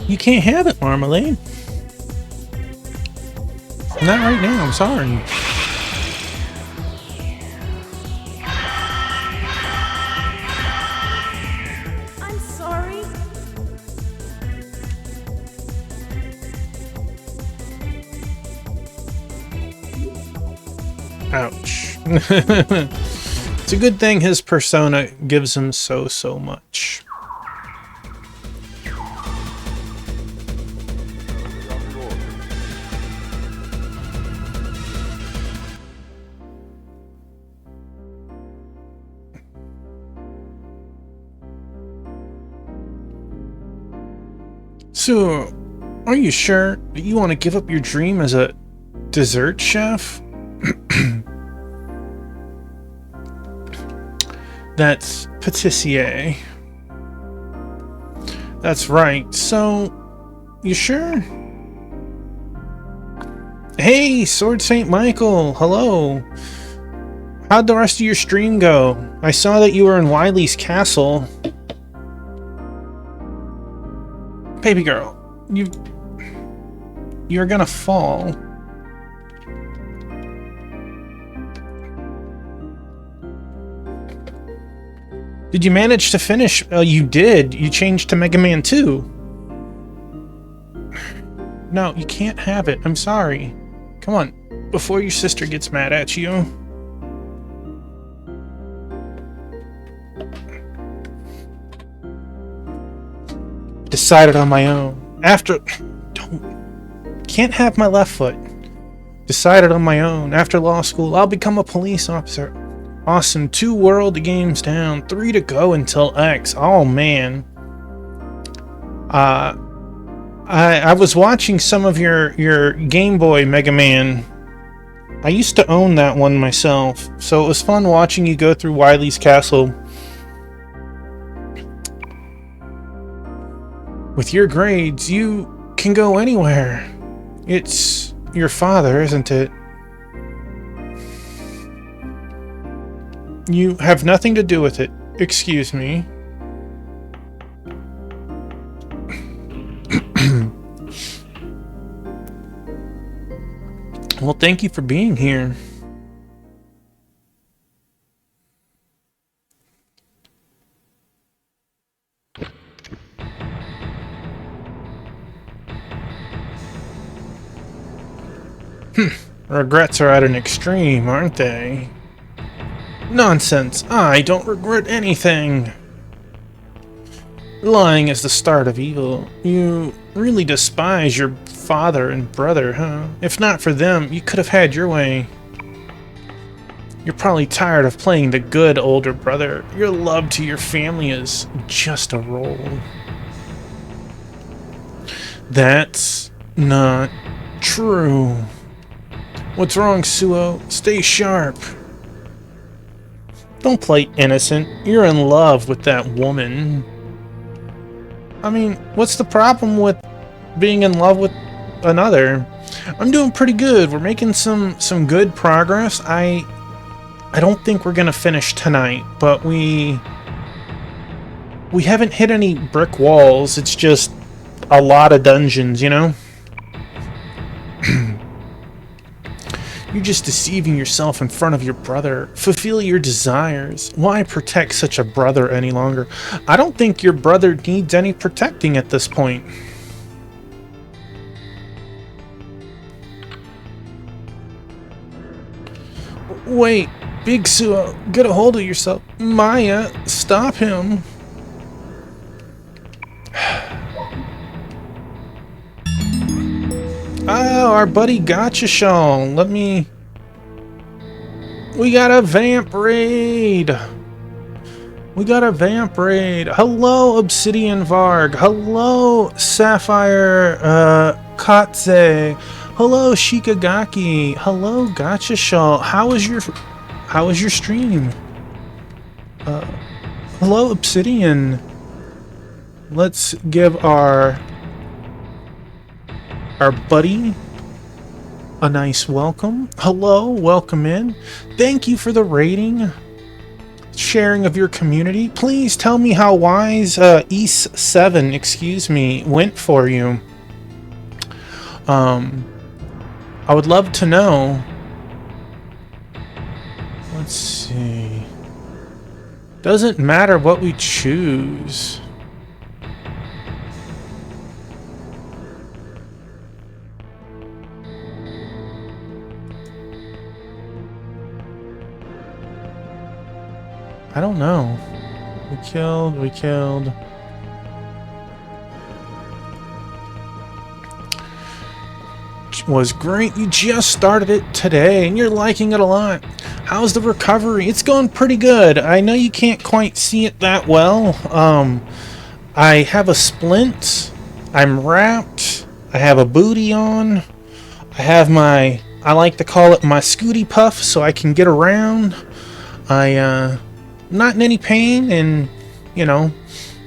You can't have it, Marmalade. Not right now, I'm sorry. I'm sorry. Ouch. It's a good thing his persona gives him so much. So, are you sure that you want to give up your dream as a dessert chef? That's pâtissier. That's right. So, you sure? Hey, Sword St. Michael. Hello. How'd the rest of your stream go? I saw that you were in Wily's castle. Baby girl, you're gonna fall. Did you manage to finish? You did. You changed to Mega Man 2. No, you can't have it. I'm sorry. Come on, before your sister gets mad at you. Decided on my own. Can't have my left foot. Decided on my own. After law school, I'll become a police officer. Awesome. 2 world games down. 3 to go until X. Oh, man. I was watching some of your Game Boy Mega Man. I used to own that one myself, so it was fun watching you go through Wily's castle. With your grades, you can go anywhere. It's your father, isn't it? You have nothing to do with it. Excuse me. Well, thank you for being here. Regrets are at an extreme, aren't they? Nonsense. I don't regret anything. Lying is the start of evil. You really despise your father and brother, huh? If not for them, you could have had your way. You're probably tired of playing the good older brother. Your love to your family is just a role. That's not true. What's wrong, Suo? Stay sharp. Don't play innocent. You're in love with that woman. I mean, what's the problem with being in love with another? I'm doing pretty good. We're making some good progress. I don't think we're gonna finish tonight, but we haven't hit any brick walls. It's just a lot of dungeons, you know? You're just deceiving yourself in front of your brother. Fulfill your desires. Why protect such a brother any longer? I don't think your brother needs any protecting at this point. Wait, Big Suo, get a hold of yourself. Maya, stop him. Oh, our buddy Gotcha-Shaw. We got a vamp raid. Hello, Obsidian Varg. Hello, Sapphire Katze. Hello, Shikagaki. Hello, Gotcha-Shaw. How was your stream? Hello, Obsidian. Let's give our buddy a nice welcome. Hello, welcome in. Thank you for the rating, sharing of your community. Please tell me how Wise East 7, excuse me, went for you. I would love to know. Let's see. Doesn't matter what we choose. I don't know. We killed. Was great. You just started it today and you're liking it a lot. How's the recovery? It's going pretty good. I know you can't quite see it that well. I have a splint. I'm wrapped. I have a booty on. I have I like to call it my Scooty Puff so I can get around. Not in any pain, and you know,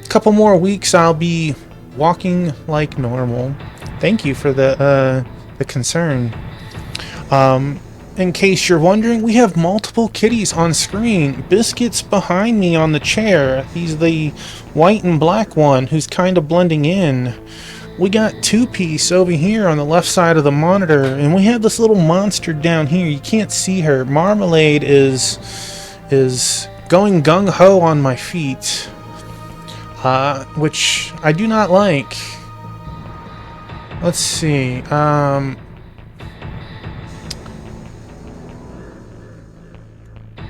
a couple more weeks I'll be walking like normal. Thank you for the concern. In case you're wondering, we have multiple kitties on screen. Biscuit's behind me on the chair. He's the white and black one who's kind of blending in. We got Two-Piece over here on the left side of the monitor, and we have this little monster down here. You can't see her. Marmalade is going gung-ho on my feet, which I do not like. Let's see,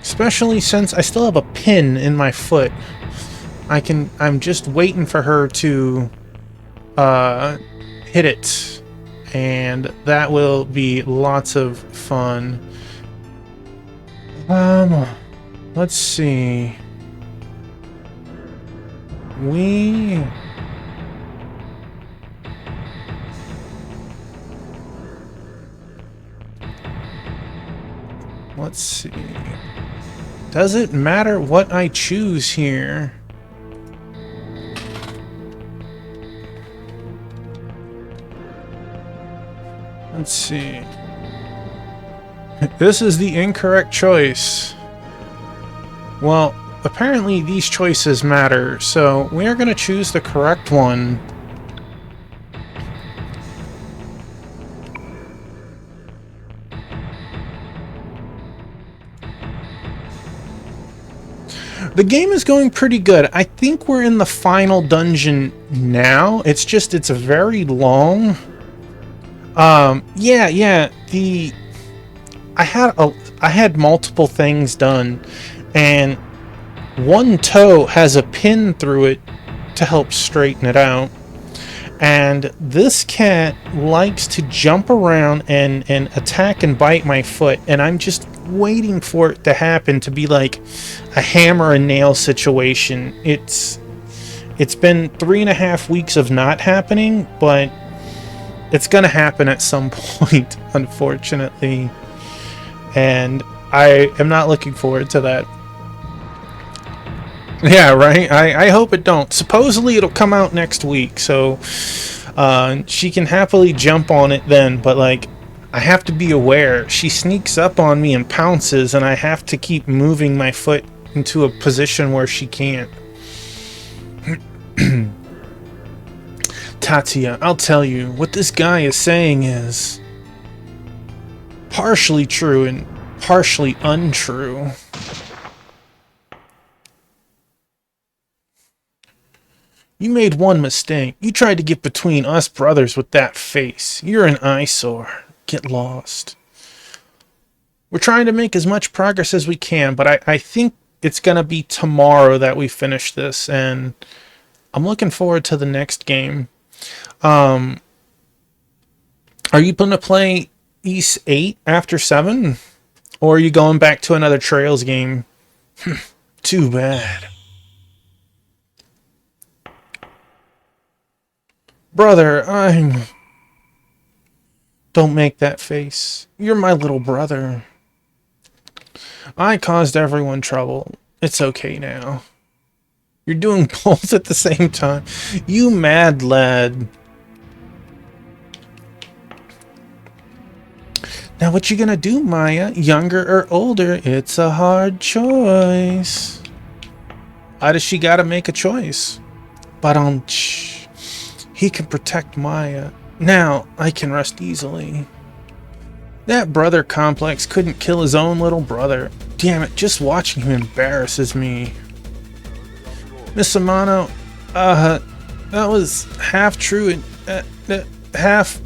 especially since I still have a pin in my foot. I'm just waiting for her to hit it, and that will be lots of fun. Let's see. Let's see. Does it matter what I choose here? Let's see. This is the incorrect choice. Well, apparently these choices matter, so we are going to choose the correct one. The game is going pretty good. I think we're in the final dungeon now. It's very long. Yeah. I had multiple things done, and one toe has a pin through it to help straighten it out. And this cat likes to jump around and attack and bite my foot, and I'm just waiting for it to happen to be like a hammer and nail situation. It's been 3.5 weeks of not happening, but it's gonna happen at some point, unfortunately. And I am not looking forward to that. Yeah, right? I hope it don't. Supposedly it'll come out next week, so she can happily jump on it then, but like, I have to be aware. She sneaks up on me and pounces, and I have to keep moving my foot into a position where she can't. Tatsuya, I'll tell you, what this guy is saying is partially true and partially untrue. You made one mistake. You tried to get between us brothers with that face. You're an eyesore. Get lost. We're trying to make as much progress as we can, but I think it's going to be tomorrow that we finish this, and I'm looking forward to the next game. Are you going to play Ys 8 after 7? Or are you going back to another Trails game? Too bad. Brother, Don't make that face. You're my little brother. I caused everyone trouble. It's okay now. You're doing both at the same time. You mad lad. Now what you gonna do, Maya? Younger or older? It's a hard choice. Why does she gotta make a choice? But he can protect Maya. Now I can rest easily. That brother complex couldn't kill his own little brother. Damn it, just watching him embarrasses me. Miss Amano, that was half true and half,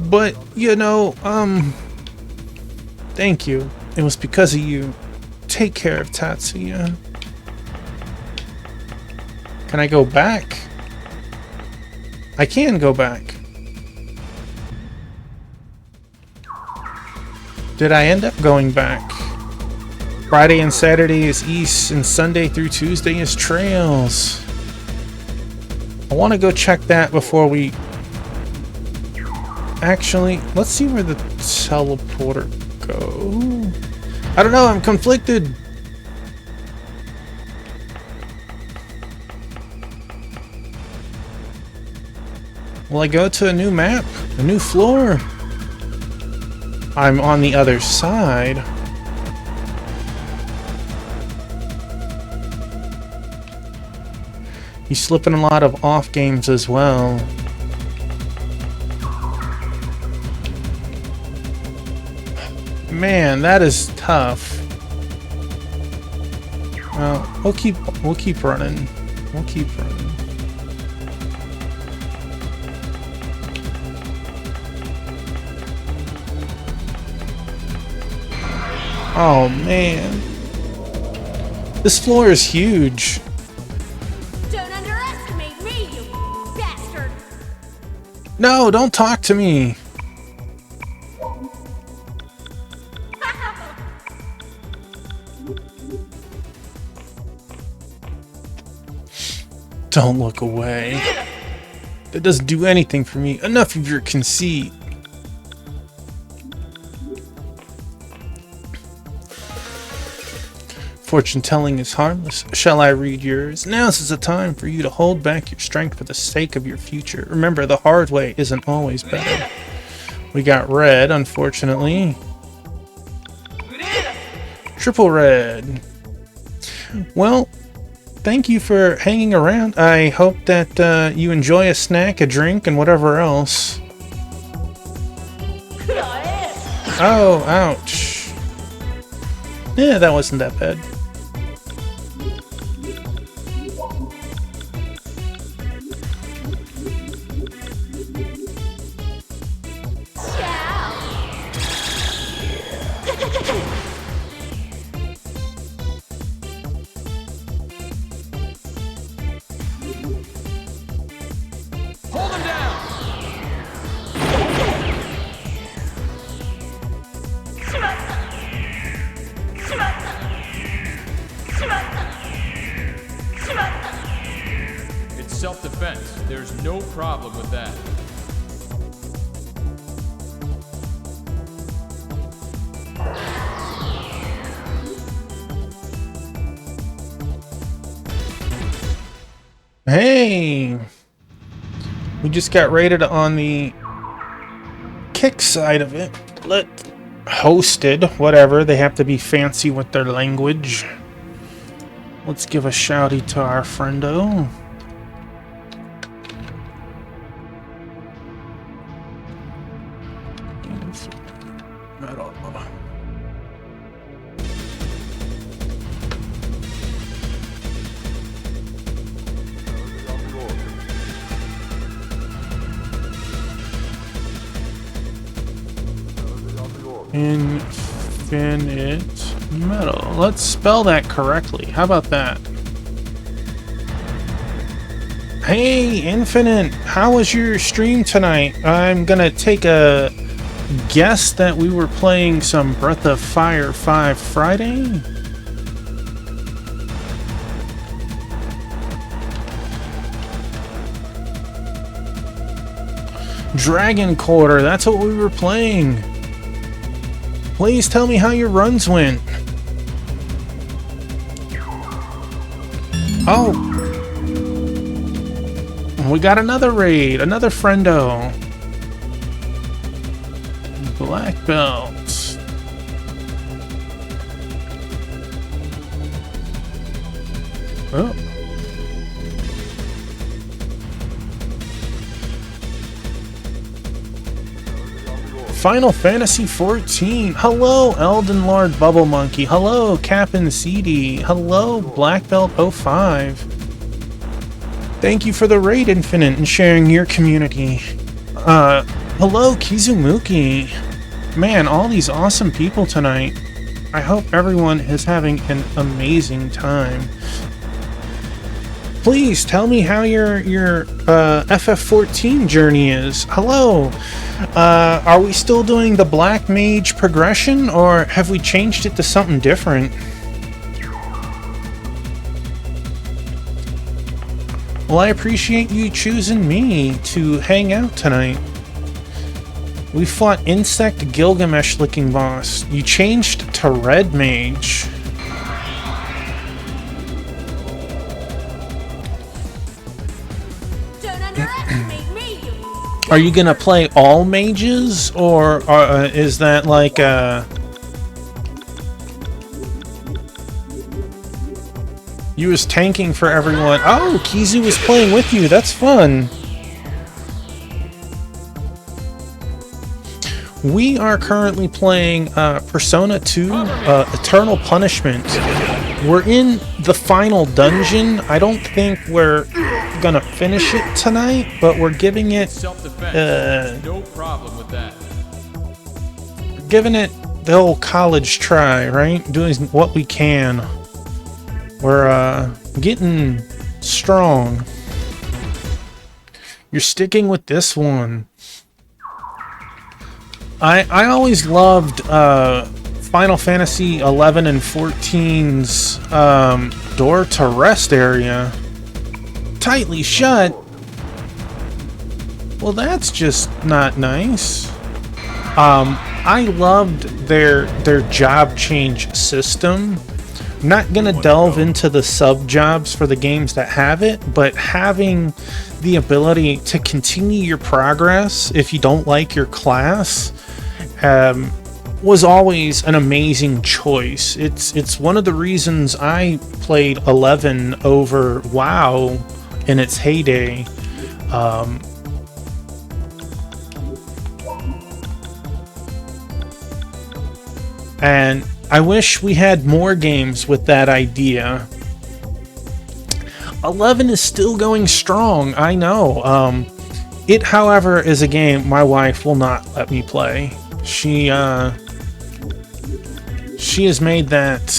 but you know, thank you. It was because of you. Take care of Tatsuya. Can I go back? I can go back. Did I end up going back? Friday and Saturday is Ys, and Sunday through Tuesday is Trails. I want to go check that before we... Actually, let's see where the teleporter goes. I don't know, I'm conflicted. Will I go to a new map? A new floor? I'm on the other side. He's slipping a lot of off games as well. Man, that is tough. Well, we'll keep running. We'll keep running. Oh man, this floor is huge. Don't underestimate me, you bastard! No, don't talk to me. Don't look away. That doesn't do anything for me. Enough of your conceit. Fortune telling is harmless. Shall I read yours? Now is the time for you to hold back your strength for the sake of your future. Remember, the hard way isn't always better. We got red, unfortunately. Triple red. Well, thank you for hanging around. I hope that you enjoy a snack, a drink, and whatever else. Oh, ouch. Yeah, that wasn't that bad. Hold him down! It's self-defense. There's no problem with that. Hey! We just got rated on the kick side of it. Hosted, whatever. They have to be fancy with their language. Let's give a shouty to our friendo. Infinite metal. Let's spell that correctly. How about that? Hey, Infinite! How was your stream tonight? I'm gonna take a guess that we were playing some Breath of Fire 5 Friday? Dragon Quarter, that's what we were playing. Please tell me how your runs went. Oh. We got another raid, another friendo. Black belt. Oh. Final Fantasy XIV. Hello, Elden Lord Bubble Monkey. Hello, Cap'n CD. Hello, Black Belt 05. Thank you for the raid, Infinite, and sharing your community. Hello, Kizumuki. Man, all these awesome people tonight. I hope everyone is having an amazing time. Please tell me how your FF14 journey is. Hello. Are we still doing the Black Mage progression, or have we changed it to something different? Well, I appreciate you choosing me to hang out tonight. We fought Insect Gilgamesh-looking boss. You changed to Red Mage. Are you gonna play all mages, or is that like you was tanking for everyone? Oh, Kizu was playing with you. That's fun. We are currently playing Persona 2 Eternal Punishment. We're in the final dungeon. I don't think we're gonna finish it tonight, but we're giving it no problem with that. Giving it the old college try, right? Doing what we can. We're getting strong. You're sticking with this one. I always loved Final Fantasy 11 and 14's door to rest area. Tightly shut. Well, that's just not nice. I loved their job change system. I'm not gonna delve into the sub jobs for the games that have it, but having the ability to continue your progress if you don't like your class, was always an amazing choice. It's one of the reasons I played 11 over WoW in its heyday. And I wish we had more games with that idea. 11 is still going strong, I know. It, however, is a game my wife will not let me play. She has made that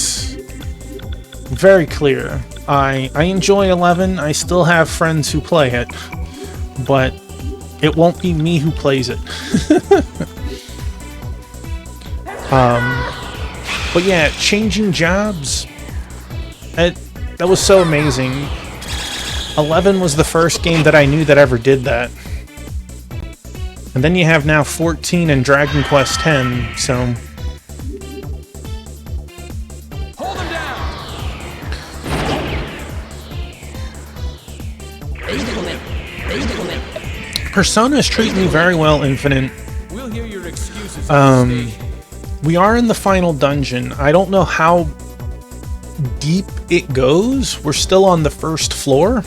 very clear. I enjoy 11. I still have friends who play it, but it won't be me who plays it. But yeah, changing jobs, that was so amazing. 11 was the first game that I knew that ever did that. And then you have now 14 and Dragon Quest X, so... Hold him down! Persona is treating me very well, Infinite. We'll hear your excuses on the stage. We are in the final dungeon. I don't know how deep it goes. We're still on the first floor.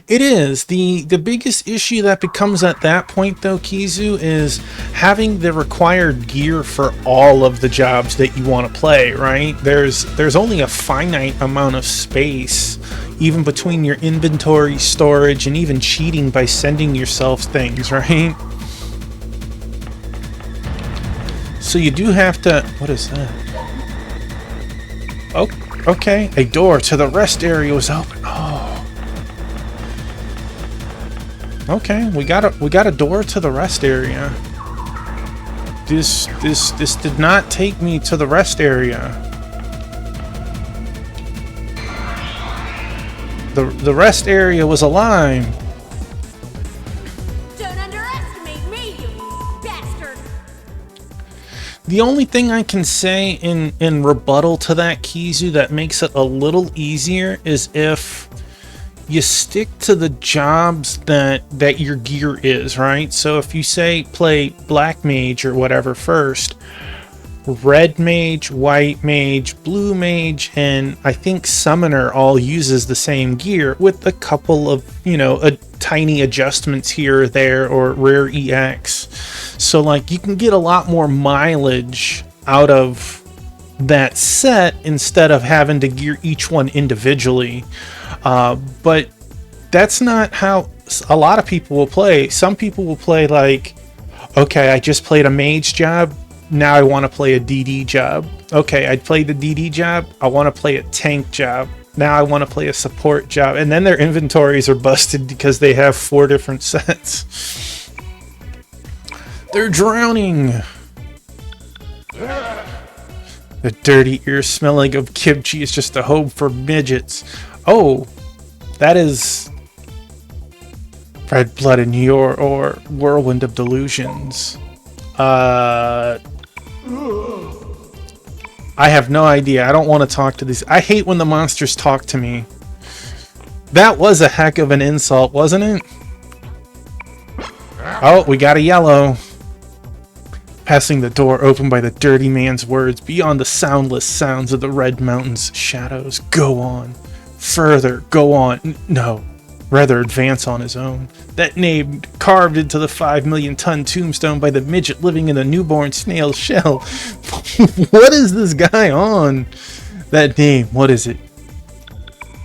It is. The biggest issue that becomes at that point, though, Kizu, is having the required gear for all of the jobs that you want to play, right? There's only a finite amount of space, even between your inventory, storage, and even cheating by sending yourself things, right? So you do have to... What is that? Oh, okay. A door to the rest area was open. Oh. Okay, we got a door to the rest area. This did not take me to the rest area. The rest area was a lie. Don't underestimate me, you bastard! The only thing I can say in rebuttal to that, Kizu, that makes it a little easier is if you stick to the jobs that your gear is, right? So if you say play Black Mage or whatever first, Red Mage, White Mage, Blue Mage, and I think Summoner all uses the same gear with a couple of, tiny adjustments here or there, or rare EX. So like you can get a lot more mileage out of that set instead of having to gear each one individually. But that's not how a lot of people will play. Some people will play like, okay, I just played a mage job, now I want to play a DD job. Okay, I played the DD job, I want to play a tank job. Now I want to play a support job. And then their inventories are busted because they have 4 different sets. They're drowning. The dirty ear smelling of kimchi is just a home for midgets. Oh, that is Red Blood in New York or Whirlwind of Delusions. I have no idea. I don't want to talk to these. I hate when the monsters talk to me. That was a heck of an insult, wasn't it? Oh, we got a yellow. Passing the door open by the dirty man's words, beyond the soundless sounds of the Red Mountains shadows. Go on. Further. Go on. No. Rather advance on his own. That name carved into the 5 million ton tombstone by the midget living in a newborn snail shell. What is this guy on? That name, what is it?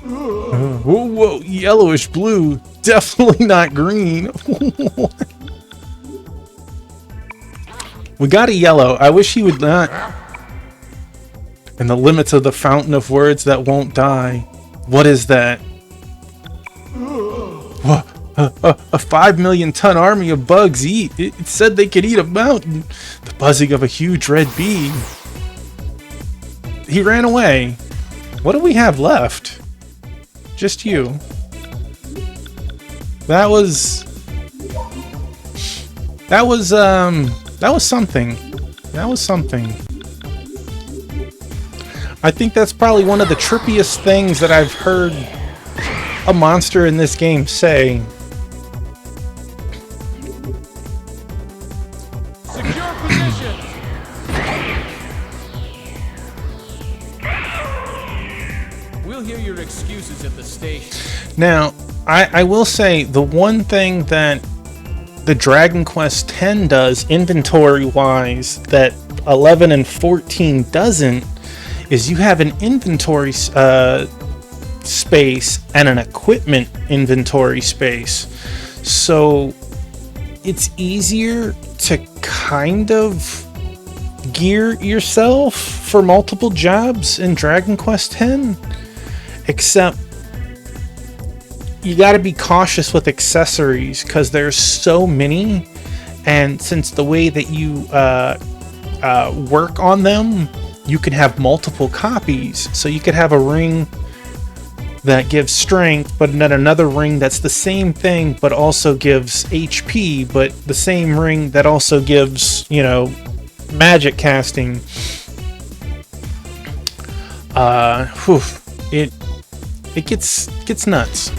Whoa, yellowish blue. Definitely not green. We got a yellow. I wish he would not. And the limits of the fountain of words that won't die. What is that? A 5 million ton army of bugs eat. It said they could eat a mountain. The buzzing of a huge red bee. He ran away. What do we have left? Just you. That was something. That was something. I think that's probably one of the trippiest things that I've heard a monster in this game say. Secure position! your excuses at the station. Now, I will say the one thing that the Dragon Quest X does inventory-wise that 11 and 14 doesn't is you have an inventory space and an equipment inventory space. So it's easier to kind of gear yourself for multiple jobs in Dragon Quest X, except you got to be cautious with accessories because there's so many, and since the way that you work on them, you can have multiple copies. So you could have a ring that gives strength, but then another ring that's the same thing but also gives HP, but the same ring that also gives, you know, magic casting. It gets nuts.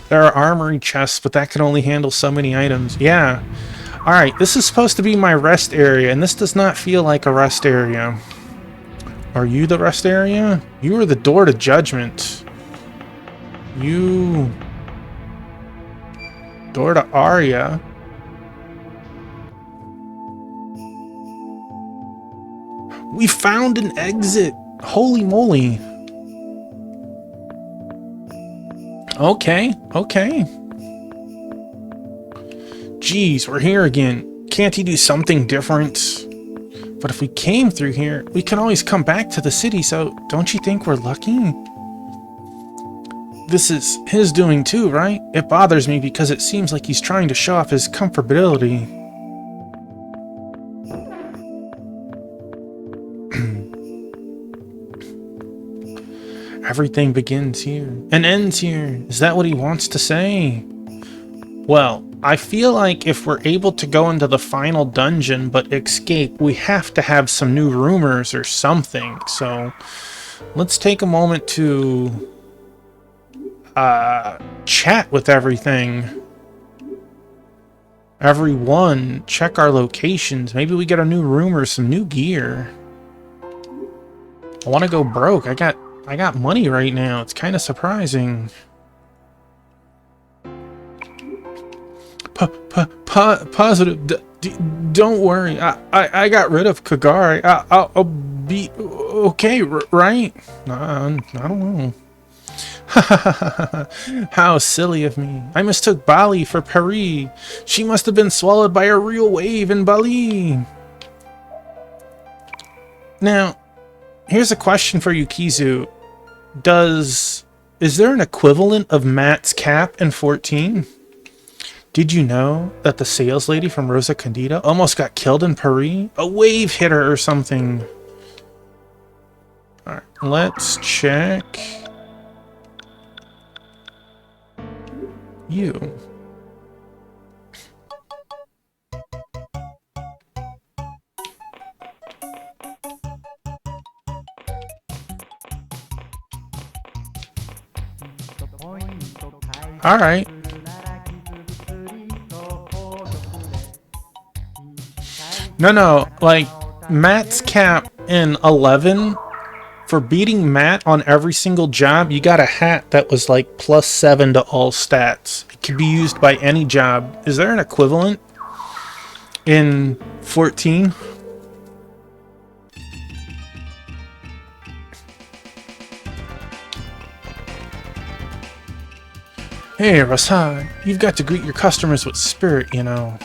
There are armory chests, but that can only handle so many items. Yeah. Alright, this is supposed to be my rest area, and this does not feel like a rest area. Are you the rest area? You are the door to judgment. You... door to Aria. We found an exit! Holy moly. Okay, okay. Jeez, we're here again. Can't he do something different? But if we came through here, we can always come back to the city, so don't you think we're lucky? This is his doing too, right? It bothers me because it seems like he's trying to show off his comfortability. Everything begins here and ends here. Is that what he wants to say? Well, I feel like if we're able to go into the final dungeon but escape, we have to have some new rumors or something. So let's take a moment to chat with everything. Everyone, check our locations. Maybe we get a new rumor, some new gear. I want to go broke. I got money right now. It's kind of surprising. Positive. Don't worry. I got rid of Kagari. I'll be okay, right? I don't know. How silly of me. I mistook Bali for Paris. She must have been swallowed by a real wave in Bali. Now, here's a question for you, Kizu. Is there an equivalent of Matt's cap in 14? Did you know that the sales lady from Rosa Candida almost got killed in Paris? A wave hit her or something. Alright, let's check. You. Alright. No, like, Matt's cap in 11, for beating Matt on every single job, you got a hat that was like +7 to all stats. It could be used by any job. Is there an equivalent in 14? Hey, Rasad, you've got to greet your customers with spirit, you know.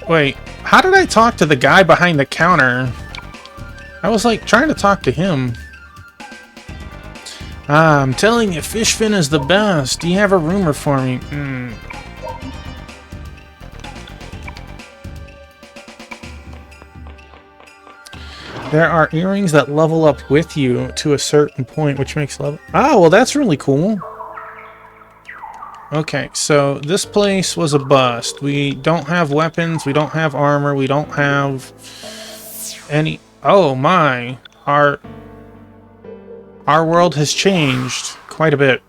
Wait, how did I talk to the guy behind the counter? I was like trying to talk to him. I'm telling you, Fishfin is the best. Do you have a rumor for me? There are earrings that level up with you to a certain point, which makes level... Oh, well, that's really cool. Okay, so this place was a bust. We don't have weapons, we don't have armor, we don't have any... Oh my, our world has changed quite a bit.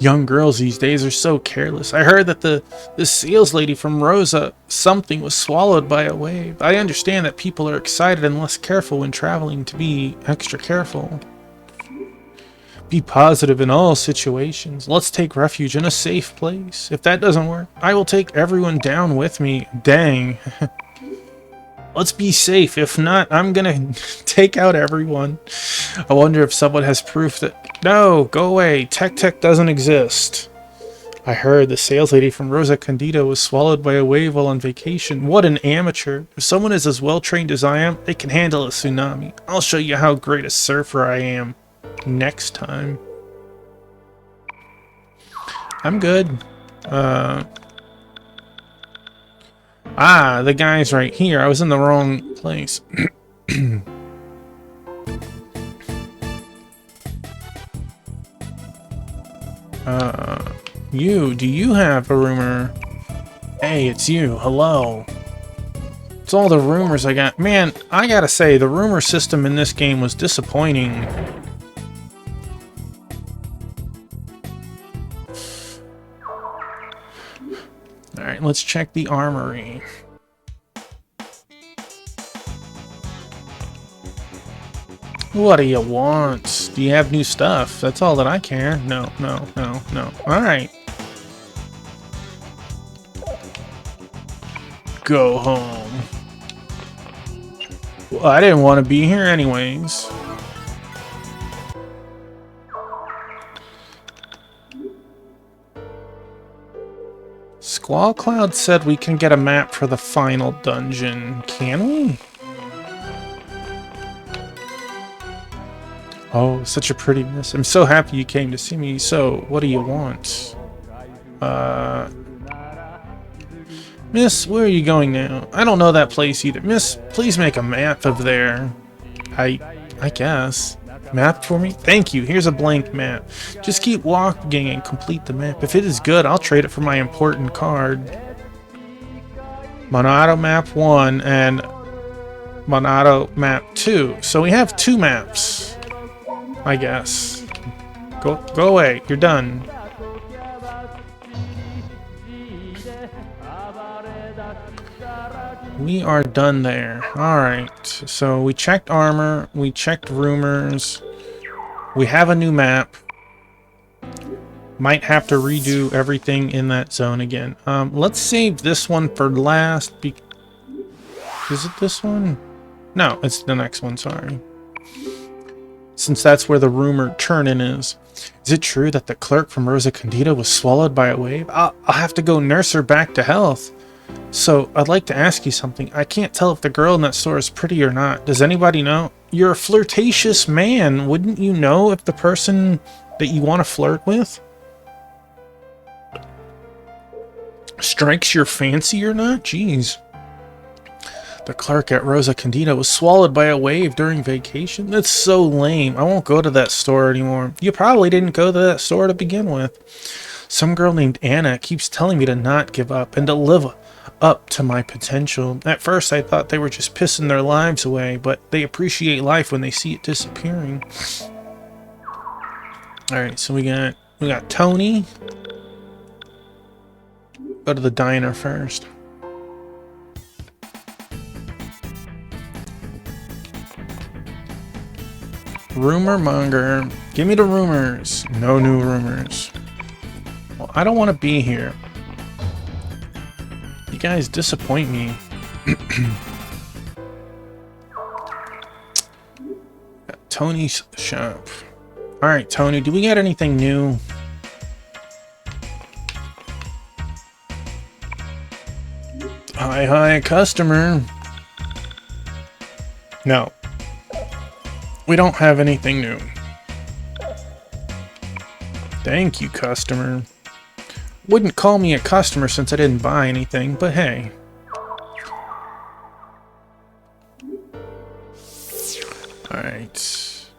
Young girls these days are so careless. I heard that the sales lady from Rosa, something was swallowed by a wave. I understand that people are excited and less careful when traveling to be extra careful. Be positive in all situations. Let's take refuge in a safe place. If that doesn't work, I will take everyone down with me. Dang. Let's be safe. If not, I'm gonna take out everyone. I wonder if someone has proof that... No, go away. Tech doesn't exist. I heard the sales lady from Rosa Condita was swallowed by a wave while on vacation. What an amateur. If someone is as well trained as I am, they can handle a tsunami. I'll show you how great a surfer I am. Next time. I'm good. The guy's right here. I was in the wrong place. Do you have a rumor? Hey, it's you. Hello. It's all the rumors I got. Man, I gotta say, the rumor system in this game was disappointing. Alright, let's check the armory. What do you want? Do you have new stuff? That's all that I care. No. Alright. Go home. Well, I didn't want to be here anyways. Squall Cloud said we can get a map for the final dungeon. Can we? Oh, such a pretty miss. I'm so happy you came to see me. So, what do you want? Miss, where are you going now? I don't know that place either. Miss, please make a map of there. I guess. Map for me? Thank you. Here's a blank map. Just keep walking and complete the map. If it is good, I'll trade it for my important card. Monado Map 1 and Monado Map 2. So we have 2 maps. I guess. Go away. You're done. We are done there. Alright. So we checked armor. We checked rumors. We have a new map. Might have to redo everything in that zone again. Let's save this one for last. Is it this one? No, it's the next one. Sorry. Since that's where the rumor turn-in is. Is it true that the clerk from Rosa Condita was swallowed by a wave? I'll have to go nurse her back to health. So, I'd like to ask you something. I can't tell if the girl in that store is pretty or not. Does anybody know? You're a flirtatious man. Wouldn't you know if the person that you want to flirt with strikes your fancy or not? Jeez. The clerk at Rosa Condita was swallowed by a wave during vacation? That's so lame. I won't go to that store anymore. You probably didn't go to that store to begin with. Some girl named Anna keeps telling me to not give up and to live up to my potential. At first I thought they were just pissing their lives away, but they appreciate life when they see it disappearing. Alright, so we got Tony. Go to the diner first. Rumor monger. Give me the rumors. No new rumors. Well, I don't want to be here. You guys disappoint me. Tony's shop. Alright, Tony, do we got anything new? Hi, customer. No. We don't have anything new. Thank you, customer. Wouldn't call me a customer since I didn't buy anything, but hey. Alright.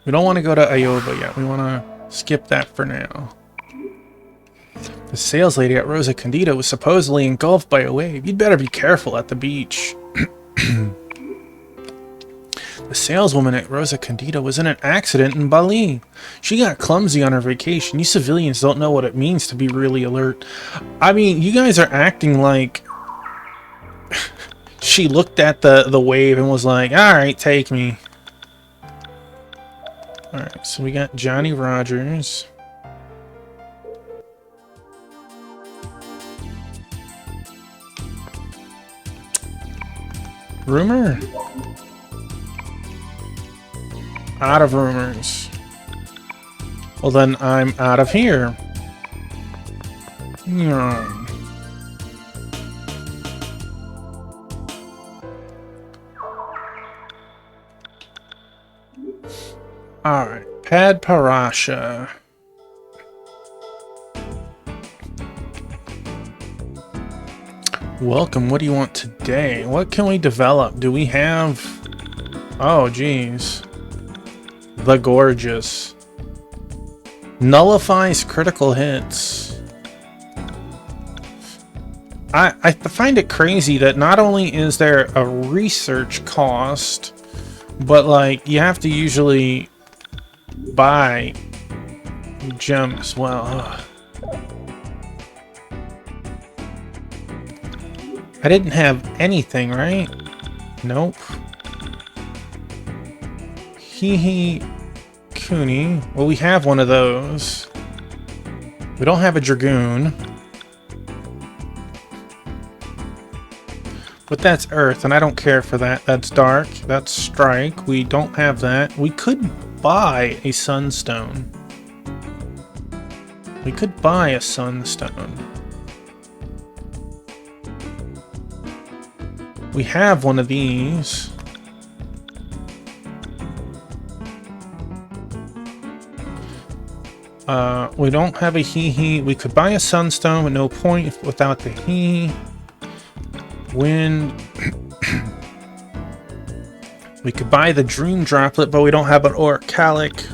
We don't want to go to Ioba yet. We want to skip that for now. The sales lady at Rosa Condita was supposedly engulfed by a wave. You'd better be careful at the beach. The saleswoman at Rosa Condita was in an accident in Bali. She got clumsy on her vacation. You civilians don't know what it means to be really alert. I mean, you guys are acting like she looked at the wave and was like, alright, take me. Alright, so we got Johnny Rogers. Rumor? Out of rumors. Well, then I'm out of here. Yeah. Alright, Pad Parasha. Welcome, what do you want today? What can we develop? Do we have... Oh, geez. The Gorgeous. Nullifies critical hits. I find it crazy that not only is there a research cost, but like you have to usually buy gem as well. Ugh. I didn't have anything, right? Nope. Hee Cooney. Well, we have one of those. We don't have a Dragoon. But that's Earth, and I don't care for that. That's Dark. That's Strike. We don't have that. We could buy a Sunstone. We could buy a Sunstone. We have one of these. We don't have a Hee. We could buy a Sunstone, but no point without the Hee. Wind. We could buy the Dream Droplet, but we don't have an Orcalic.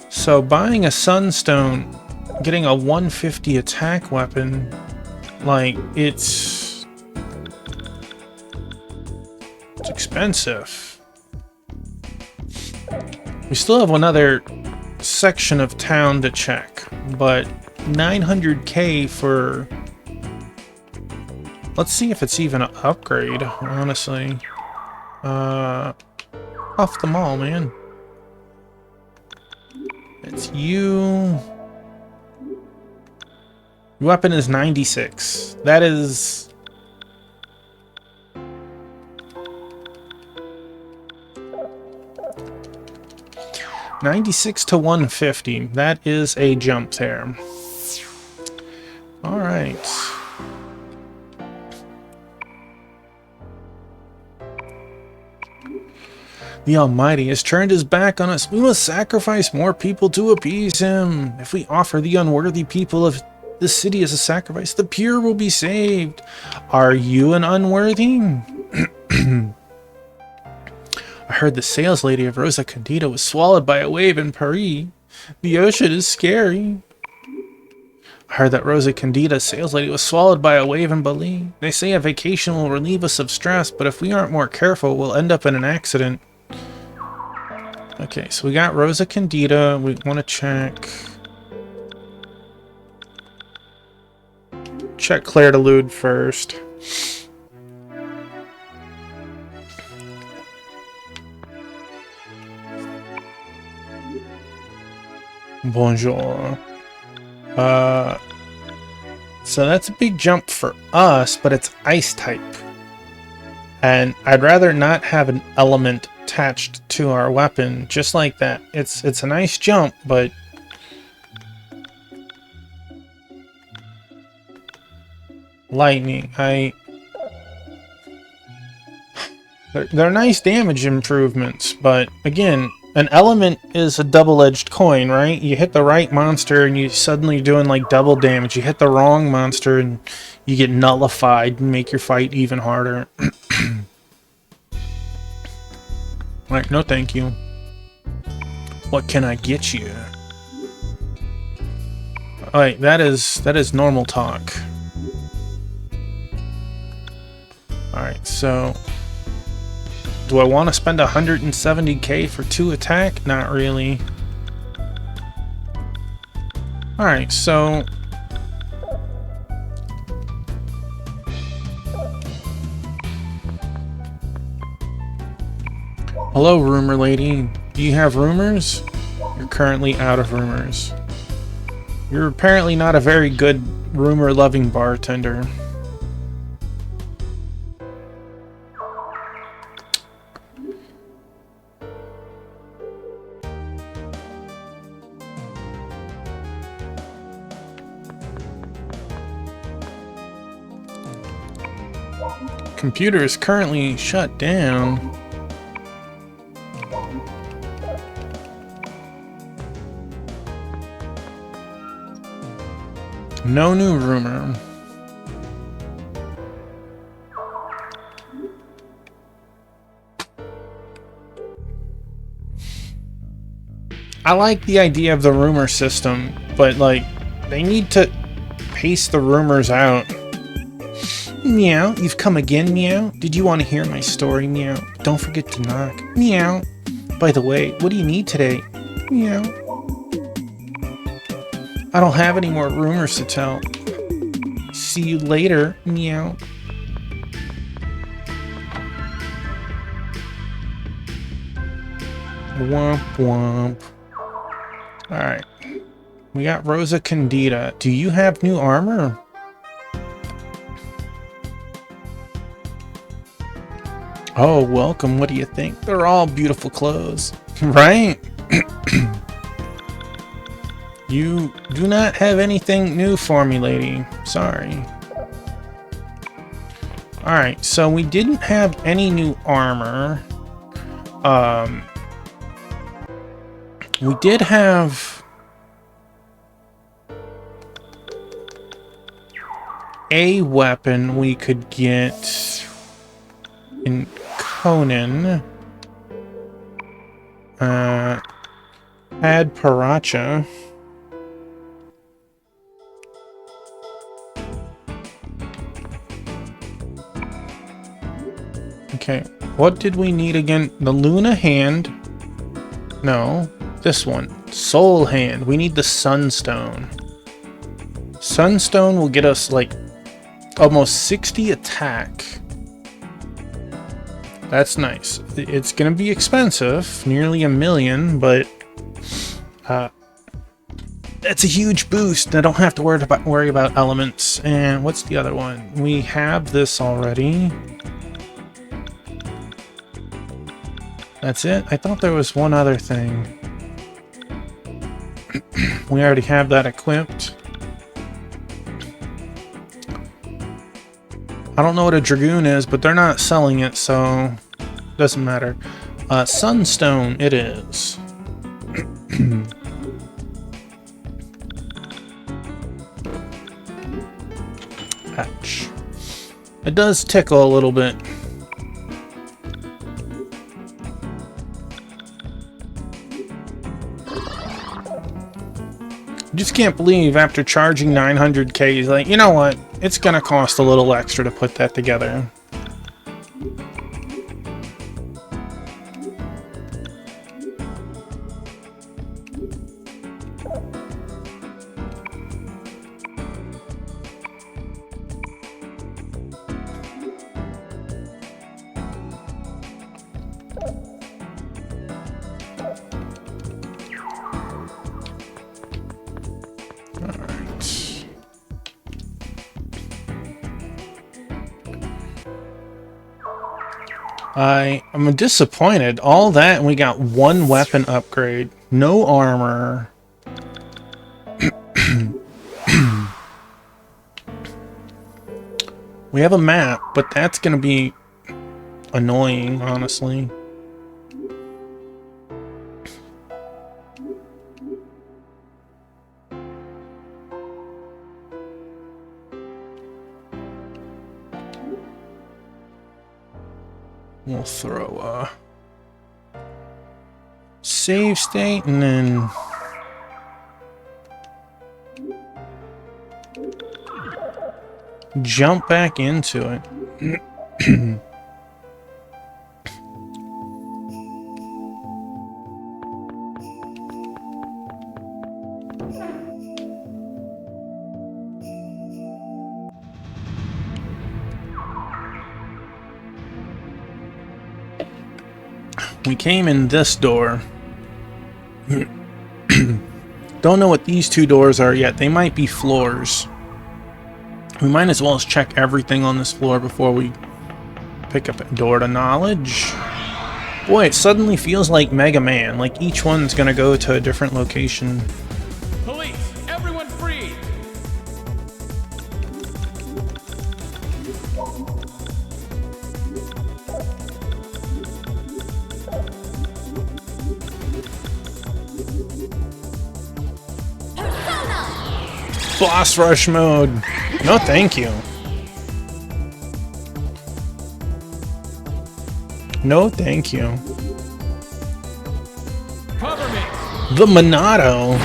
So buying a Sunstone, getting a 150 attack weapon, like, it's expensive. We still have another section of town to check, but 900k for... Let's see if it's even an upgrade, honestly. Off the mall, man. It's you. Your weapon is 96. That is... $96 to $150. That is a jump there. Alright. The Almighty has turned his back on us. We must sacrifice more people to appease him. If we offer the unworthy people of the city as a sacrifice, the pure will be saved. Are you an unworthy? I heard the sales lady of Rosa Candida was swallowed by a wave in Paris. The ocean is scary. I heard that Rosa Candida, sales lady, was swallowed by a wave in Bali. They say a vacation will relieve us of stress, but if we aren't more careful, we'll end up in an accident. Okay, so we got Rosa Candida. We want to check Claire de Lune first. Bonjour. So that's a big jump for us, but it's ice type. And I'd rather not have an element attached to our weapon just like that. It's a nice jump, but lightning, they're nice damage improvements, but again, an element is a double-edged coin, right? You hit the right monster and you suddenly doing like double damage. You hit the wrong monster and you get nullified and make your fight even harder. Alright, no thank you. What can I get you? Alright, that is normal talk. Alright, so do I want to spend 170k for 2 attack? Not really. Alright, so Hello, rumor lady. Do you have rumors? You're currently out of rumors. You're apparently not a very good rumor-loving bartender. Computer is currently shut down. No new rumor. I like the idea of the rumor system, but like, they need to pace the rumors out. Meow, you've come again, Meow? Did you want to hear my story, Meow? Don't forget to knock. Meow. By the way, what do you need today? Meow. I don't have any more rumors to tell. See you later, Meow. Womp womp. Alright. We got Rosa Candida. Do you have new armor? Oh, welcome. What do you think? They're all beautiful clothes. Right? You do not have anything new for me, lady. Sorry. Alright, so we didn't have any new armor. We did have a weapon we could get in Conan. Ad Paracha. Okay, what did we need again? The Luna hand. No, this one. Soul hand. We need the Sunstone. Sunstone will get us like almost 60 attack. That's nice. It's gonna be expensive, nearly $1 million, but that's a huge boost. I don't have to worry about elements. And what's the other one? We have this already. That's it? I thought there was one other thing. We already have that equipped. I don't know what a Dragoon is, but they're not selling it, so doesn't matter. Sunstone it is. Ouch. It does tickle a little bit. Just can't believe after charging 900k, he's like, you know what? It's gonna cost a little extra to put that together. I'm disappointed. All that, and we got one weapon upgrade. No armor. We have a map, but that's gonna be annoying, honestly. We'll throw a save state and then jump back into it. We came in this door. Don't know what these two doors are yet. They might be floors. We might as well check everything on this floor before we pick up a door to knowledge. Boy, it suddenly feels like Mega Man. Like each one's gonna go to a different location. Police, everyone freeze! Boss rush mode. No, thank you. No, thank you. Cover me! The Monado.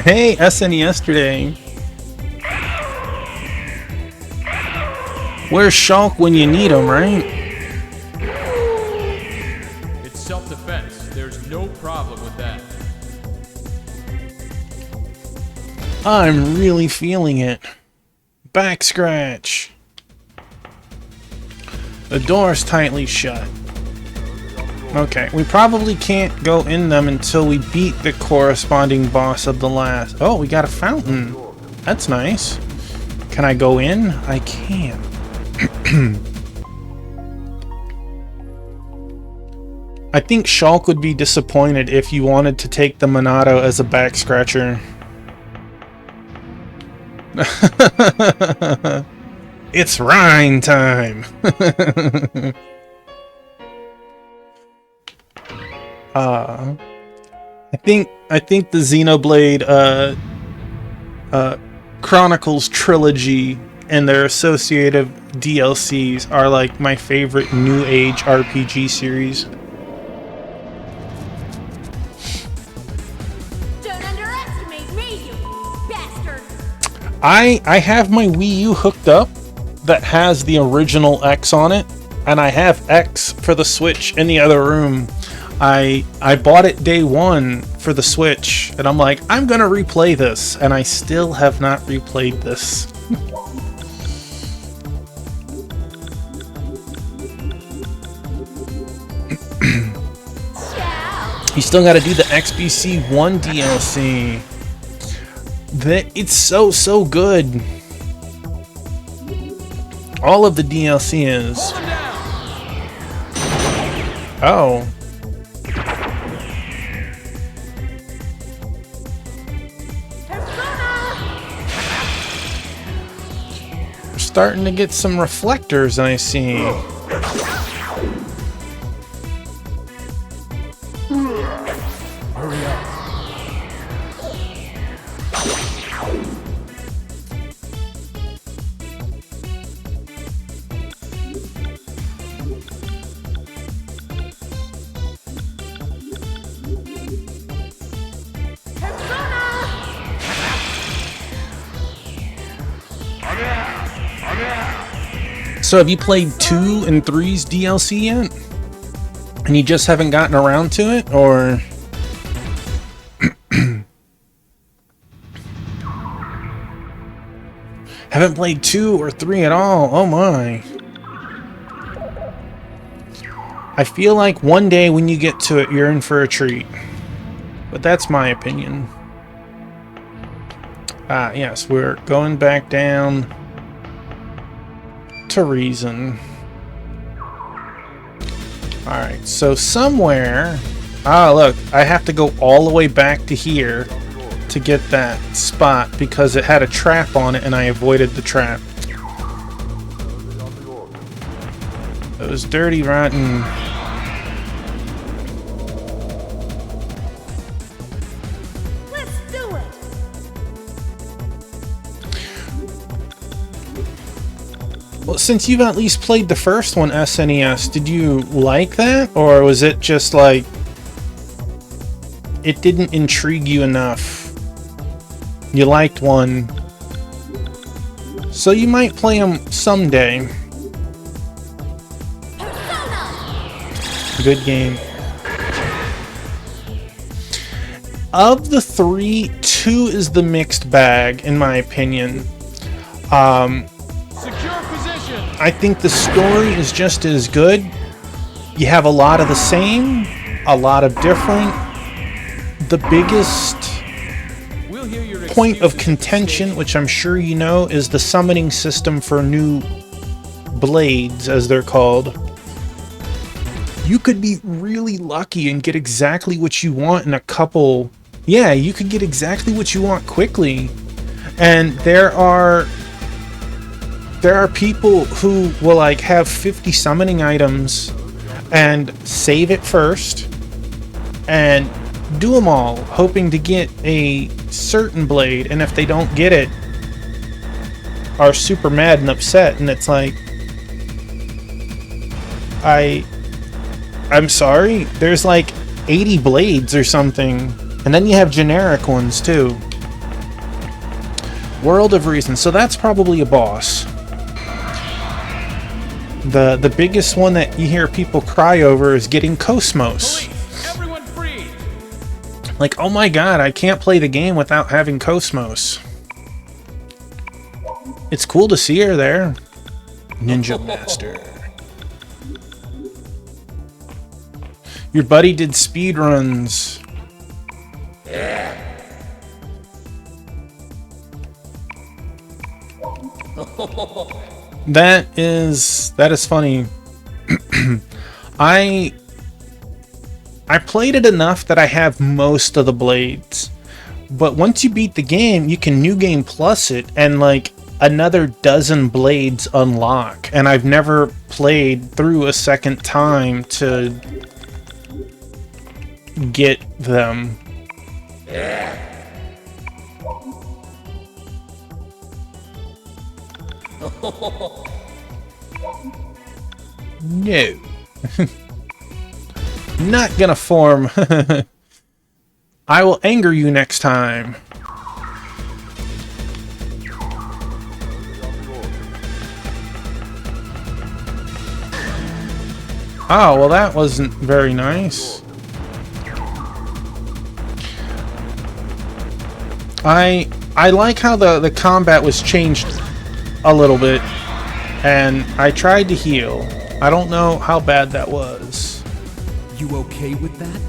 Hey, SNE yesterday. Where's Shulk when you need him, right? It's self-defense. There's no problem with that. I'm really feeling it. Back scratch. The door's tightly shut. Okay, we probably can't go in them until we beat the corresponding boss of the last. Oh, we got a fountain. That's nice. Can I go in? I can. I think Shulk would be disappointed if you wanted to take the Monado as a back scratcher. It's Rhine time. I think the Xenoblade Chronicles trilogy and their associated DLCs are like my favorite new age RPG series. Don't underestimate me, you bastard! I have my Wii U hooked up that has the original X on it, and I have X for the Switch in the other room. I bought it day one for the Switch, and I'm like, I'm gonna replay this, and I still have not replayed this. You still gotta do the XBC1 DLC. It's so good. All of the DLC is. Oh. We're starting to get some reflectors, I see. Hurry up. So have you played 2 and 3's DLC yet? And you just haven't gotten around to it, or? Haven't played 2 or 3 at all. Oh my. I feel like one day when you get to it, you're in for a treat. But that's my opinion. Ah, yes, we're going back down to Reason. Alright, so somewhere... Ah, look, I have to go all the way back to here to get that spot because it had a trap on it and I avoided the trap. Those dirty, rotten... Let's do it! Well, since you've at least played the first one, SNES, did you like that? Or was it just like... it didn't intrigue you enough? You liked one. So you might play them someday. Good game. Of the 3, 2 is the mixed bag, in my opinion. Secure position! I think the story is just as good, You have a lot of the same, a lot of different. The biggest We'll hear your point of excuses contention, at the which I'm sure you know, is the summoning system for new blades, as they're called. You could be really lucky and get exactly what you want in a couple... Yeah, you could get exactly what you want quickly. And there are people who will like have 50 summoning items and save it first and do them all, hoping to get a certain blade, and if they don't get it, are super mad and upset, and it's like, I'm sorry, there's like 80 blades or something, and then you have generic ones too. World of Reason, so that's probably a boss. The biggest one that you hear people cry over is getting Cosmos. Police, everyone free! Like, oh my god, I can't play the game without having Cosmos. It's cool to see her there. Ninja Master. Your buddy did speed runs. That is funny. I played it enough that I have most of the blades. But once you beat the game, you can New Game Plus it, and like another dozen blades unlock. And I've never played through a second time to get them. No. Not gonna form. I will anger you next time. Oh, well that wasn't very nice. I like how the combat was changed a little bit, and I tried to heal. I don't know how bad that was. You okay with that?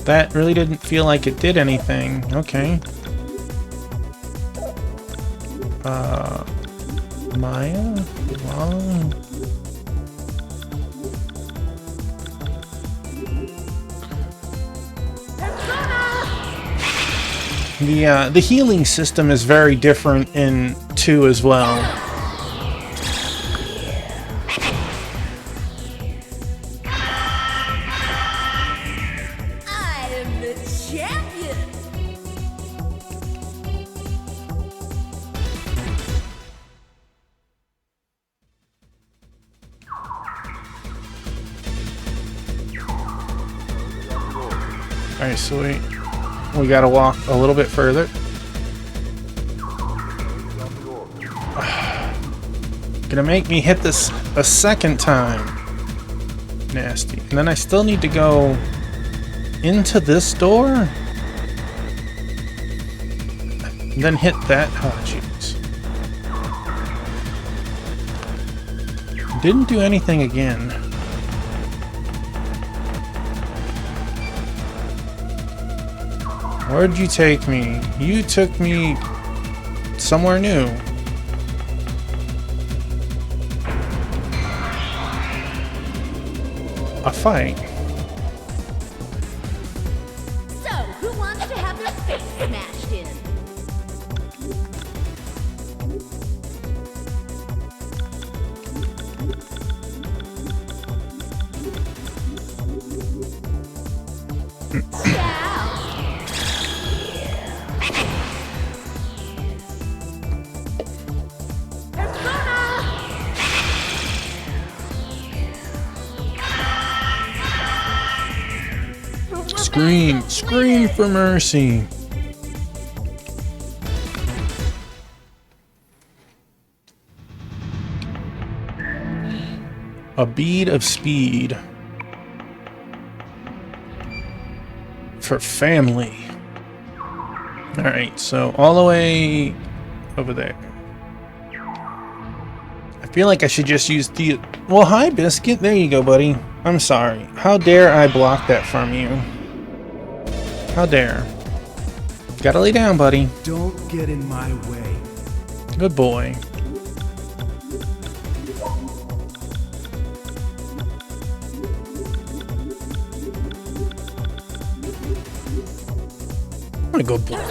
That really didn't feel like it did anything. Okay. Maya? Wow. The healing system is very different in 2 as well. I am the champion. Alright, so we gotta walk a little bit further. Gonna make me hit this a second time. Nasty. And then I still need to go into this door? And then hit that. Oh, jeez. Didn't do anything again. Where'd you take me? You took me somewhere new. A fight. So, who wants to have their face smashed in? Scream! Scream for mercy! A bead of speed. For family. Alright, so all the way over there. I feel like I should just use Well, hi, Biscuit. There you go, buddy. I'm sorry. How dare I block that from you? How dare. Gotta lay down, buddy. Don't get in my way. Good boy. What a good boy.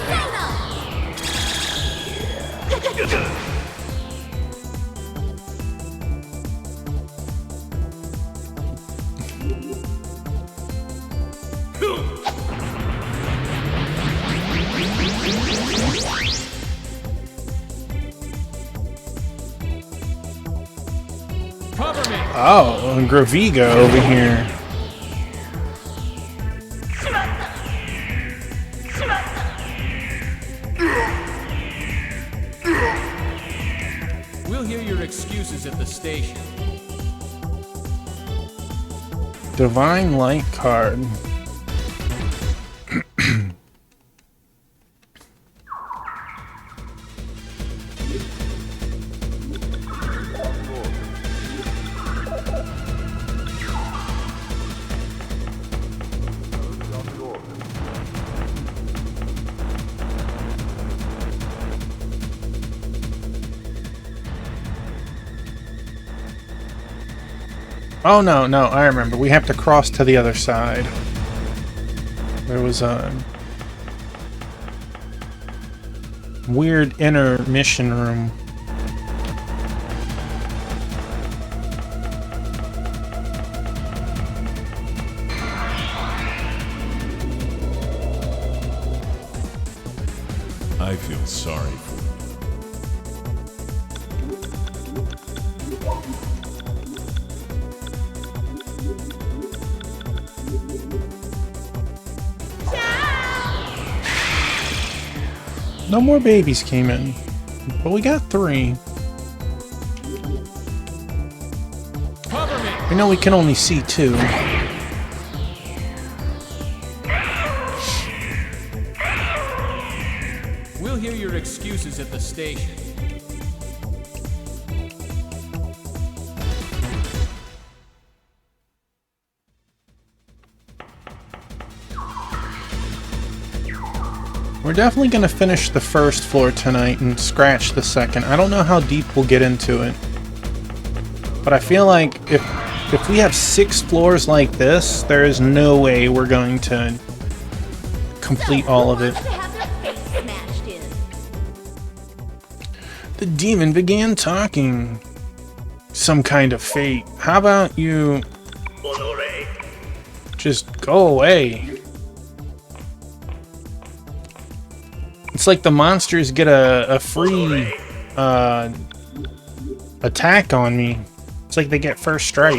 Cover me! Oh, Graviga over here. We'll hear your excuses at the station. Divine Light card. Oh no, I remember. We have to cross to the other side. There was a weird inner mission room. I feel sorry for you. No more babies came in, but we got 3. Cover me! I know we can only see 2. We'll hear your excuses at the station. We're definitely going to finish the first floor tonight and scratch the second. I don't know how deep we'll get into it. But I feel like if we have 6 floors like this, there is no way we're going to complete all of it. To have their face smashed in. The demon began talking. Some kind of fate. How about you just go away? It's like the monsters get a free attack on me. It's like they get first strike.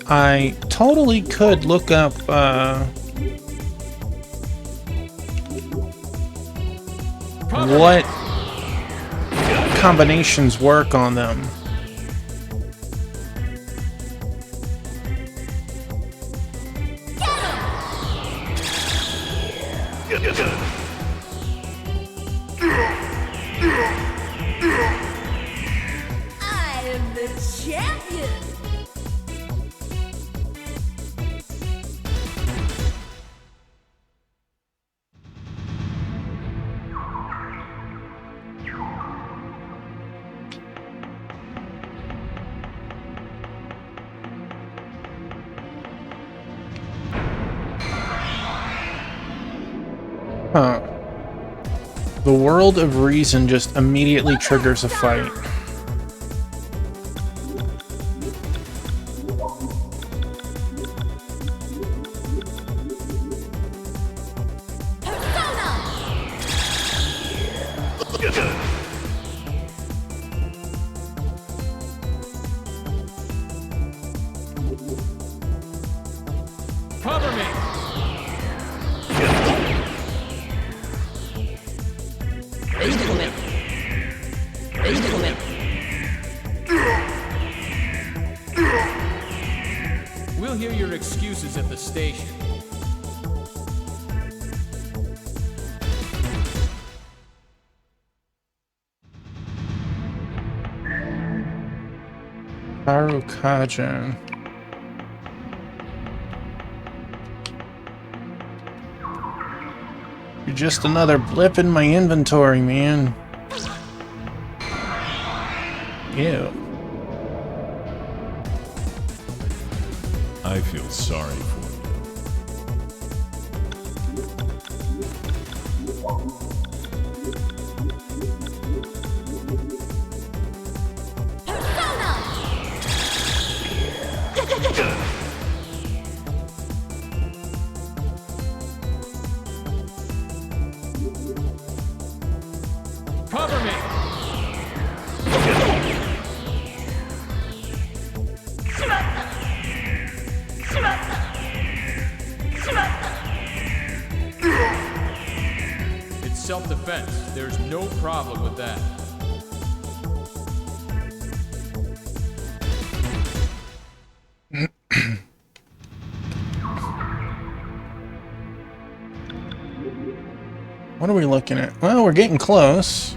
I totally could look up what combinations work on them. I am the champion. Huh. The world of reason just immediately triggers a fight. Cover me! We'll hear your excuses at the station. Harukajan. You're just another blip in my inventory, man. Ew. I feel sorry for you. Cover me! It's self-defense. There's no problem with that. What are we looking at? Well, we're getting close.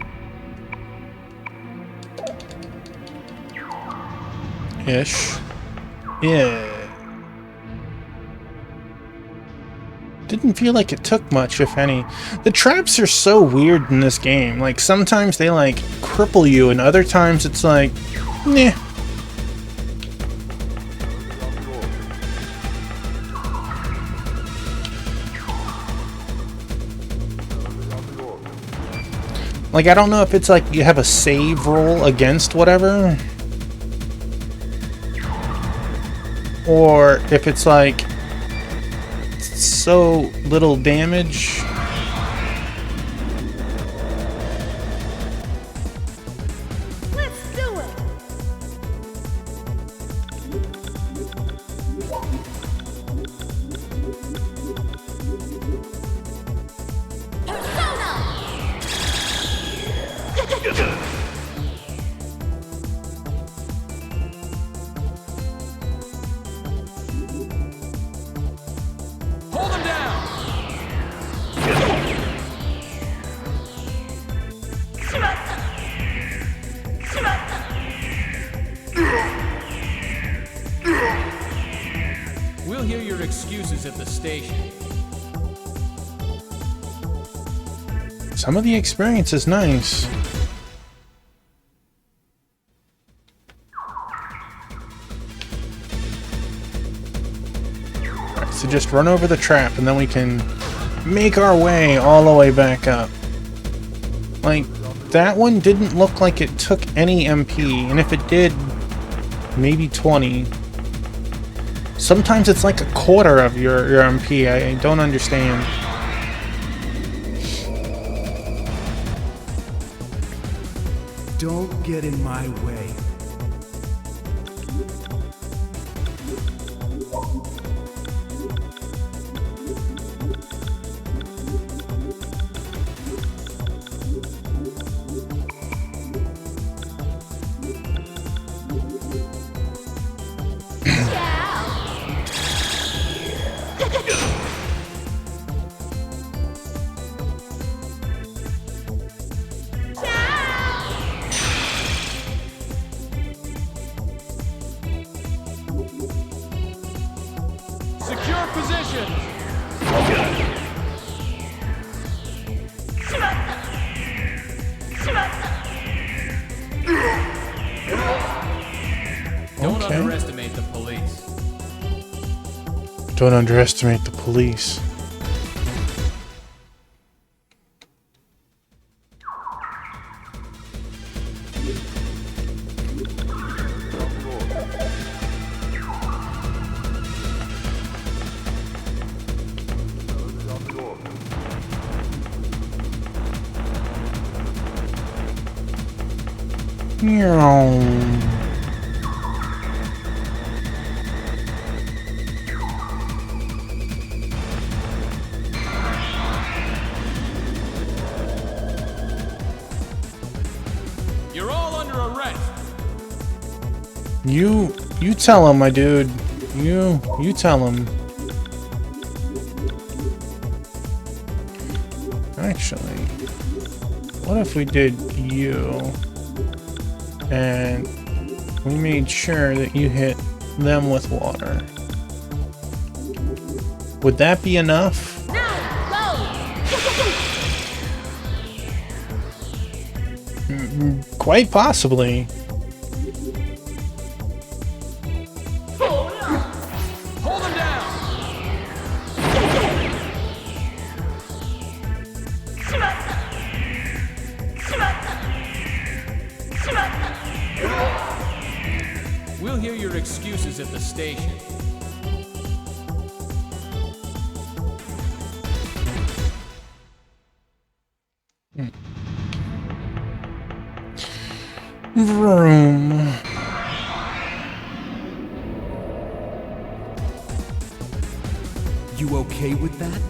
Ish. Yeah. Didn't feel like it took much, if any. The traps are so weird in this game. Like, sometimes they, like, cripple you, and other times it's like, nah. Like, I don't know if it's like you have a save roll against whatever. Or if it's like so little damage. Let's do it. Hold him down! We'll hear your excuses at the station. Some of the experience is nice. Alright, so just run over the trap and then we can make our way all the way back up. Like, that one didn't look like it took any MP, and if it did, maybe 20. Sometimes it's like a quarter of your MP. I don't understand. Don't get in my way. Secure position! Don't Okay. underestimate the police. Don't underestimate the police. You're all under arrest. You tell him, my dude. You tell him. Actually, what if we did you? And we made sure that you hit them with water. Would that be enough? Quite possibly. Hold him down! We'll hear your excuses at the station. Vroom. You okay with that?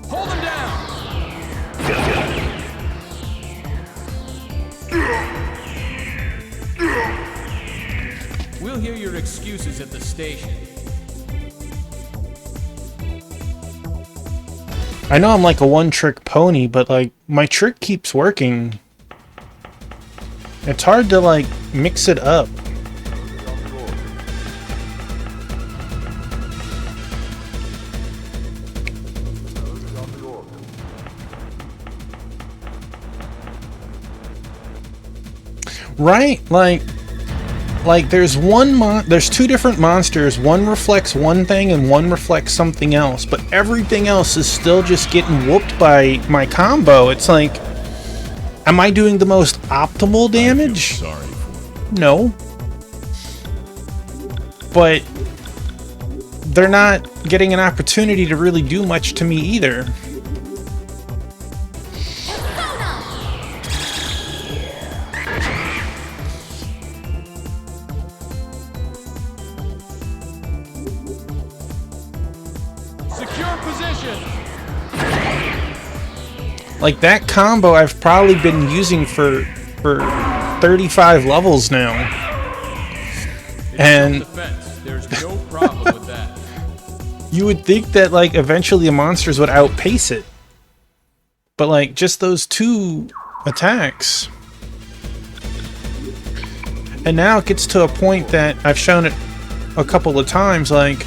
Hold him down! We'll hear your excuses at the station. I know I'm like a one-trick pony, but like my trick keeps working. It's hard to like mix it up. Right? Like there's there's two different monsters. One reflects one thing and one reflects something else, but everything else is still just getting whooped by my combo. It's like, am I doing the most optimal damage? Sorry for No. But they're not getting an opportunity to really do much to me either. Secure position! Like that combo I've probably been using for 35 levels now. And Self-defense. There's no problem with that. you would think that like eventually the monsters would outpace it. But like just those two attacks. And now it gets to a point that I've shown it a couple of times, like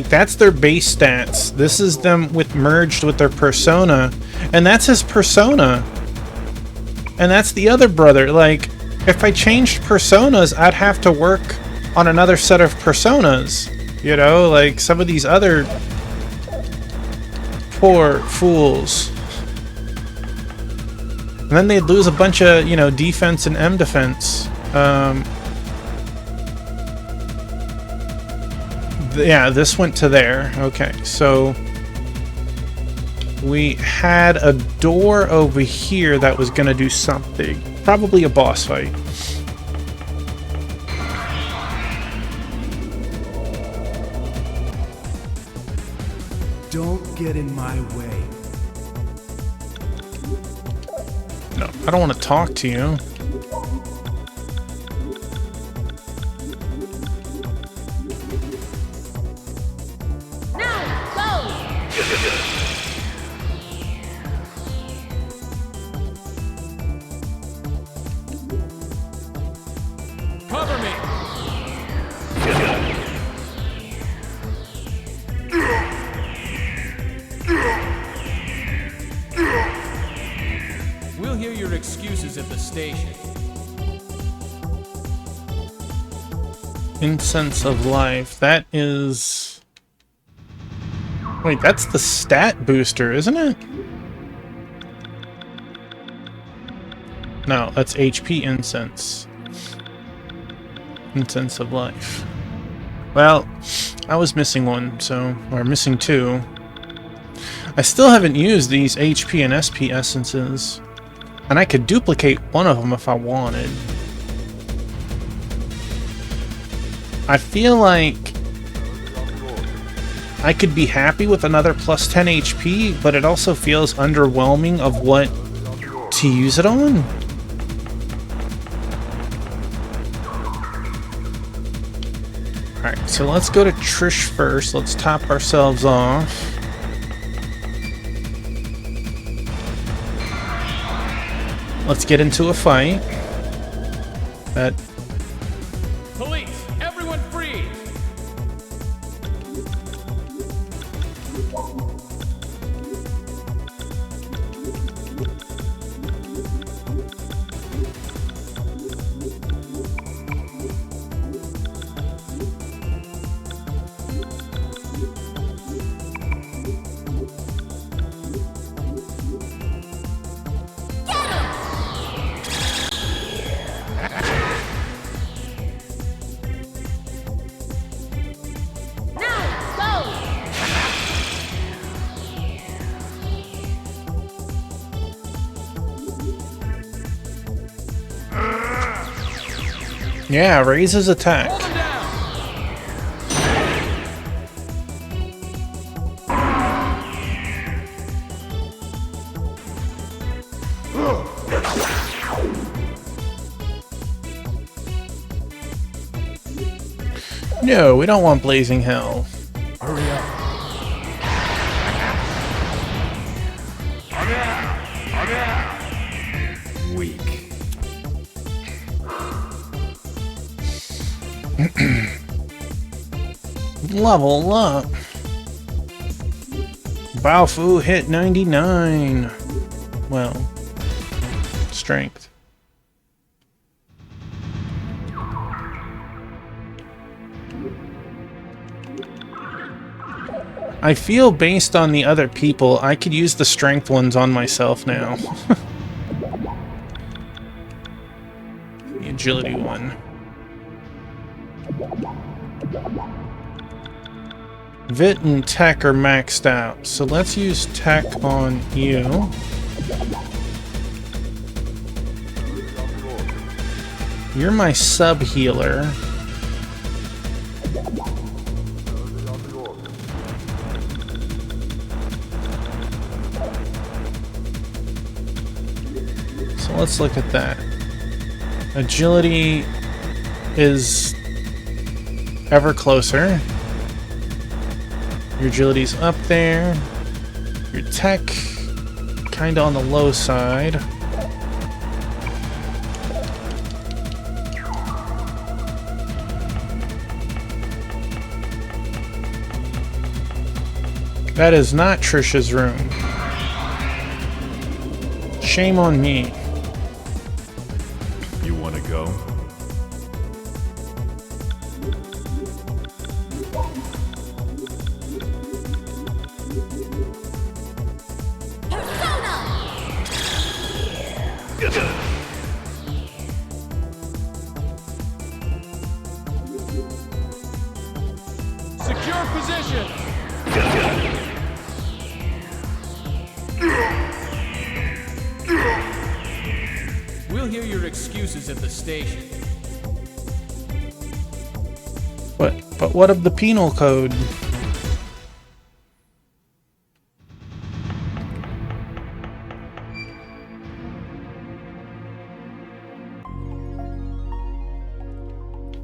that's their base stats. This is them merged with their persona, and that's his persona. And that's the other brother. Like, if I changed personas, I'd have to work on another set of personas. You know, like some of these other poor fools. And then they'd lose a bunch of, you know, defense and M defense. Yeah, this went to there. Okay, so we had a door over here that was gonna do something. Probably a boss fight. Don't get in my way. No, I don't want to talk to you. Cover me! We'll hear your excuses at the station. Incense of Life. That is... Wait, that's the stat booster, isn't it? No, that's HP Incense. Incense of Life. Well, I was missing one, so... or missing two. I still haven't used these HP and SP essences. And I could duplicate one of them if I wanted. I feel like I could be happy with another plus 10 HP, but it also feels underwhelming of what to use it on. Alright, so let's go to Trish first. Let's top ourselves off. Let's get into a fight. That Police, everyone freeze! yeah, raise his attack. Hold him down! No, we don't want blazing hell. Hurry up. Weak. Level up. Baofu hit 99. Well, strength. I feel based on the other people, I could use the strength ones on myself now. The agility one. Vit and Tech are maxed out, so let's use Tech on you. You're my sub-healer. So let's look at that. Agility is ever closer. Your agility's up there. Your tech, kinda on the low side. That is not Trisha's room. Shame on me. You want to go? Secure position! We'll hear your excuses at the station. But what of the penal code?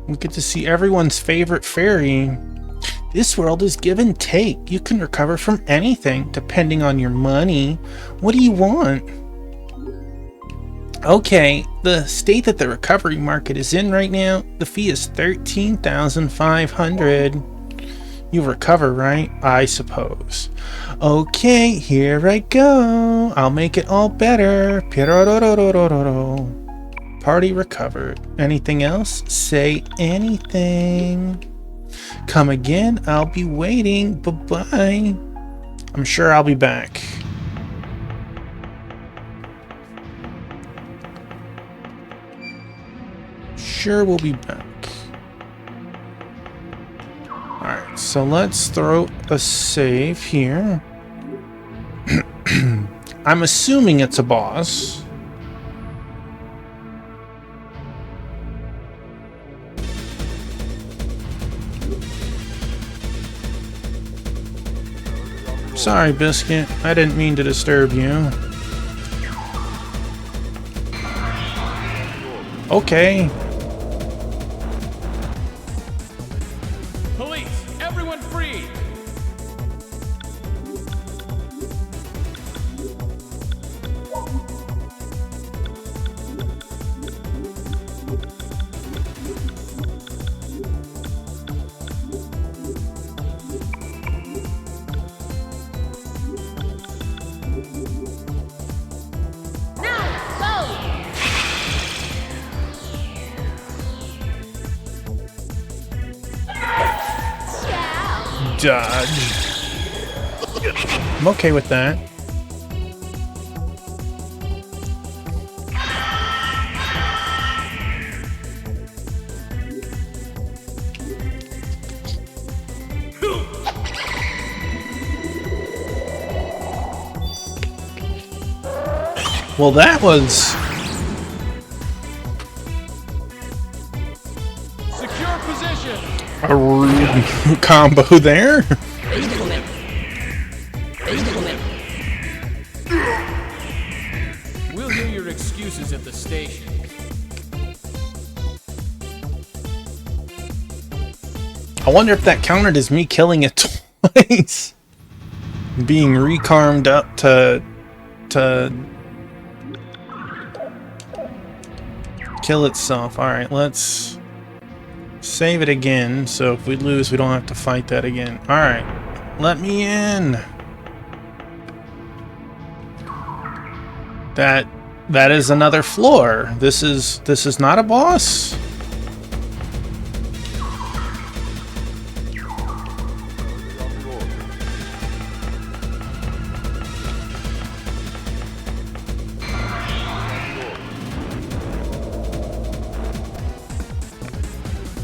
We get to see everyone's favorite fairy. This world is give and take. You can recover from anything, depending on your money. What do you want? Okay, the state that the recovery market is in right now, the fee is 13,500. You recover, right? I suppose. Okay, here I go. I'll make it all better. Party recovered. Anything else? Say anything. Come again. I'll be waiting. Bye-bye. I'm sure I'll be back. Sure, we'll be back. Alright, so let's throw a save here. I'm assuming it's a boss. Sorry, Biscuit. I didn't mean to disturb you. Okay. Police, everyone free! Dodge. I'm okay with that. Well, that was... Secure position! a rude combo there. We'll hear your excuses at the station. I wonder if that counted as me killing it twice. Being recarmed up to kill itself. Alright, let's save it again, so if we lose, we don't have to fight that again. Alright, let me in. That is another floor. This is not a boss.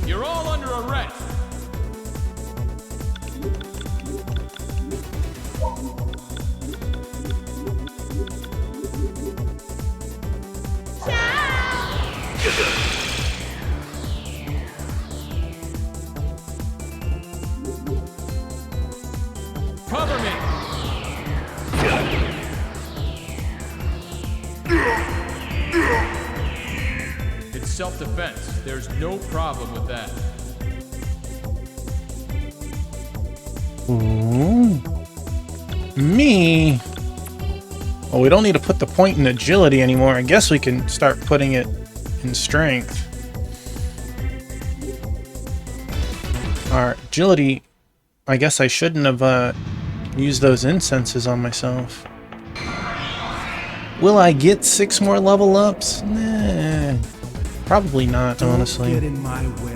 You're all under arrest. Cover me. It's self-defense. There's no problem with that. Ooh. Me? Well, we don't need to put the point in agility anymore. I guess we can start putting it in strength. Alright, agility. I guess I shouldn't have used those incenses on myself. Will I get 6 more level ups? Nah, probably not, honestly. Don't get in my way.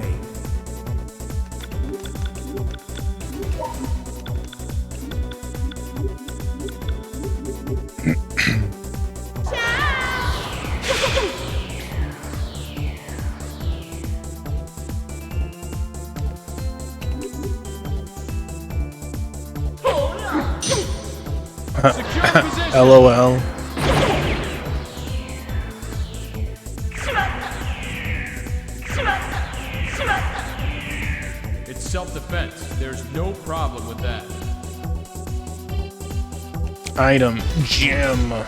Secure position. LOL. It's self-defense. There's no problem with that. Item. Gem.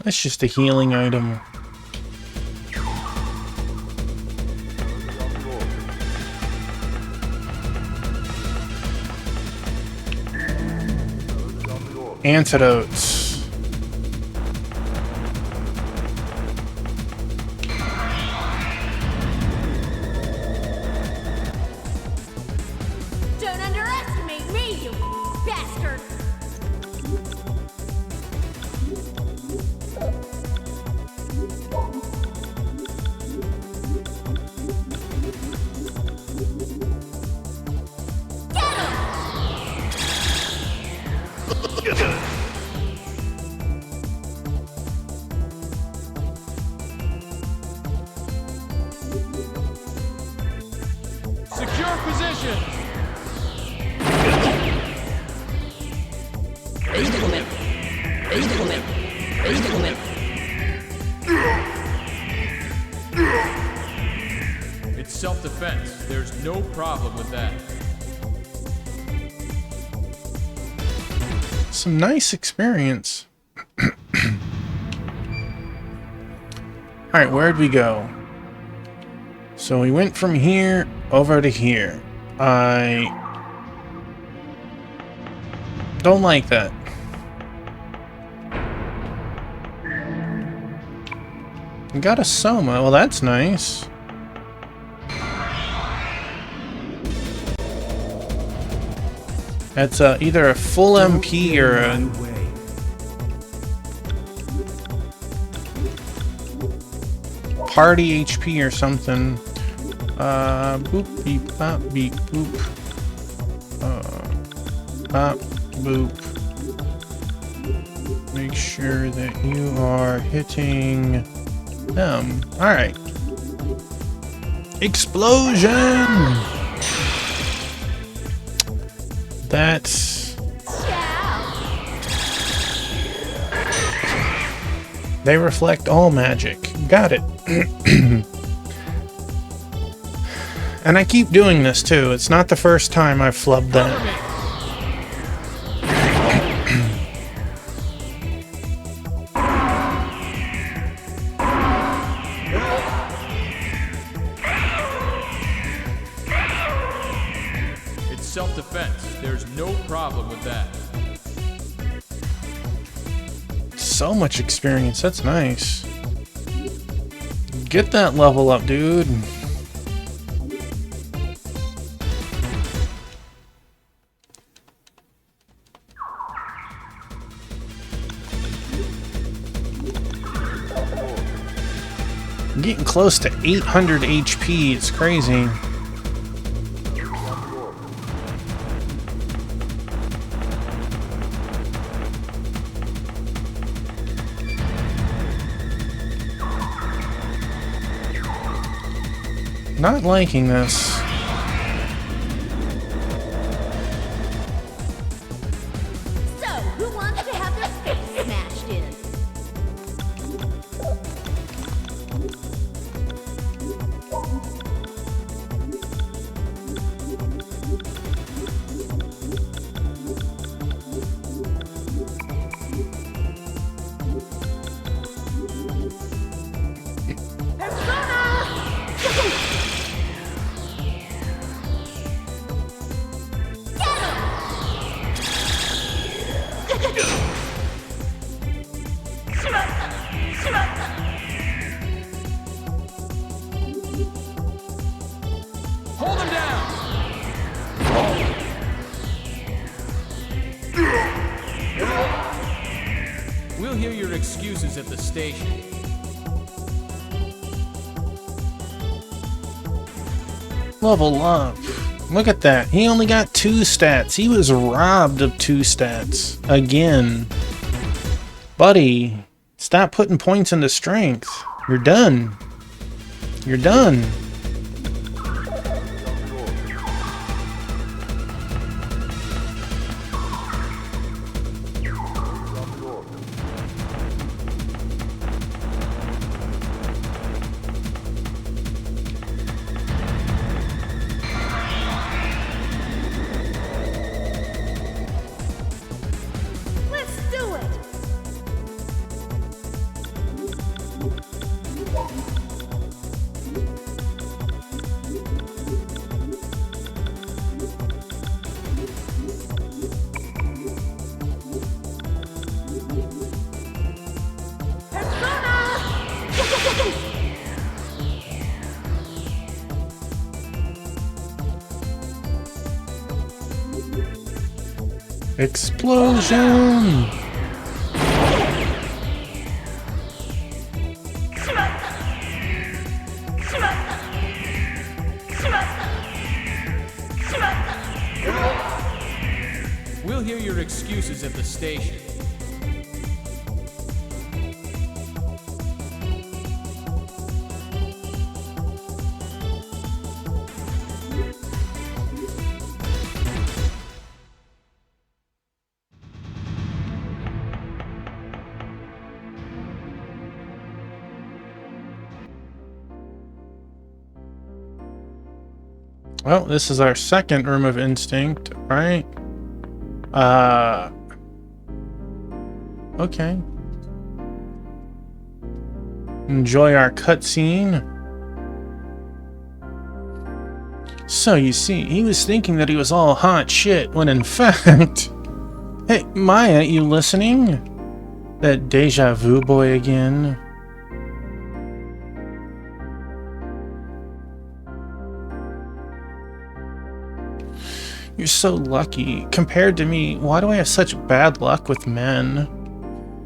That's just a healing item. Antidotes. Don't underestimate me, you bastard! Secure position. It's self-defense. There's no problem with that. Some nice experience. Alright, where'd we go? So we went from here over to here. I don't like that. We got a Soma. Well, that's nice. That's either a full MP or a... party HP or something. Boop, beep, bop, beep, boop. Bop, boop. Make sure that you are hitting them. Alright. Explosion! That's... They reflect all magic. Got it. And I keep doing this too. It's not the first time I've flubbed that. It's self-defense. There's no problem with that. So much experience. That's nice. Get that level up, dude. I'm getting close to 800 HP. It's crazy. Not liking this. So, who wants to have their face smashed in? Hold him down! We'll hear your excuses at the station. Level up. Look at that. He only got 2 stats. He was robbed of 2 stats. Again. Buddy, stop putting points into strength. You're done. You're done. Let's do it! Explosion! We'll hear your excuses at the station. Well, this is our second Room of Instinct, right? Okay. Enjoy our cutscene. So you see, he was thinking that he was all hot shit, when in fact... Hey, Maya, you listening? That deja vu boy again. You're so lucky. Compared to me, why do I have such bad luck with men?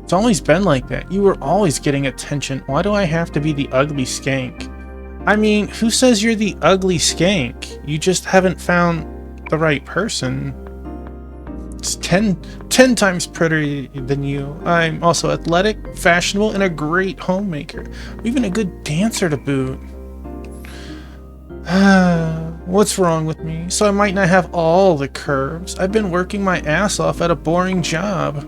It's always been like that. You were always getting attention. Why do I have to be the ugly skank? I mean, who says you're the ugly skank? You just haven't found the right person. It's 10 times prettier than you. I'm also athletic, fashionable, and a great homemaker. Even a good dancer to boot. What's wrong with me? So I might not have all the curves. I've been working my ass off at a boring job.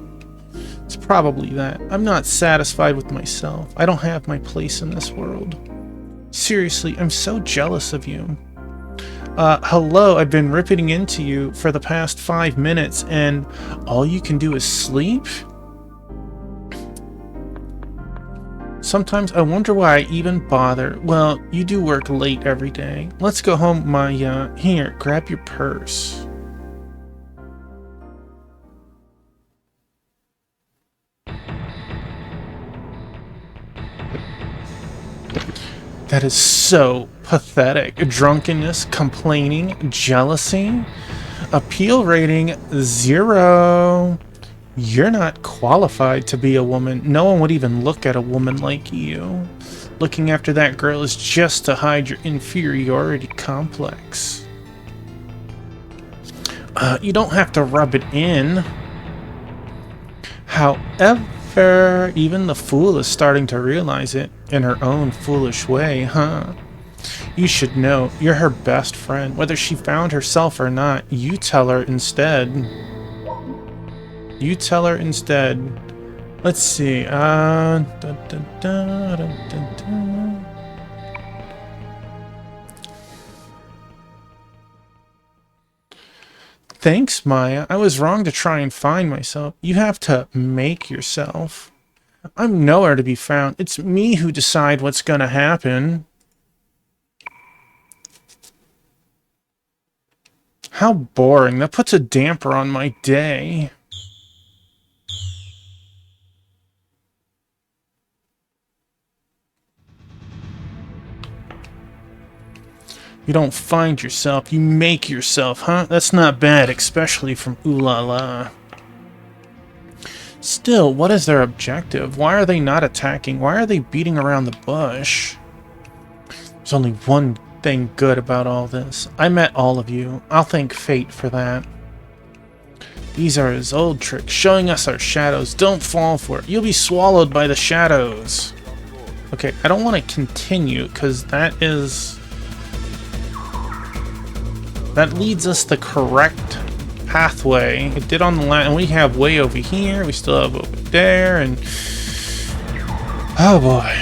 It's probably that. I'm not satisfied with myself. I don't have my place in this world. Seriously, I'm so jealous of you. Hello, I've been ripping into you for the past 5 minutes and all you can do is sleep? Sometimes I wonder why I even bother. Well, you do work late every day. Let's go home, Maya. Here, grab your purse. That is so pathetic. Drunkenness, complaining, jealousy. Appeal rating 0. You're not qualified to be a woman. No one would even look at a woman like you. Looking after that girl is just to hide your inferiority complex. You don't have to rub it in. However, even the fool is starting to realize it in her own foolish way, huh? You should know, you're her best friend. Whether she found herself or not, you tell her instead. You tell her instead. Let's see. Thanks, Maya. I was wrong to try and find myself. You have to make yourself. I'm nowhere to be found. It's me who decide what's gonna happen. How boring. That puts a damper on my day. You don't find yourself, you make yourself, huh? That's not bad, especially from Ooh La La. Still, what is their objective? Why are they not attacking? Why are they beating around the bush? There's only one thing good about all this. I met all of you. I'll thank fate for that. These are his old tricks, showing us our shadows. Don't fall for it. You'll be swallowed by the shadows. Okay, I don't want to continue, because that leads us the correct pathway. It did on the last, and we have way over here, we still have over there, and oh boy.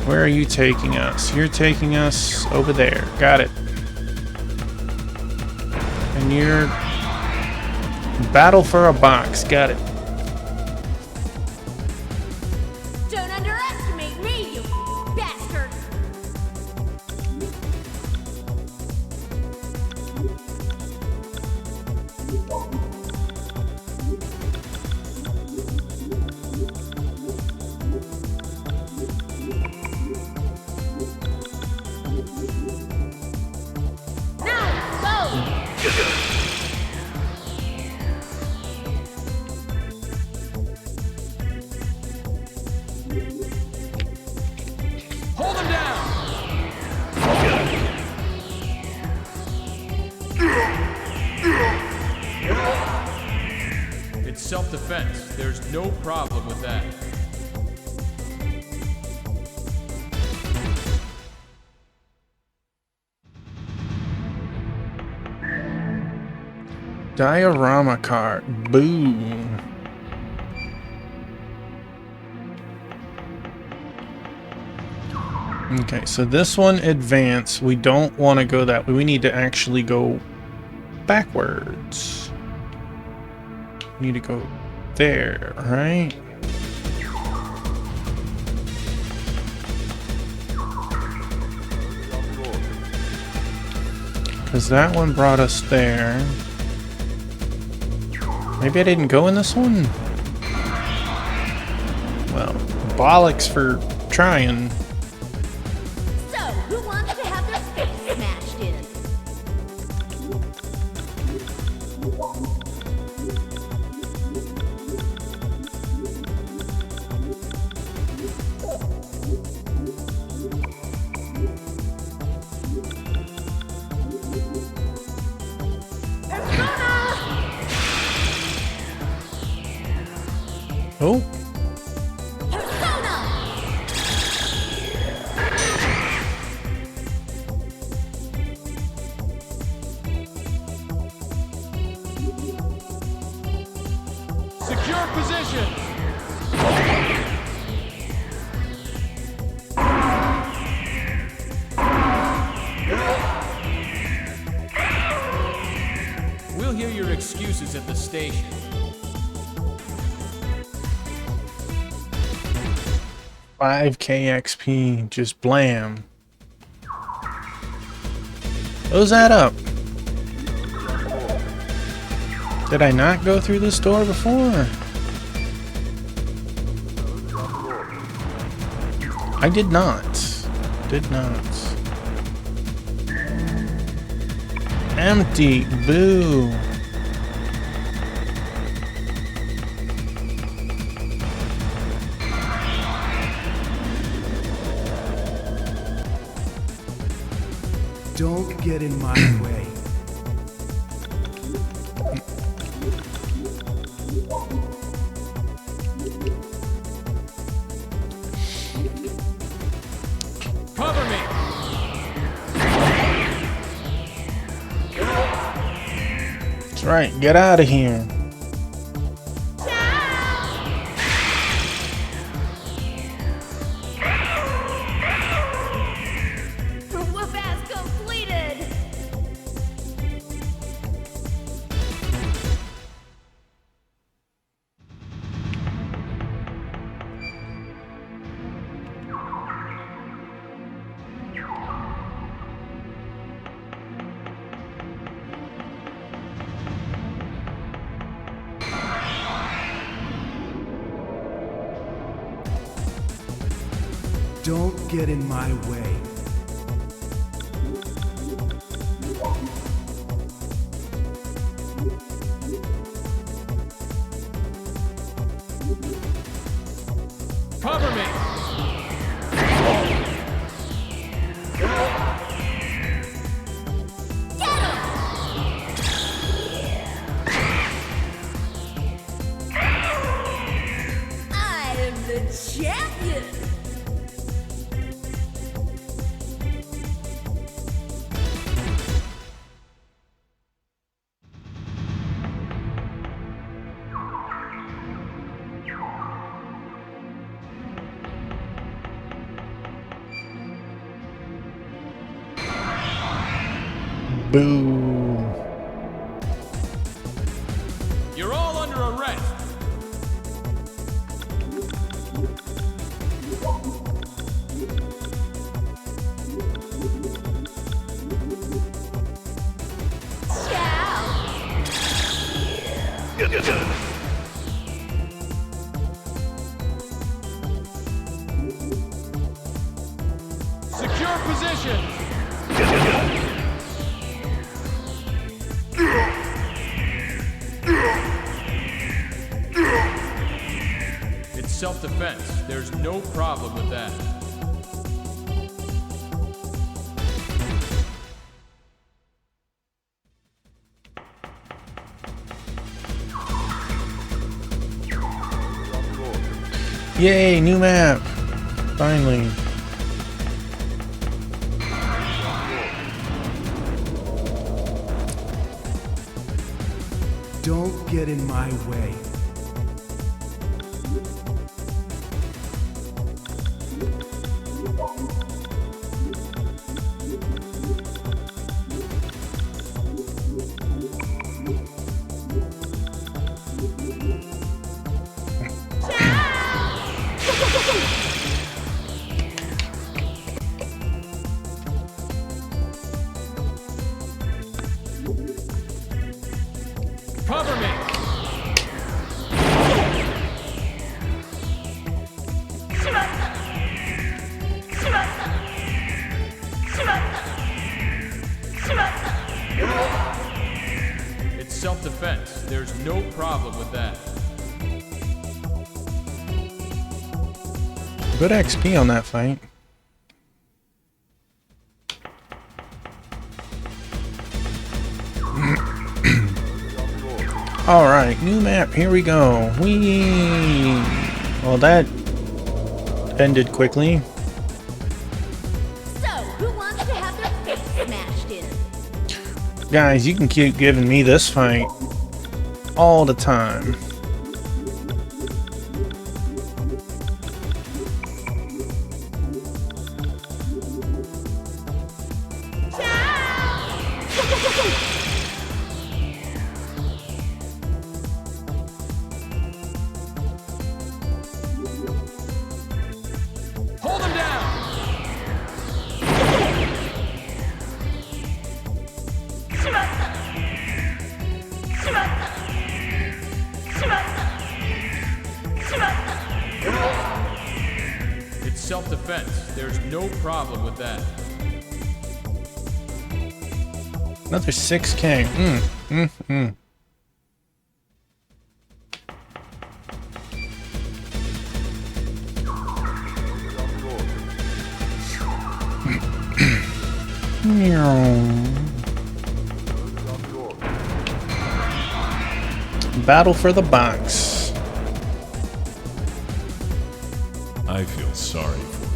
Where are you taking us? You're taking us over there. Got it. And you're battle for a box. Got it. Don't underestimate me, you bastard! Hold him down! It's self-defense. There's no problem with that. Diorama card. Boo. Okay, so this one, advance. We don't want to go that way. We need to actually go backwards. We need to go there, right? Because that one brought us there. Maybe I didn't go in this one? Well, bollocks for trying. So, who wants to have their face smashed in? Oh, Persona! Secure position. We'll hear your excuses at the station. $5K XP, just blam. Those add up. Did I not go through this door before? I did not. Did not. Empty. Boo. Don't get in my way. Cover me. That's right. Get out of here. Whoop-ass completed! Don't get in my way. Cover me. I am the champion! Boo. You're all under arrest. Secure position. It's self-defense. There's no problem with that. Yay, new map. Finally. Don't get in my way. self-defense. There's no problem with that. Good XP on that fight. Alright, new map, here we go. Whee! Well, that ended quickly. So, who wants to have their face smashed in? Guys, you can keep giving me this fight all the time. Hold him down! It's self-defense. There's no problem with that. Another 6K. Battle for the box. I feel sorry for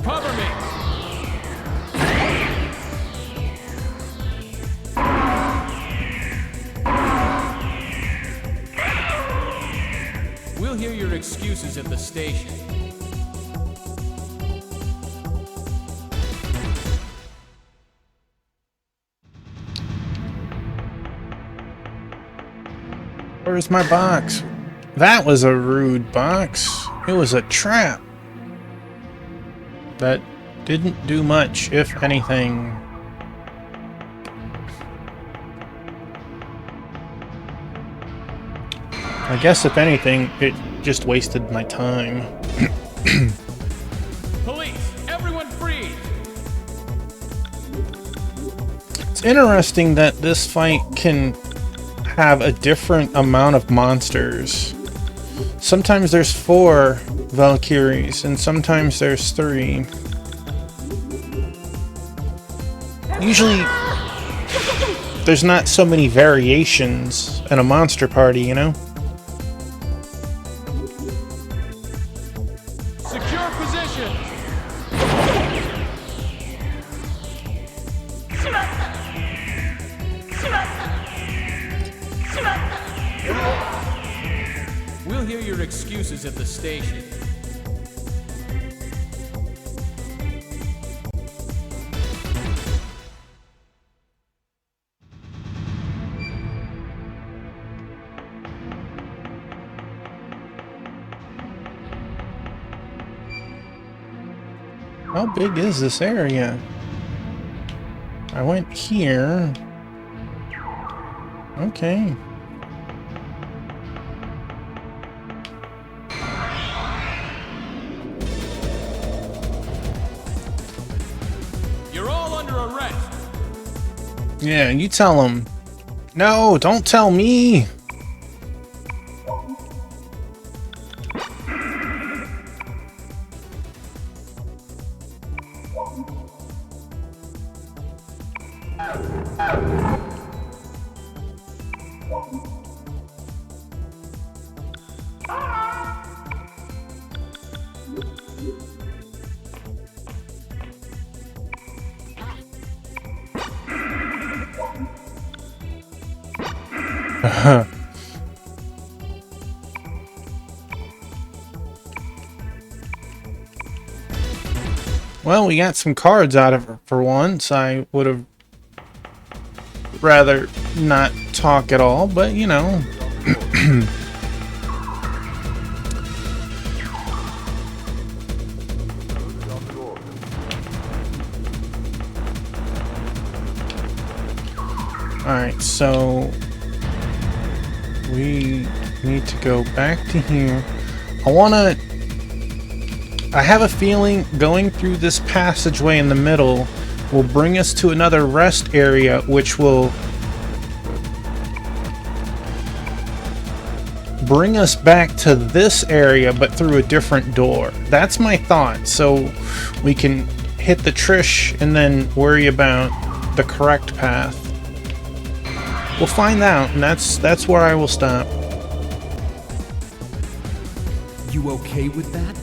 Cover me! We'll hear your excuses at the station. Where's my box? That was a rude box. It was a trap. That didn't do much, if anything. I guess if anything, it just wasted my time. Police! Everyone freeze! It's interesting that this fight can have a different amount of monsters. Sometimes there's 4 Valkyries, and sometimes there's 3. Usually, there's not so many variations in a monster party, you know? Secure position! We'll hear your excuses at the station. How big is this area? I went here. Okay. You're all under arrest. Yeah, you tell them. No, don't tell me. Well, we got some cards out of it for once. I would have rather not talk at all, but you know. Alright, so we need to go back to here. I have a feeling going through this passageway in the middle will bring us to another rest area, which will bring us back to this area, but through a different door. That's my thought, so we can hit the Trish and then worry about the correct path. We'll find out, and that's where I will stop. You okay with that?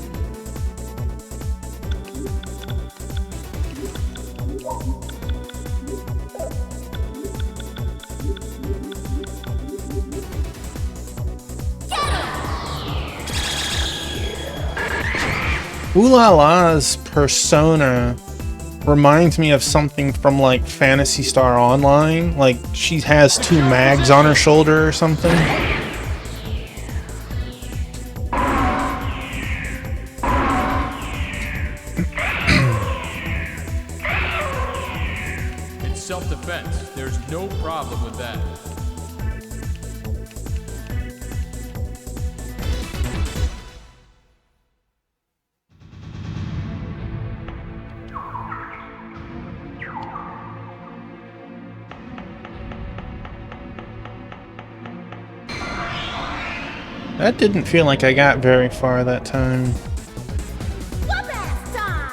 Ulala's persona reminds me of something from like Phantasy Star Online. Like she has two mags on her shoulder or something. It's self-defense. There's no problem with that. That didn't feel like I got very far that time. Whoop-ass time!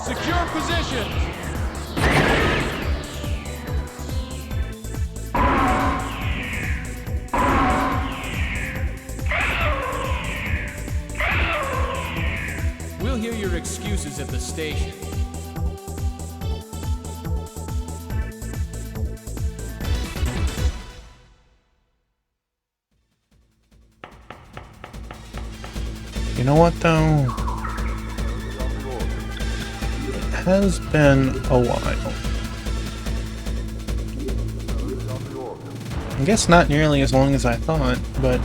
Secure positions! We'll hear your excuses at the station. You know what though? It has been a while. I guess not nearly as long as I thought, but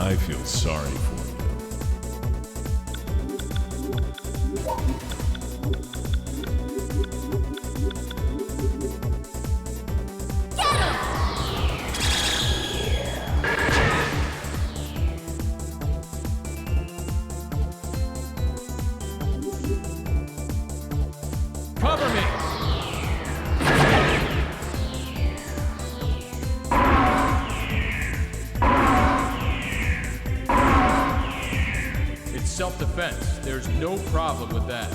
I feel sorry for you. Cover me! It's self-defense. There's no problem with that.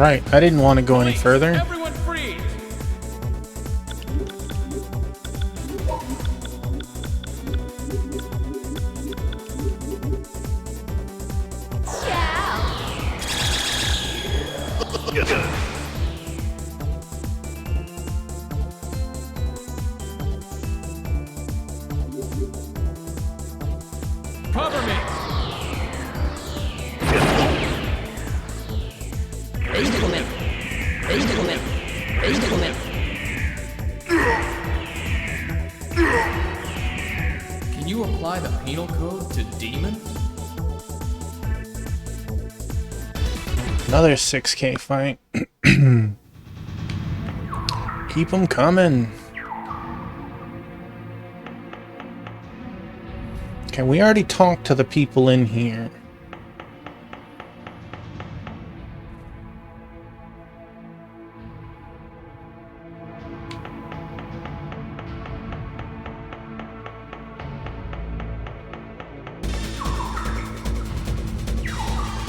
right, I didn't want to go any Police, further. Everyone freeze! Cover me! Can you apply the penal code to demons? Another 6K fight. Keep them coming. Okay, we already talked to the people in here.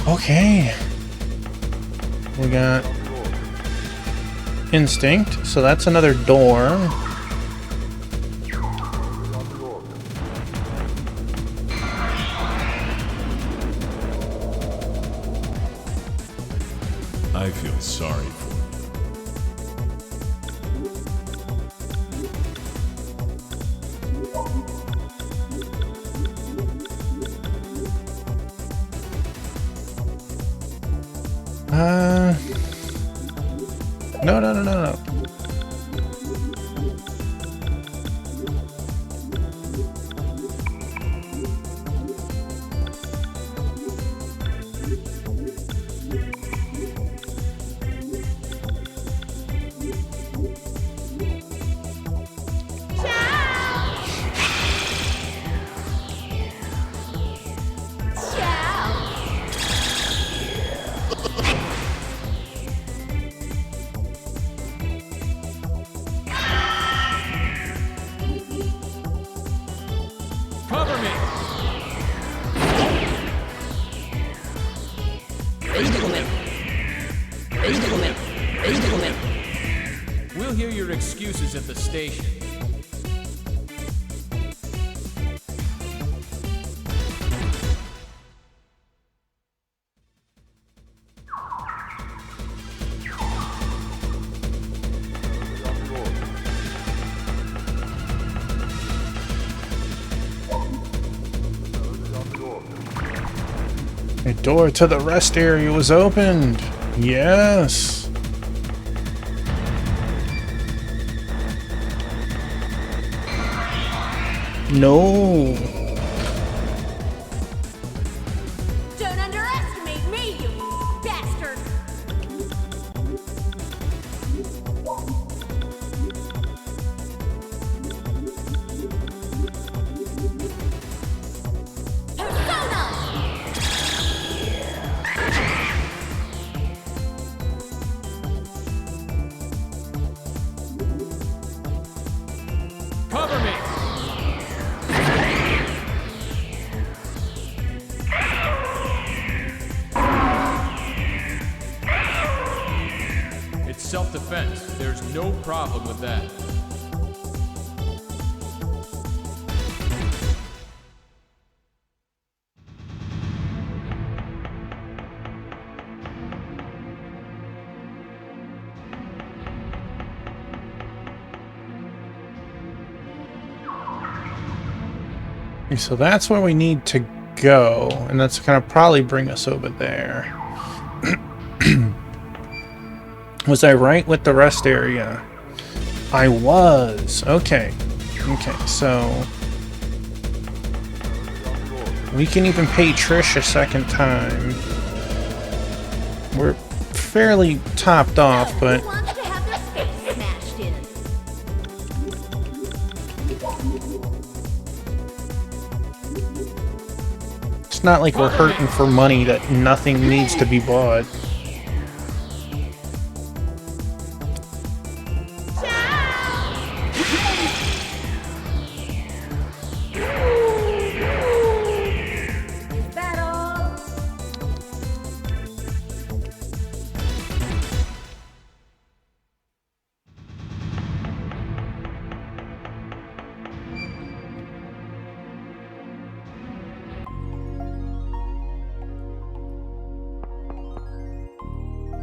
Okay. We got instinct, so that's another door. I feel sorry for No. Cover me! We'll hear your excuses at the station. A door to the rest area was opened. Yes. No. Don't underestimate me, you bastard! Persona! Cover me! It's self-defense. There's no problem with that. Okay, so that's where we need to go, and that's gonna probably bring us over there. Was I right with the rest area? I was. Okay. Okay, so we can even pay Trish a second time. We're fairly topped off, but Who wants to have their face smashed in? it's not like we're hurting for money that nothing needs to be bought. Is that all?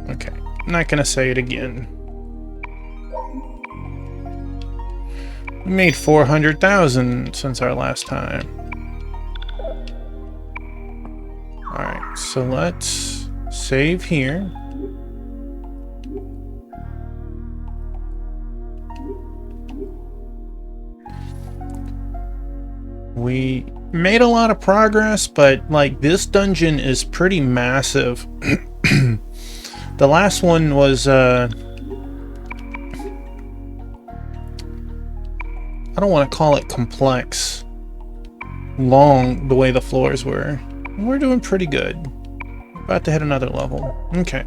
Okay, I'm not gonna say it again. We made 400,000 since our last time. Alright, so let's save here. We made a lot of progress, but like this dungeon is pretty massive. The last one was, I don't want to call it complex. Long, the way the floors were. We're doing pretty good. About to hit another level. Okay.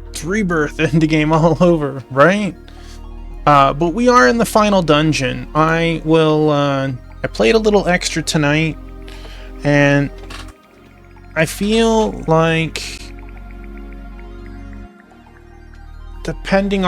It's Rebirth Indie game all over, right? But we are in the final dungeon. I played a little extra tonight, and I feel like, depending on